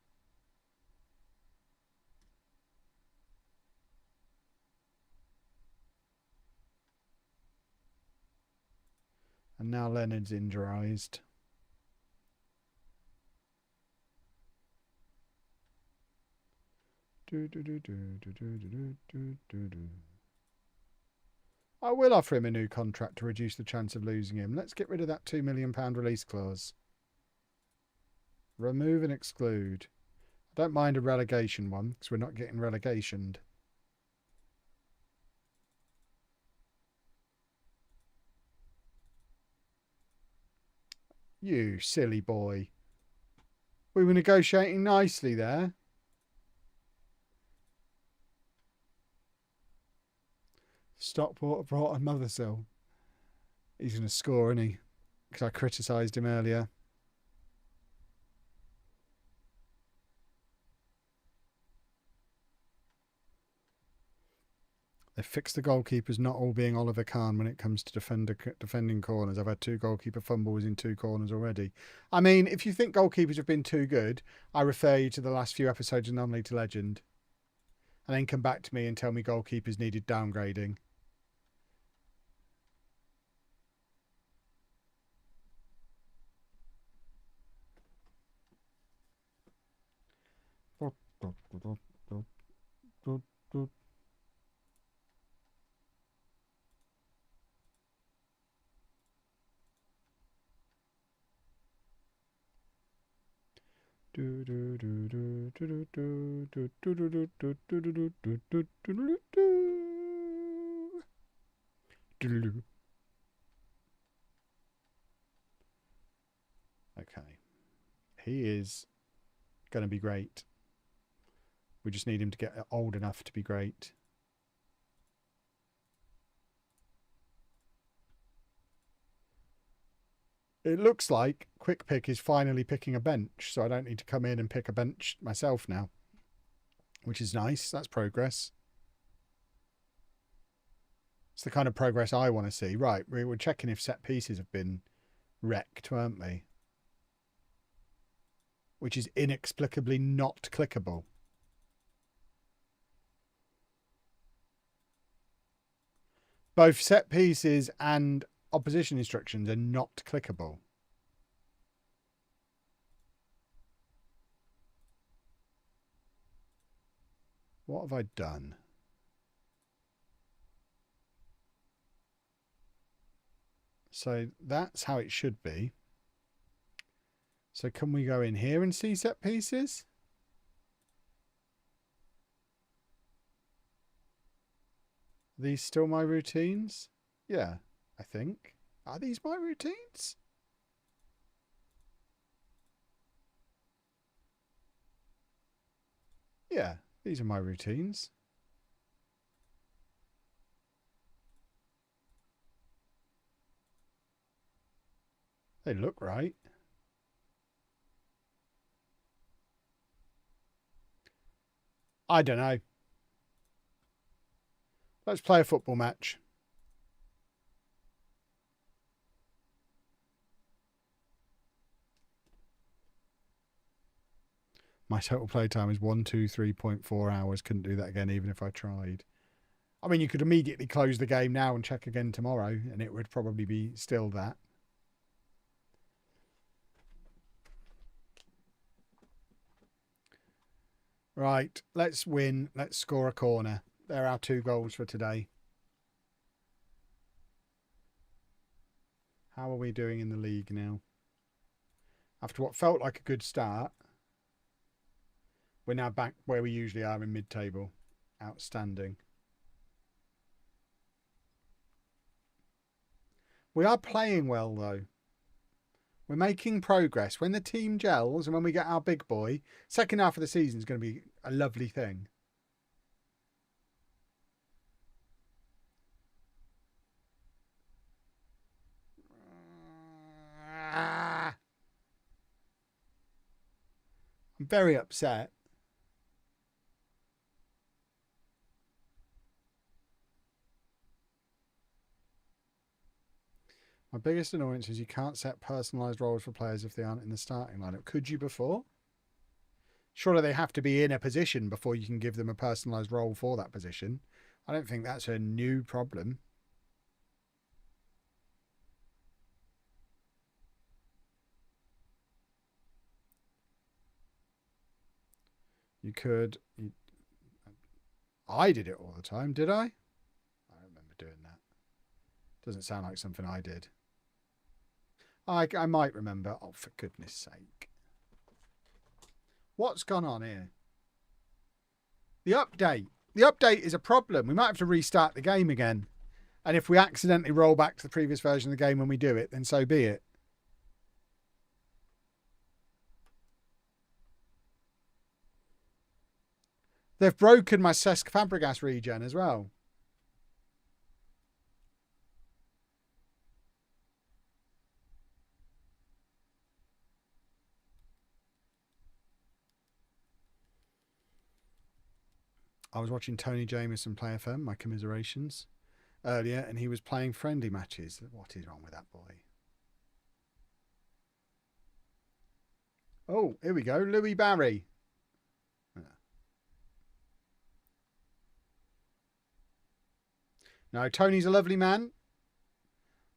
And now Leonard's injurized. I will offer him a new contract to reduce the chance of losing him. Let's get rid of that £2 million release clause. Remove and exclude. I don't mind a relegation one because we're not getting relegationed. You silly boy. We were negotiating nicely there. Stockport brought on Mothersill. He's going to score, isn't he? Because I criticised him earlier. They fixed the goalkeepers not all being Oliver Kahn when it comes to defending corners. I've had 2 goalkeeper fumbles in 2 corners already. I mean, if you think goalkeepers have been too good, I refer you to the last few episodes of Anomaly to Legend. And then come back to me and tell me goalkeepers needed downgrading. Okay. He is going to be great. We just need him to get old enough to be great. It looks like Quick Pick is finally picking a bench, so I don't need to come in and pick a bench myself now, which is nice. That's progress. It's the kind of progress I want to see. Right, we were checking if set pieces have been wrecked, weren't we? Which is inexplicably not clickable. Both set pieces and opposition instructions are not clickable. What have I done? So that's how it should be. So can we go in here and see set pieces? Are these still my routines? Yeah, I think. Are these my routines? Yeah, these are my routines. They look right. I don't know. Let's play a football match. My total playtime is 123.4 hours. Couldn't do that again even if I tried. I mean, you could immediately close the game now and check again tomorrow, and it would probably be still that. Right, let's win. Let's score a corner. There are our 2 goals for today. How are we doing in the league now? After what felt like a good start, we're now back where we usually are in mid-table. Outstanding. We are playing well, though. We're making progress. When the team gels and when we get our big boy, second half of the season is going to be a lovely thing. I'm very upset. My biggest annoyance is you can't set personalised roles for players if they aren't in the starting lineup. Could you before? Surely they have to be in a position before you can give them a personalised role for that position. I don't think that's a new problem. You could... I did it all the time, did I? I don't remember doing that. Doesn't sound like something I did. I might remember. Oh, for goodness sake. What's gone on here? The update. The update is a problem. We might have to restart the game again. And if we accidentally roll back to the previous version of the game when we do it, then so be it. They've broken my Cesc Fabregas regen as well. I was watching Tony Jameson play FM, my commiserations, earlier, and he was playing friendly matches. What is wrong with that boy? Oh, here we go. Louis Barry. No, Tony's a lovely man.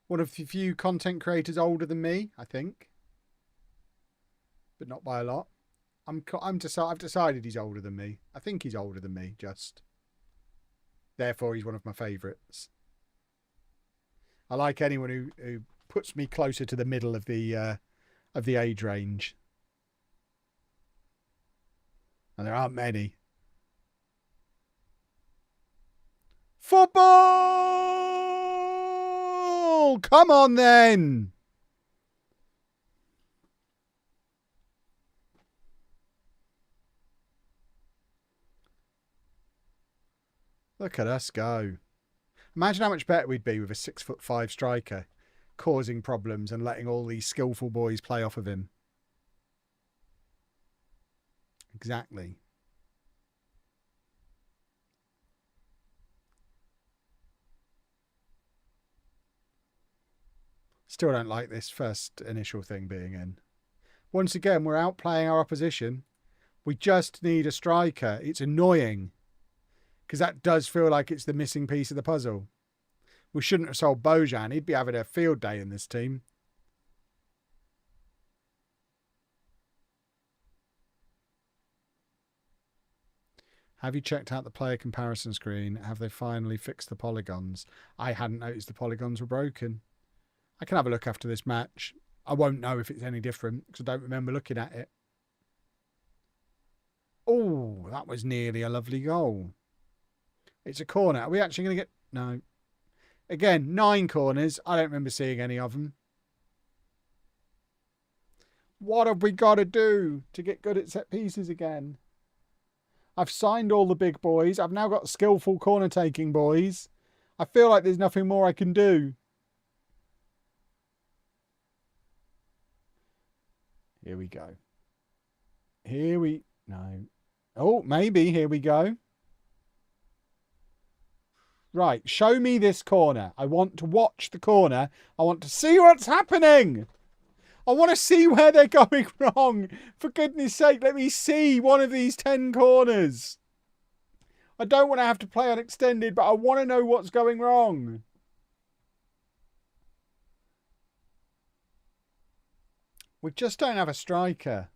One of the few content creators older than me, I think. But not by a lot. I've decided he's older than me. I think he's older than me, just. Therefore, he's one of my favourites. I like anyone who puts me closer to the middle of the age range. And there aren't many. Football! Come on then! Look at us go. Imagine how much better we'd be with a 6'5" striker causing problems and letting all these skillful boys play off of him. Exactly. Still don't like this first initial thing being in. Once again, we're outplaying our opposition. We just need a striker. It's annoying. Because that does feel like it's the missing piece of the puzzle. We shouldn't have sold Bojan. He'd be having a field day in this team. Have you checked out the player comparison screen? Have they finally fixed the polygons? I hadn't noticed the polygons were broken. I can have a look after this match. I won't know if it's any different because I don't remember looking at it. Oh, that was nearly a lovely goal. It's a corner. Are we actually going to get... No. Again, 9 corners. I don't remember seeing any of them. What have we got to do to get good at set pieces again? I've signed all the big boys. I've now got skillful corner taking boys. I feel like there's nothing more I can do. Here we go. No. Oh, maybe. Here we go. Right, show me this corner. I want to watch the corner. I want to see what's happening. I want to see where they're going wrong. For goodness sake, let me see one of these 10 corners. I don't want to have to play on extended, but I want to know what's going wrong. We just don't have a striker.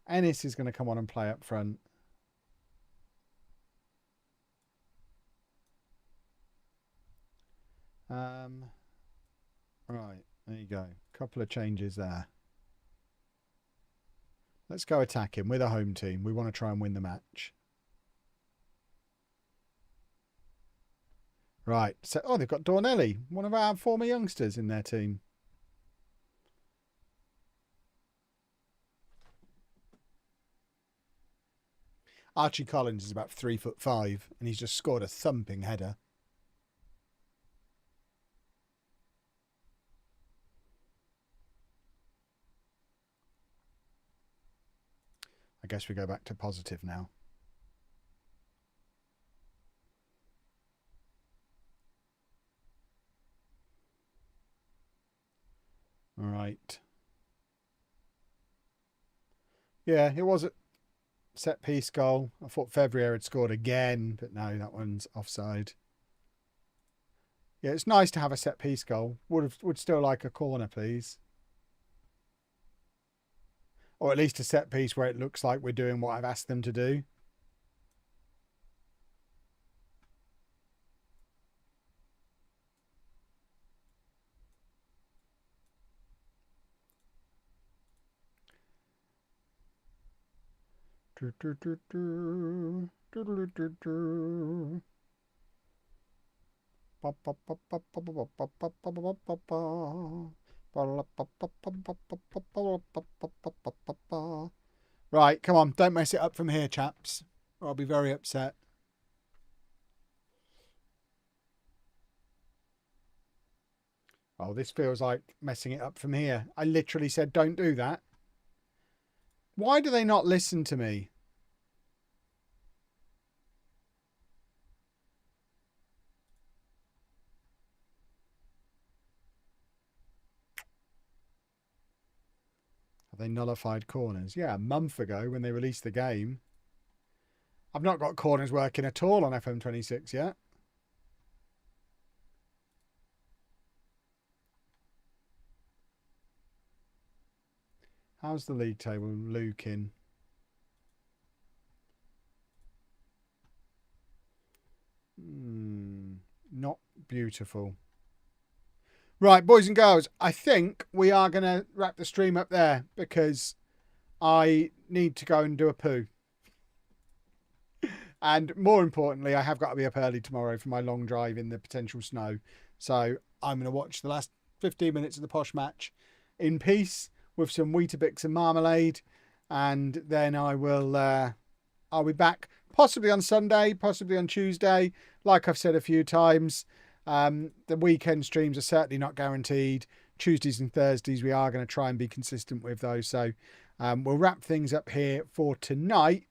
Ennis is going to come on and play up front. Right, there you go. Couple of changes there. Let's go attacking. We're the home team. We want to try and win the match. Right. So, oh, they've got Dornelli, one of our former youngsters in their team. Archie Collins is about 3'5", and he's just scored a thumping header. I guess we go back to positive now. All right. Yeah, it was a set piece goal. I thought Fevrier had scored again, but no, that one's offside. Yeah, it's nice to have a set piece goal. Would still like a corner, please. Or at least a set piece where it looks like we're doing what I've asked them to do. Right, come on, don't mess it up from here, chaps, or I'll be very upset. Oh, this feels like messing it up from here. I literally said don't do that. Why do they not listen to me? Have they nullified corners? Yeah, a month ago when they released the game. I've not got corners working at all on FM26 yet. How's the league table looking? Not beautiful. Right, boys and girls, I think we are going to wrap the stream up there because I need to go and do a poo. And more importantly, I have got to be up early tomorrow for my long drive in the potential snow. So I'm going to watch the last 15 minutes of the Posh match in peace with some Weetabix and marmalade. And then I will, I'll be back possibly on Sunday, possibly on Tuesday. Like I've said a few times, the weekend streams are certainly not guaranteed. Tuesdays and Thursdays, we are going to try and be consistent with those. So we'll wrap things up here for tonight.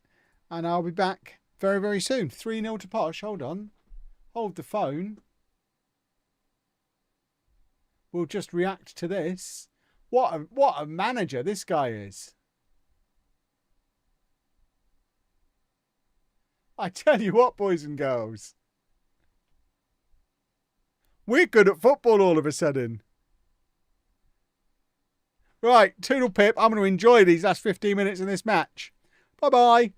And I'll be back very, very soon. 3-0 to Posh. Hold on. Hold the phone. We'll just react to this. What a manager this guy is. I tell you what, boys and girls. We're good at football all of a sudden. Right, toodle pip. I'm going to enjoy these last 15 minutes in this match. Bye-bye.